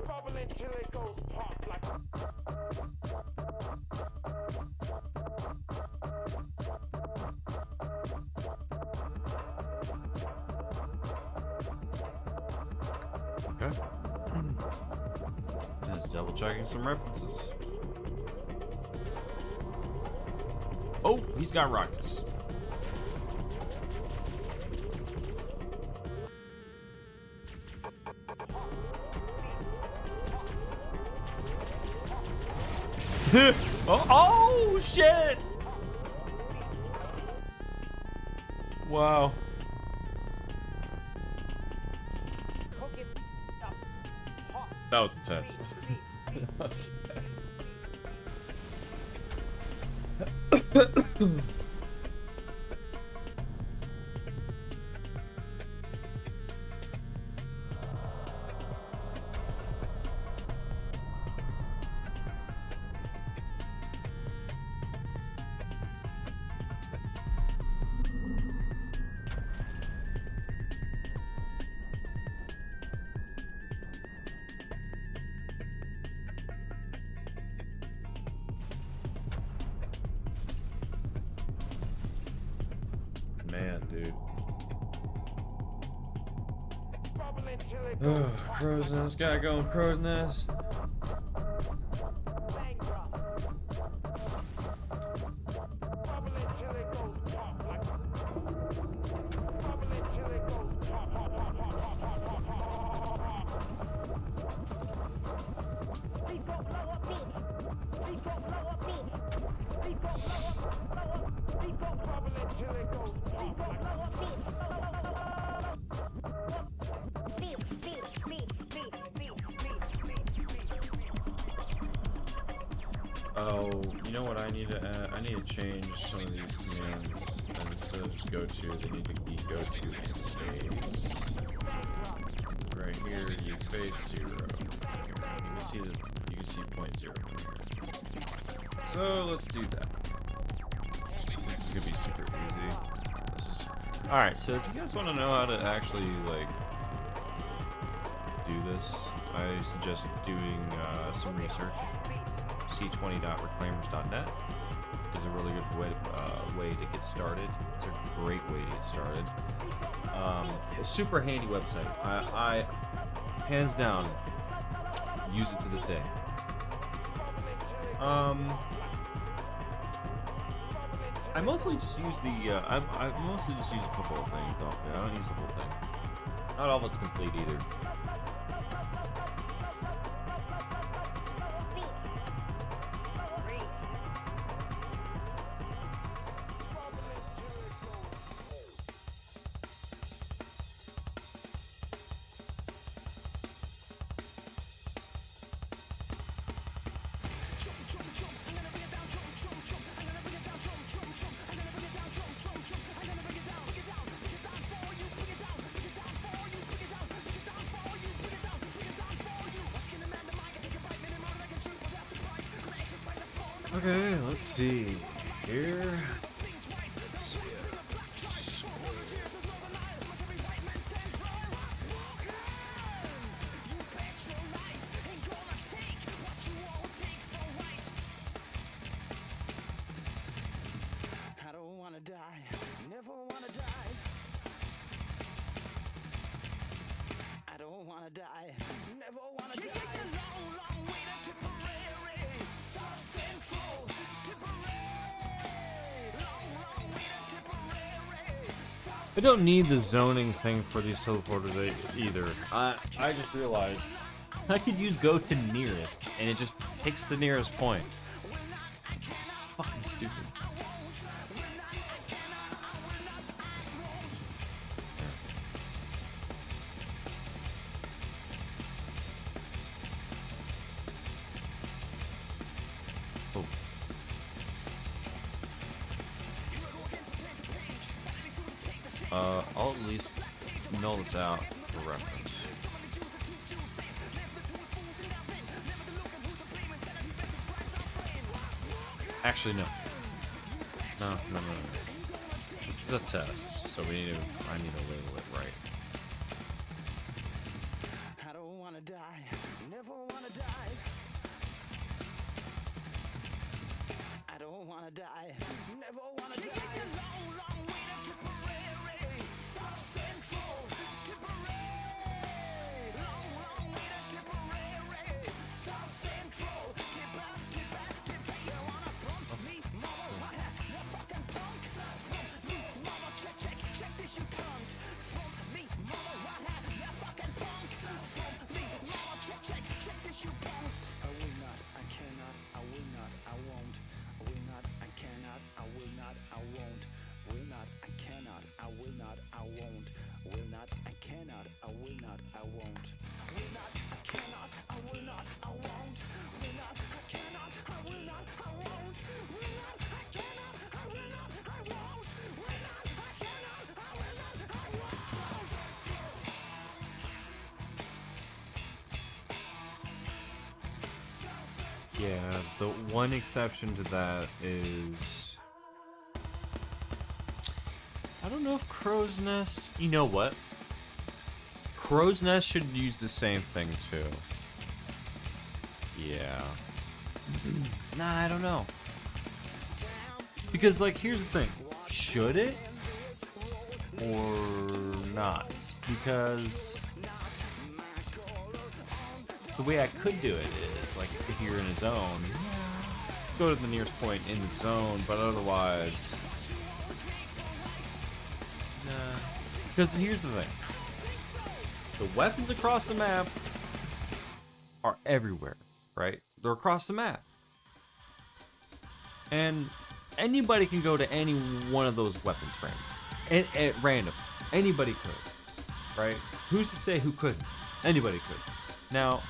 Bubble until it goes pop like. okay. Just double checking some references. Oh, he's got rockets. oh shit! Wow. That was intense. that, dude. Bubble until it goes Ugh, crow's nest. Gotta go in crow's nest. bang drop. Bubble until it goes pop like. Bubble until it goes pop, pop, pop, pop, pop, pop, pop, pop, pop. Please go blow up beat. Please go blow up beat. Please go blow up, blow up. Please go bubble until it goes pop like. Blow up beat. Oh, you know what I need to add? I need to change some of these commands. And instead of just go to, they need to be go to and base. Right here, you base 0. You can see 0.0 from here. So let's do that. This is gonna be super easy. Alright, so if you guys want to know how to actually like do this, I suggest doing some research. c20.reclaimers.net is a really good way to get started. It's a great way to get started. A super handy website. I hands down use it to this day. I mostly just use the I mostly just use a couple of things. I don't use the whole thing. Not all of it's complete either. Okay, let's see here. I don't wanna die, never wanna die. I don't wanna die, never wanna die. Long, long way to Tipperary, South Central, Tipperary. Long way to Tipperary, South. I don't need the zoning thing for these teleporters either. I just realized I could use go to nearest, and it just picks the nearest point. Fucking stupid. I'll at least null this out for reference. Actually, no. No. This is a test, so I need to label it right. I don't wanna die, never wanna die. I don't wanna die, never wanna die. Long way to Tipperary, South Central, Tipperary. Long way to Tipperary, South Central, Tipper. You wanna front me, mother? What you fucking punk? Front me, mother. Check this, you cunt. Front me, mother. What you fucking punk? Front me, mother. Check this, you punk. I will not, I cannot, I will not, I won't. I will not, I cannot, I will not, I won't. Will not, I cannot, I will not, I won't. Will not, I cannot, I will not, I won't. Will not, I cannot, I will not, I won't. Will not, I cannot, I will not, I won't. Will not, I cannot, I will not, I won't. Will not, I cannot, I will not, I won't. Yeah, the one exception to that is I don't know if Crow's Nest. You know what? Crow's Nest should use the same thing too. Yeah. Nah, I don't know. Because like, here's the thing. Should it? or not? Because the way I could do it is, like, if you're in a zone, go to the nearest point in the zone, but otherwise... Because here's the thing. The weapons across the map are everywhere, right? They're across the map. And anybody can go to any one of those weapons random. And at random. Anybody could, right? Who's to say who couldn't? Anybody could. Now,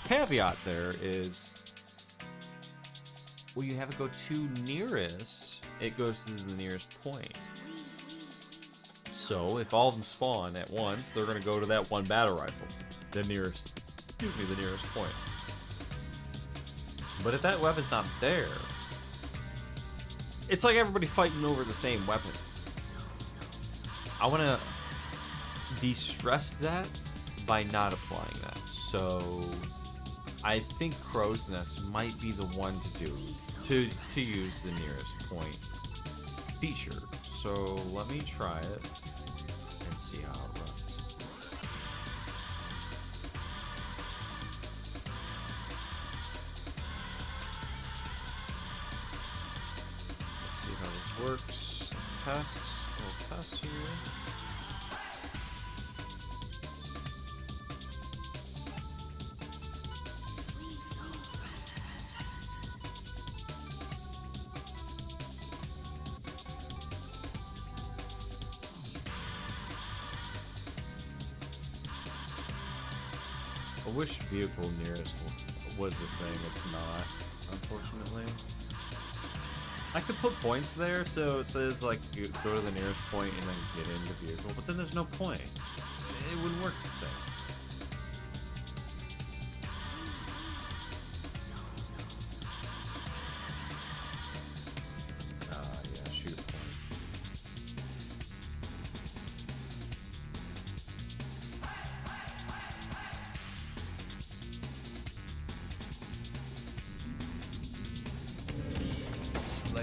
caveat there is, well, you have to go to nearest, it goes to the nearest point. So, if all of them spawn at once, they're going to go to that one battle rifle. The nearest point. But if that weapon's not there, it's like everybody fighting over the same weapon. I want to de-stress that by not applying that. So, I think Crow's Nest might be the one to do, to use the nearest point feature. So, let me try it and see how it runs. Let's see how this works. Test, little test here. I wish vehicle nearest was a thing. It's not, unfortunately. I could put points there, so it says like you go to the nearest point and then get into vehicle, but then there's no point. It wouldn't work the same. Yeah, shoot a point. Slayer.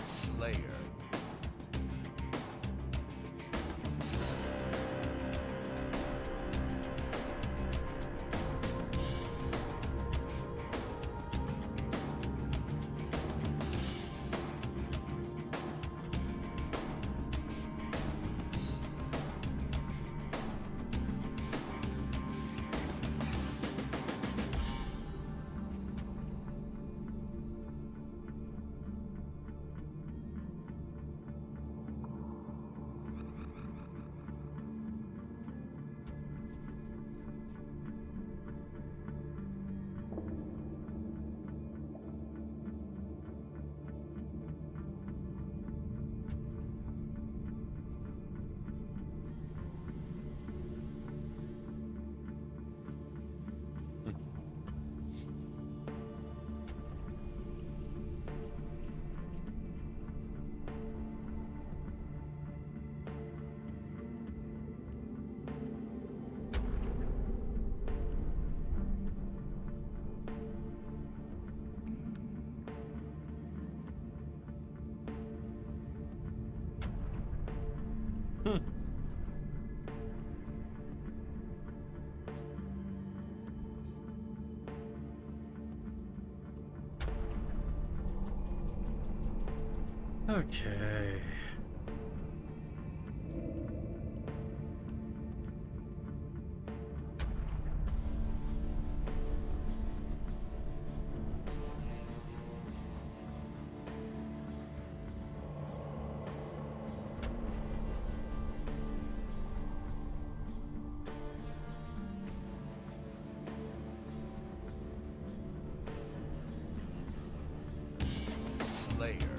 Slayer. Okay. Slayer.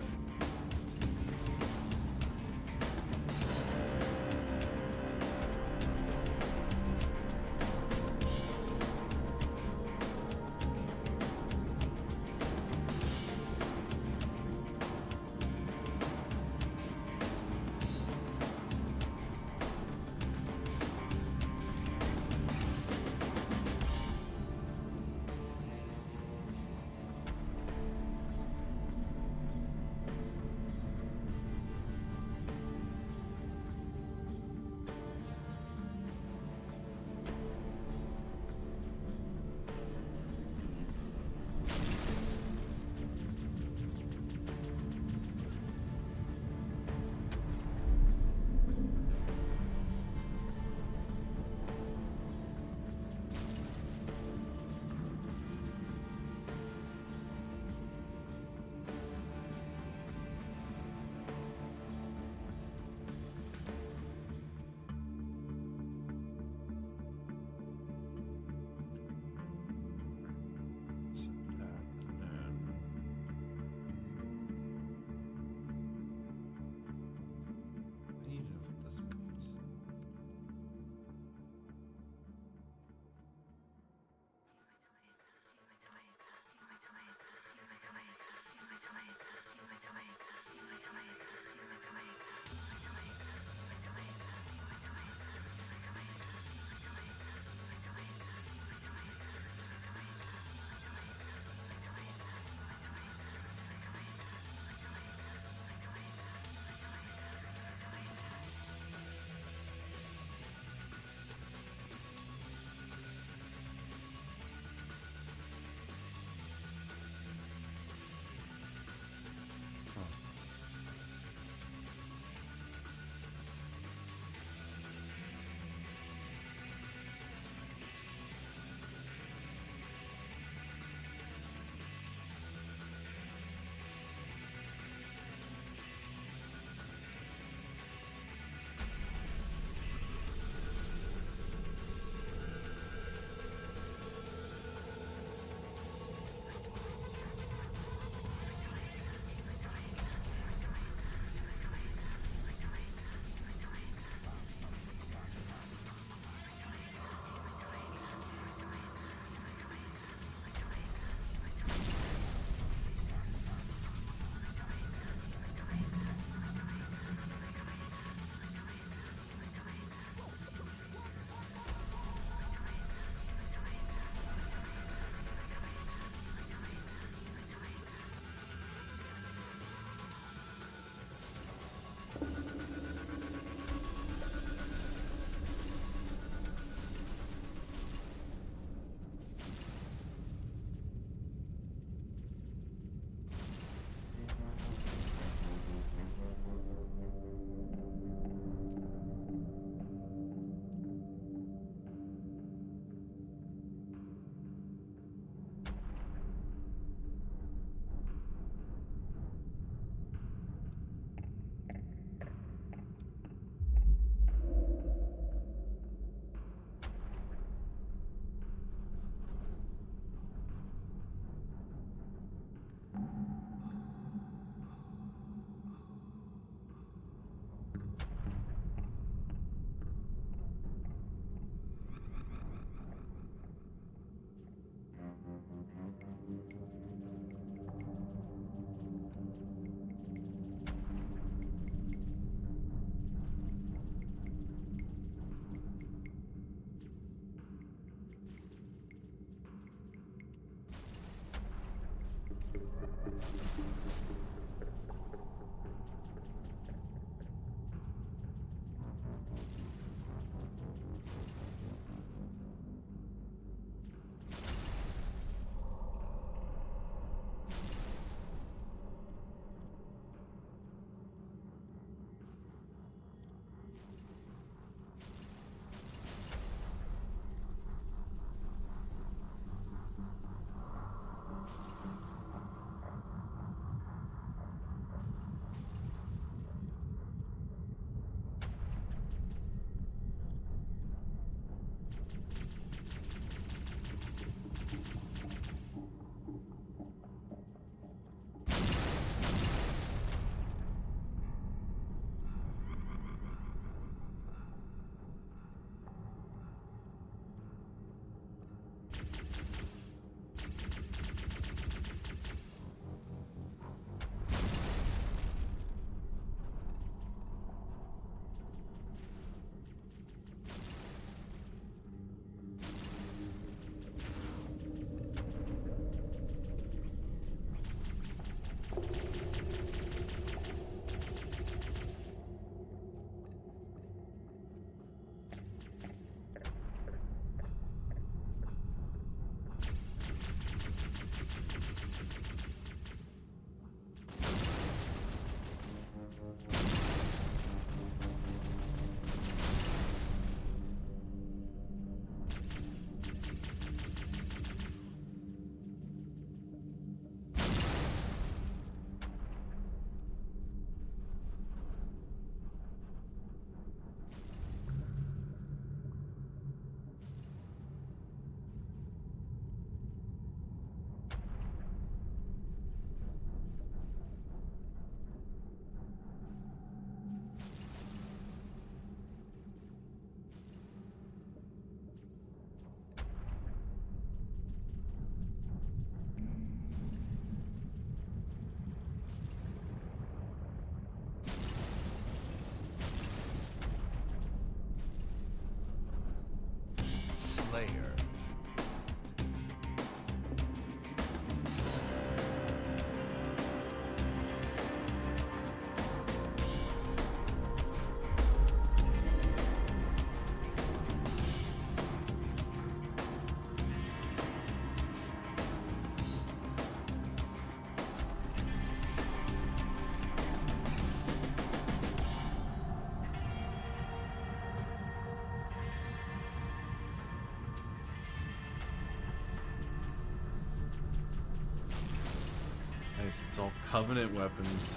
nice. It's all Covenant weapons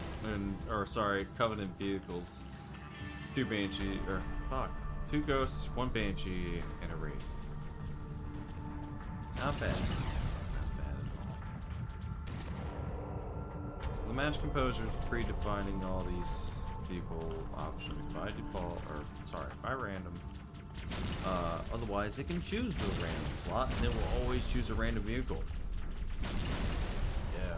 or sorry, Covenant vehicles. 2 Banshee, or fuck, 2 Ghosts, 1 Banshee, and a Wraith. Not bad. Not bad at all. So the match composer is predefining all these vehicle options by default, or sorry, by random. Otherwise, it can choose the random slot, and it will always choose a random vehicle. Yeah.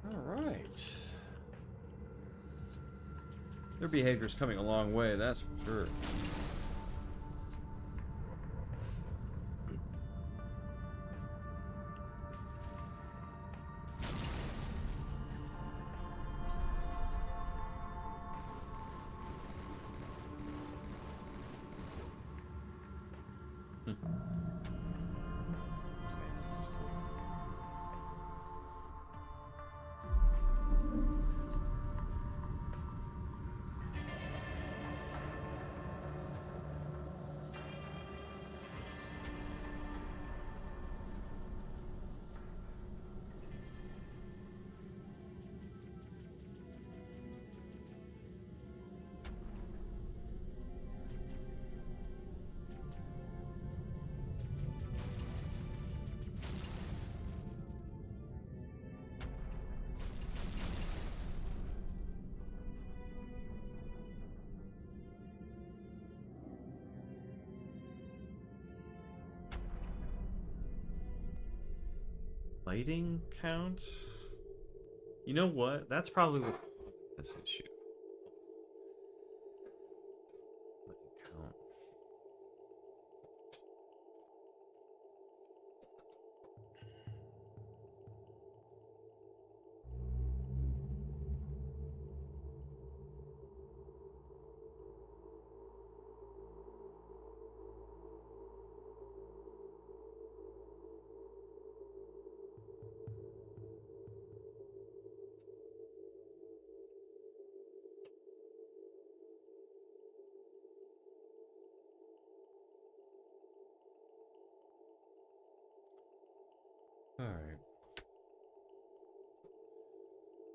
Alright. Their behavior's coming a long way, that's for sure. That's cool. Lighting count? You know what? That's probably what this issue. Lighting count. All right.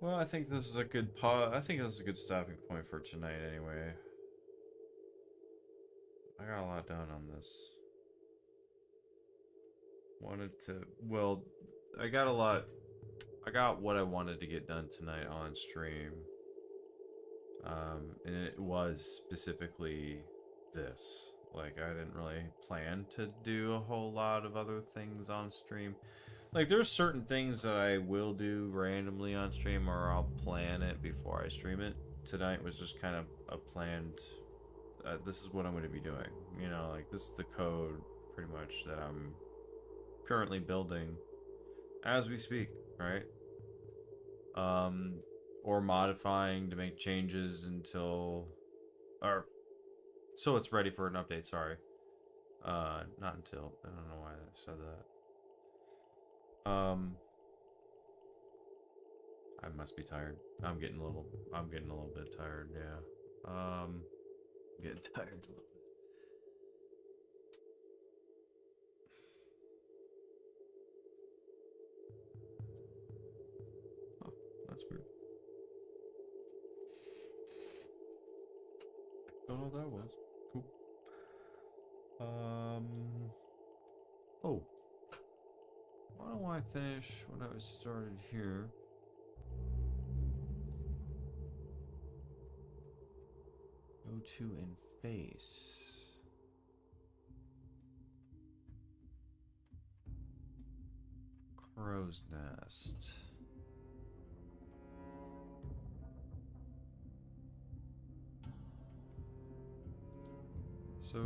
Well, I think this is a good I think this is a good stopping point for tonight anyway. I got a lot done on this. Well, I got what I wanted to get done tonight on stream. And it was specifically this. Like, I didn't really plan to do a whole lot of other things on stream. Like, there's certain things that I will do randomly on stream, or I'll plan it before I stream it. Tonight was just kind of a planned, this is what I'm going to be doing. You know, like, this is the code, pretty much, that I'm currently building as we speak, right? Or modifying to make changes until, or, so it's ready for an update, sorry. Not until, I don't know why I said that. I must be tired. I'm getting a little bit tired, yeah. I'm getting tired a little bit. Oh, that's weird. Don't know what that was. Cool. Oh. Why don't I finish what I was started here? Go to and face. Crow's Nest. So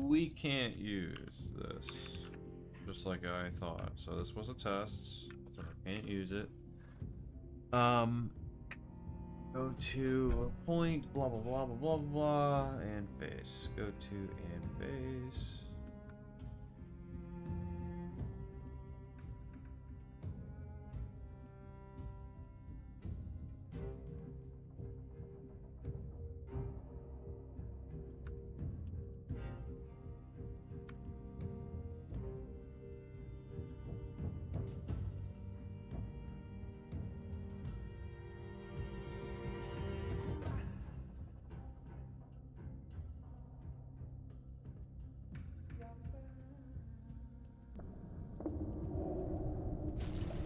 we can't use this. Just like I thought. So this was a test. So I can't use it. Go to point, blah blah blah blah blah blah, and base. Go to and base.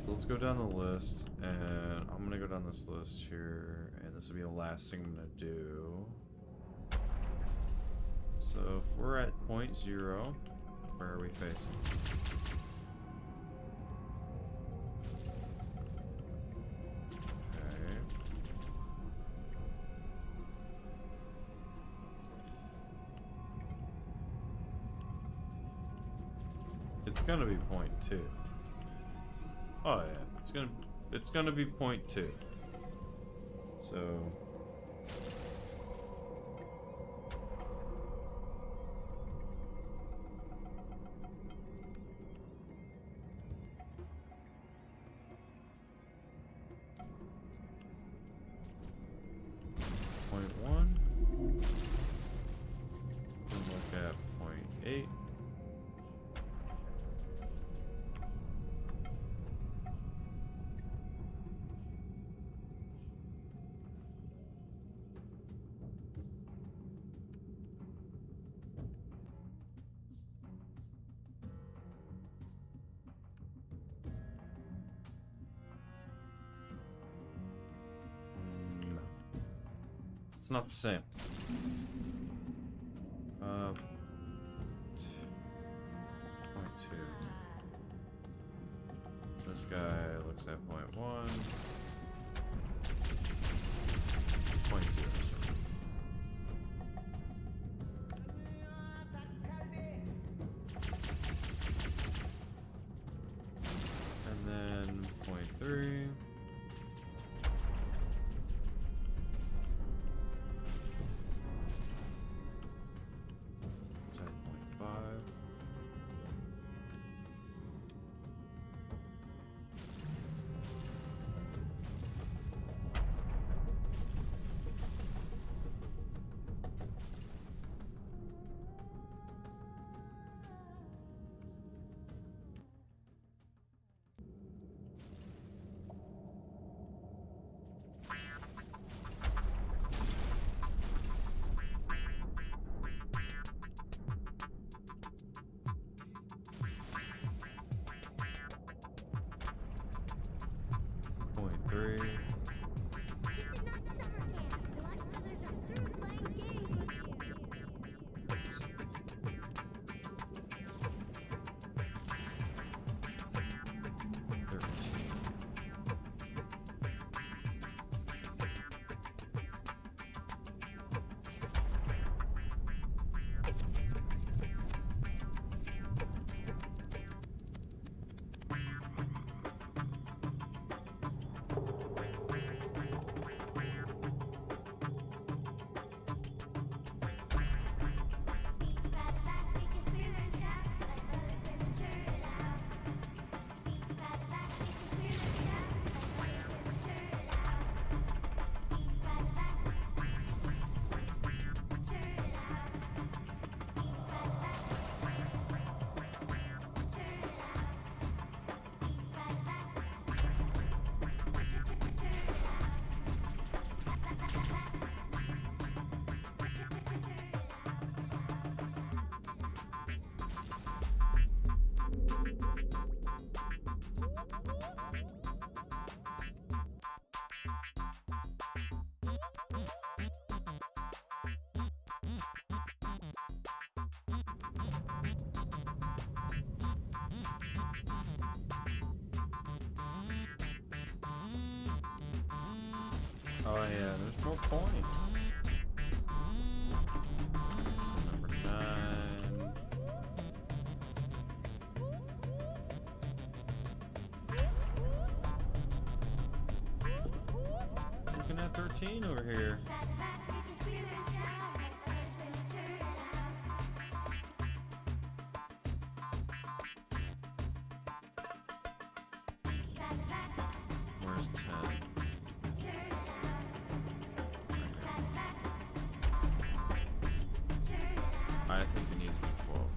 Let's go down the list, and I'm gonna go down this list here, and this will be the last thing I'm gonna do. So if we're at point 0, where are we facing? Okay. It's gonna be point 2. Oh yeah, it's gonna be point 2. So point 1. And look at point 8. It's not the same. Point 2. This guy looks at point 1. Point 2. Sorry. And then point 3. Point 3. Oh yeah, there's more points. So number 9. Looking at 13. 14 over here. Where's 10? I think it needs to be 12.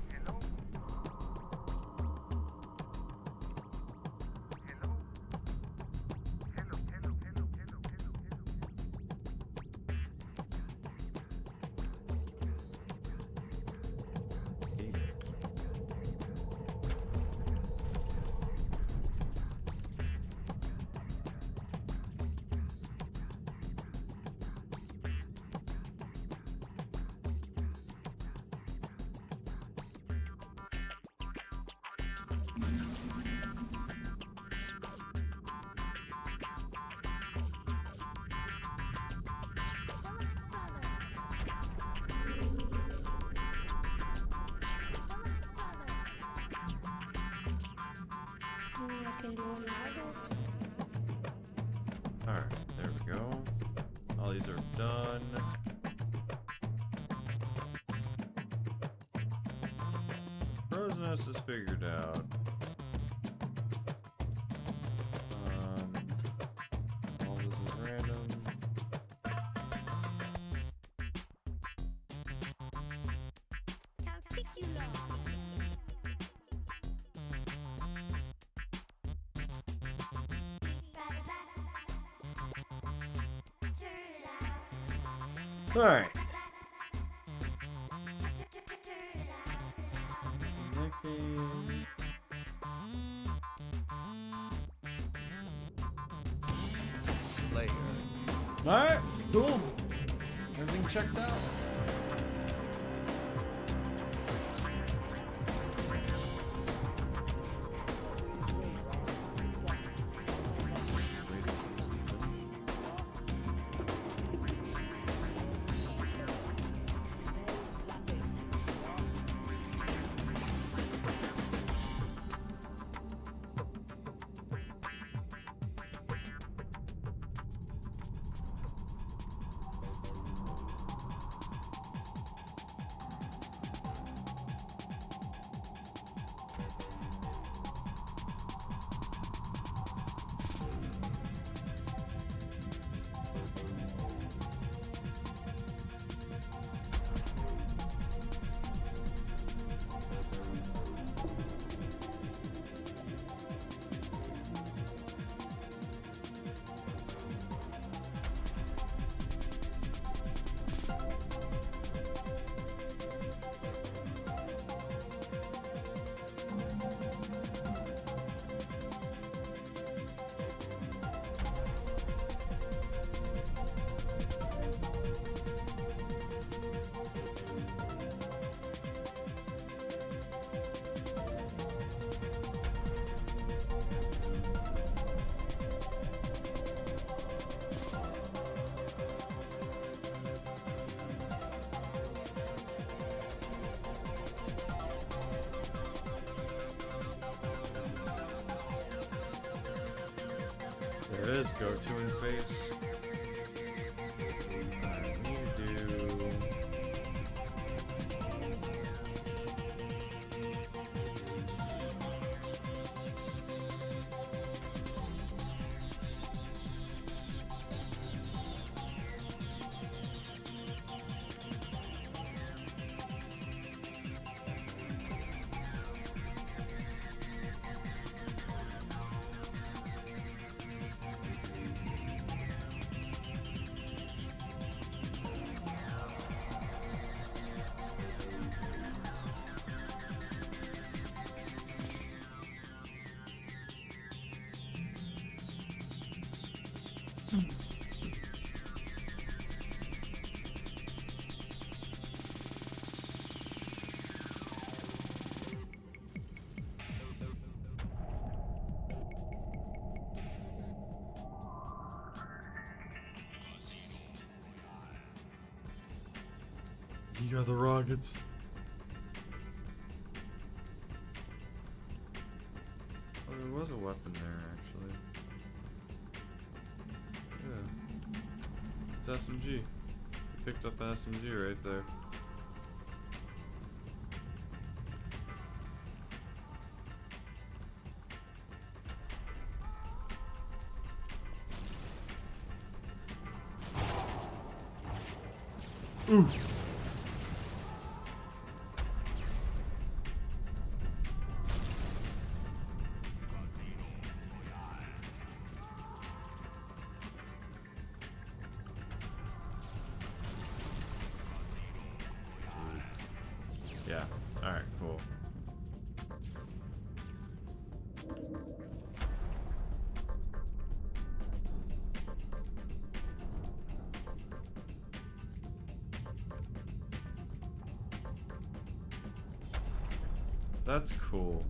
Alright, there we go. All these are done. Crow's nest is figured out. All this is random. Alright. Slayer. Alright, cool. Everything checked out. There it is, go to in face. I need to do. You got the rockets. Oh, there was a weapon there, actually. Yeah. It's SMG. You picked up an SMG right there. Ooh. Yeah. All right. Cool. That's cool.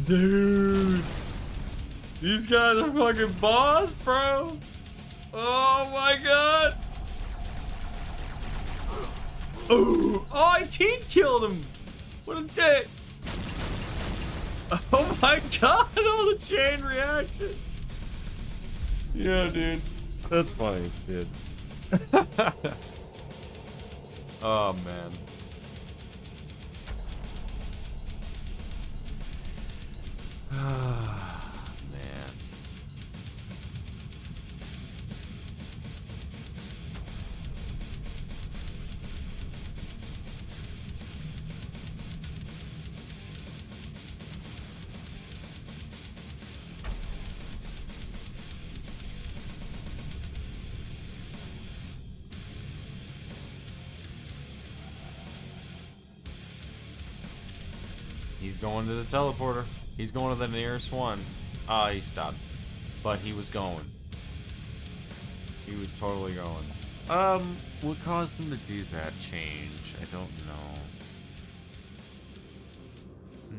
Dude, these guys are fucking boss, bro. Oh my god. Ooh. Oh, I team killed him. What a dick. Oh my god, all the chain reactions. Yeah, dude. That's funny, dude. Oh man. Man. He's going to the teleporter. He's going to the nearest one. Ah, he stopped. But he was going. He was totally going. What caused him to do that change? I don't know.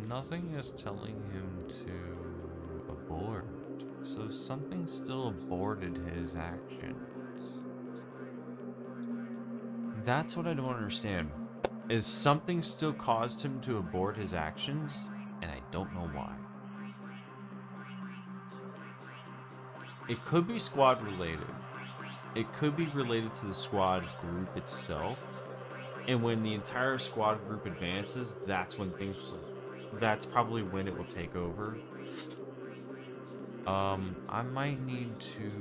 Nothing is telling him to abort. So something still aborted his actions. That's what I don't understand. Is something still caused him to abort his actions? And I don't know why. It could be squad related. It could be related to the squad group itself. And when the entire squad group advances, that's probably when it will take over. I might need to...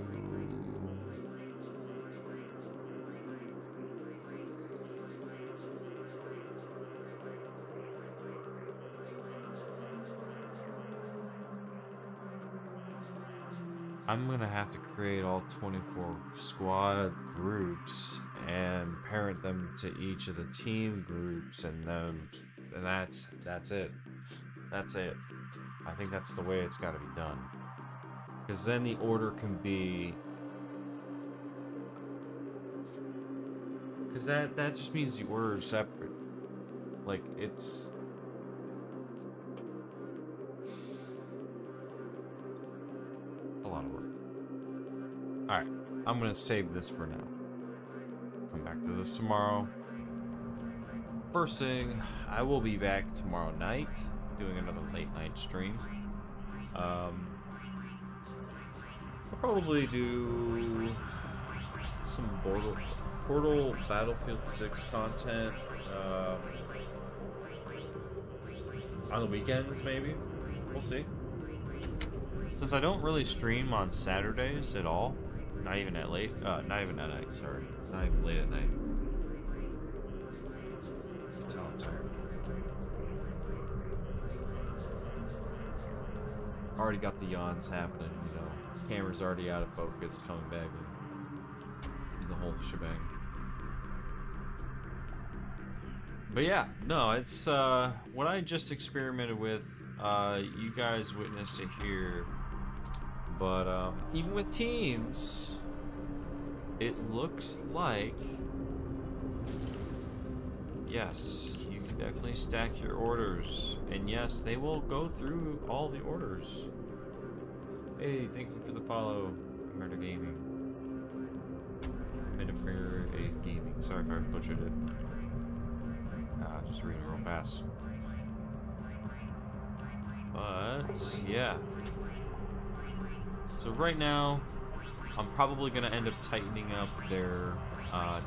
I'm gonna have to create all 24 squad groups and parent them to each of the team groups, and that's it. That's it. I think that's the way it's got to be done. Because then the order can be. Because that just means the order is separate. Like it's. A lot of work. Alright, I'm gonna save this for now. Come back to this tomorrow. First thing, I will be back tomorrow night doing another late night stream. I'll probably do some Portal Battlefield 6 content on the weekends, maybe. We'll see. Since I don't really stream on Saturdays at all, Not even at late. Not even at night. Sorry, not even late at night. You can tell I'm tired. Already got the yawns happening. You know, camera's already out of focus, coming back in. The whole shebang. But yeah, no, it's what I just experimented with. You guys witnessed it here. But even with teams, it looks like, yes, you can definitely stack your orders. And yes, they will go through all the orders. Hey, thank you for the follow, Murder Gaming. Murder Gaming. Sorry if I butchered it. Just reading real fast. But yeah. So right now, I'm probably going to end up tightening up their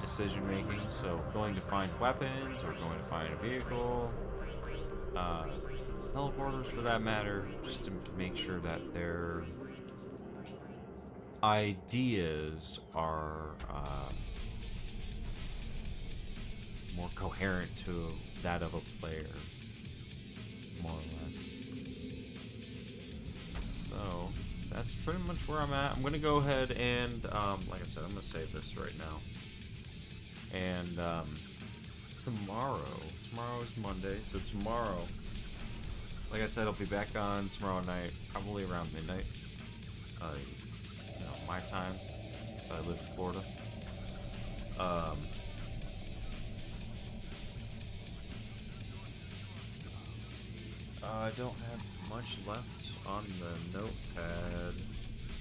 decision making. So going to find weapons or going to find a vehicle, teleporters for that matter, just to make sure that their ideas are more coherent to that of a player, more or less. So that's pretty much where I'm at. I'm gonna go ahead and, like I said, I'm gonna save this right now. And tomorrow is Monday, so tomorrow, like I said, I'll be back on tomorrow night, probably around midnight. You know, my time, since I live in Florida. Let's see. I don't have much left on the notepad,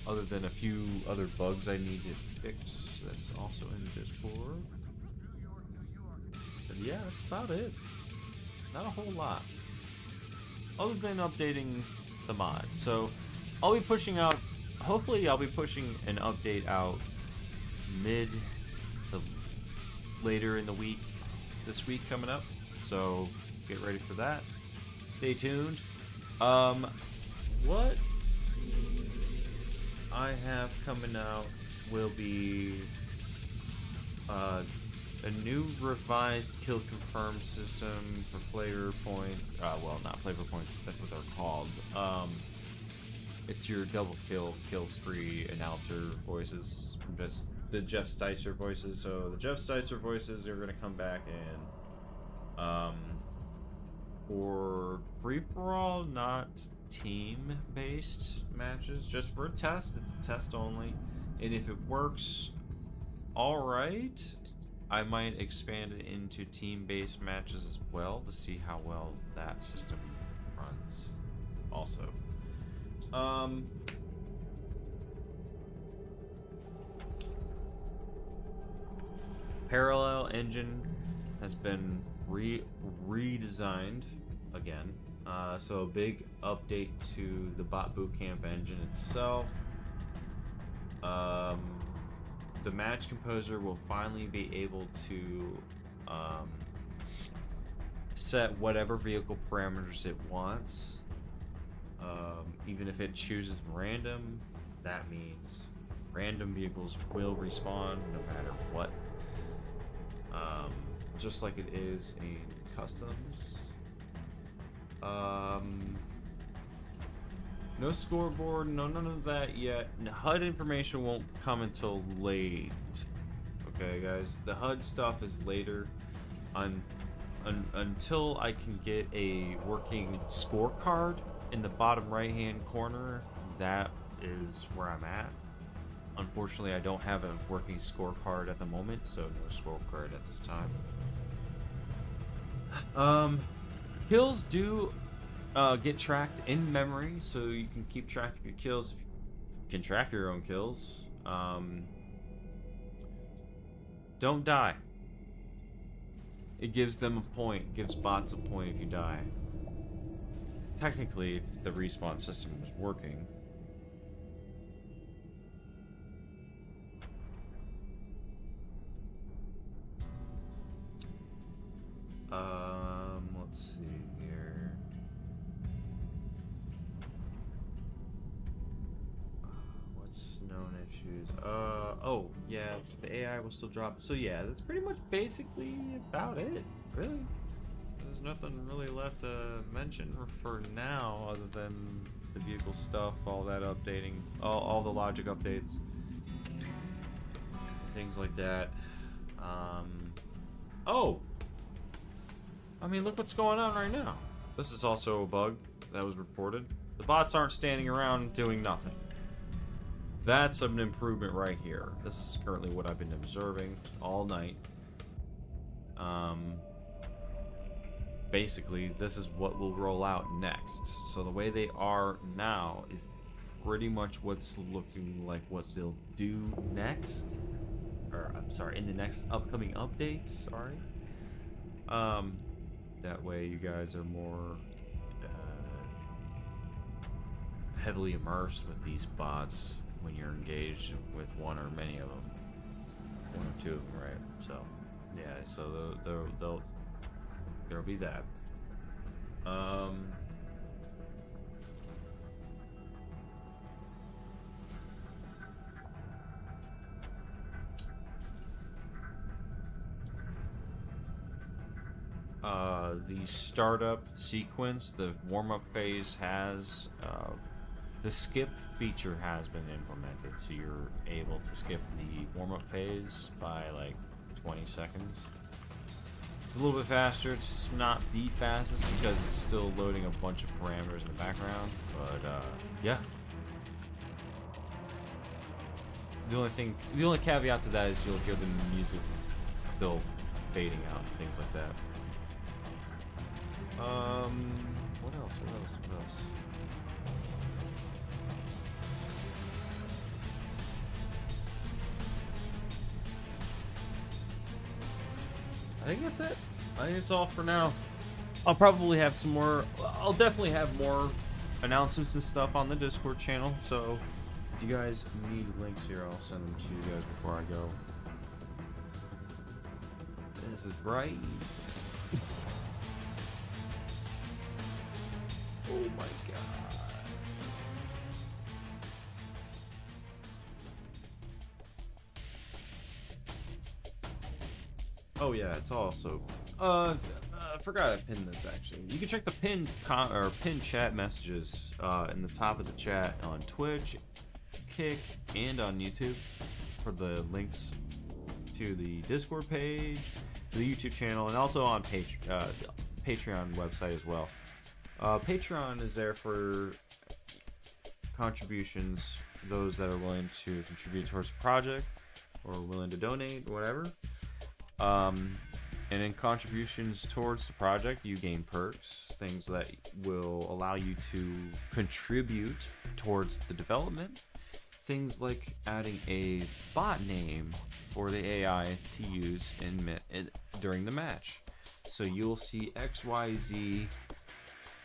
other than a few other bugs I need to fix. That's also in the Discord. But yeah, that's about it. Not a whole lot, other than updating the mod. So I'll be pushing out. Hopefully, I'll be pushing an update out mid to later in the week. This week coming up. So get ready for that. Stay tuned. What I have coming out will be a new revised kill confirm system for flavor point. Well, not flavor points. That's what they're called. It's your double kill spree announcer voices, just the Jeff Sticer voices. So the Jeff Sticer voices are gonna come back in. For free-for-all, not team-based matches, just for a test. It's a test only, and if it works all right, I might expand it into team-based matches as well to see how well that system runs. Also, parallel engine has been redesigned again. So a big update to the Bot Bootcamp engine itself. The match composer will finally be able to set whatever vehicle parameters it wants. Even if it chooses random, that means random vehicles will respawn no matter what. Just like it is in customs. No scoreboard, none of that yet. HUD information won't come until late. Okay, guys, the HUD stuff is later. Until I can get a working scorecard in the bottom right-hand corner, that is where I'm at. Unfortunately, I don't have a working scorecard at the moment, so no scorecard at this time. Kills do get tracked in memory, so you can keep track of your kills. You can track your own kills. Don't die. It gives them a point, gives bots a point if you die. Technically, if the respawn system was working. Let's see here. What's known issues? Oh, yeah, it's, the AI will still drop. So yeah, that's pretty much basically about it, really. There's nothing really left to mention for now other than the vehicle stuff, all that updating, all the logic updates, things like that. Oh! I mean, look what's going on right now. This is also a bug that was reported. The bots aren't standing around doing nothing. That's an improvement right here. This is currently what I've been observing all night. Basically, this is what will roll out next. So the way they are now is pretty much what's looking like what they'll do next. Or, I'm sorry, in the next upcoming update, sorry. That way you guys are more heavily immersed with these bots when you're engaged with one or many of them. One or two of them, right? So, yeah, so there'll be that. The startup sequence, the warm-up phase has the skip feature has been implemented, so you're able to skip the warm-up phase by like 20 seconds. It's a little bit faster. It's not the fastest because it's still loading a bunch of parameters in the background, but yeah. The only caveat to that is you'll hear the music still fading out, things like that. What else? I think that's it. I think it's all for now. I'll probably have some more. I'll definitely have more announcements and stuff on the Discord channel. So if you guys need links here, I'll send them to you guys before I go. This is bright. Oh my god. Oh yeah, it's also I forgot I pinned this actually. You can check the pinned chat messages in the top of the chat on Twitch, Kick, and on YouTube for the links to the Discord page, the YouTube channel, and also on Patreon website as well. Patreon is there for contributions, those that are willing to contribute towards the project or willing to donate, whatever. And in contributions towards the project, you gain perks, things that will allow you to contribute towards the development. Things like adding a bot name for the AI to use during the match. So you'll see XYZ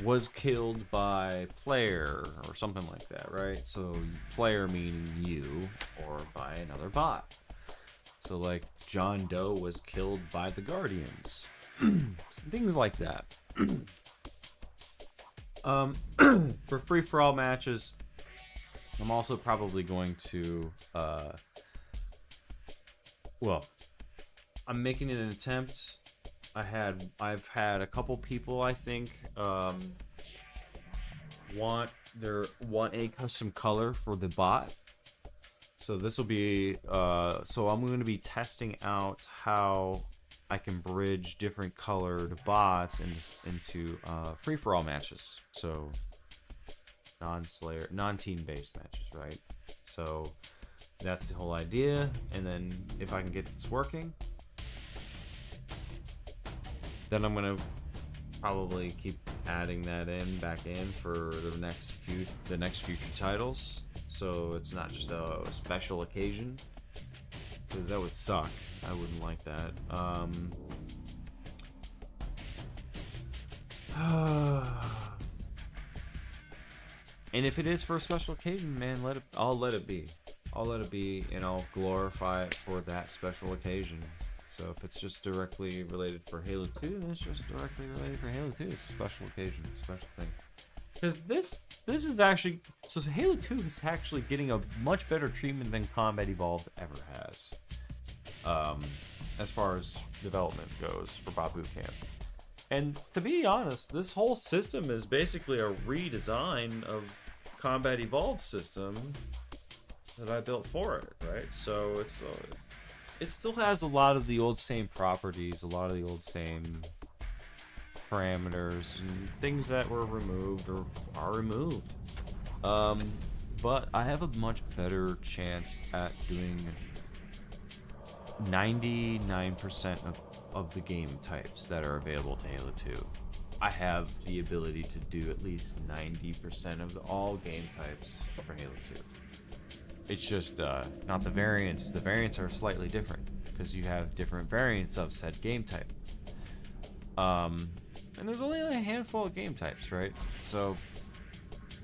was killed by player or something like that, right? So player meaning you, or by another bot. So like John Doe was killed by the Guardians. Things like that. For free-for-all matches, I'm also probably going to well, I'm making an attempt. I've had a couple people, I think, want a custom color for the bot. So this will be so I'm going to be testing out how I can bridge different colored bots into free-for-all matches. So non-team based matches, right? So that's the whole idea. And then if I can get this working, then I'm gonna probably keep adding that back in for the next future titles. So it's not just a special occasion, because that would suck. I wouldn't like that. And if it is for a special occasion, man, I'll let it be. I'll let it be, and I'll glorify it for that special occasion. So if it's just directly related for Halo 2, then it's just directly related for Halo 2. It's a special occasion, a special thing. Because this is actually, so Halo 2 is actually getting a much better treatment than Combat Evolved ever has. As far as development goes for Bob Boot Camp. And to be honest, this whole system is basically a redesign of Combat Evolved system that I built for it, right? So it still has a lot of the old same properties, a lot of the old same parameters and things that were removed or are removed. But I have a much better chance at doing 99% of the game types that are available to Halo 2. I have the ability to do at least 90% of all game types for Halo 2. It's just not the variants. The variants are slightly different because you have different variants of said game type. And there's only a handful of game types, right? So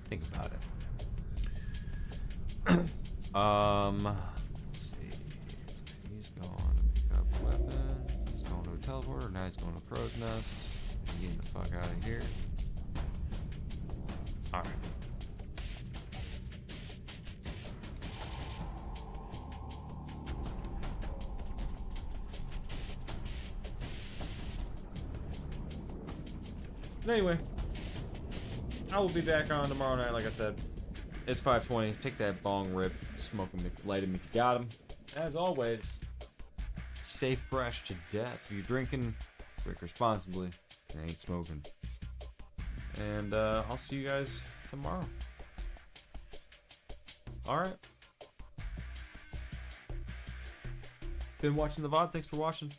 think about it. Let's see. He's going to pick up a weapon. He's going to a teleporter. Now he's going to Crow's Nest. I'm getting the fuck out of here. All right. But anyway, I will be back on tomorrow night, like I said. It's 5:20. Take that bong rip. Smoke him, light him if you got him. As always, stay fresh to death. If you're drinking, drink responsibly. I ain't smoking. And I'll see you guys tomorrow. Alright. Been watching the VOD. Thanks for watching.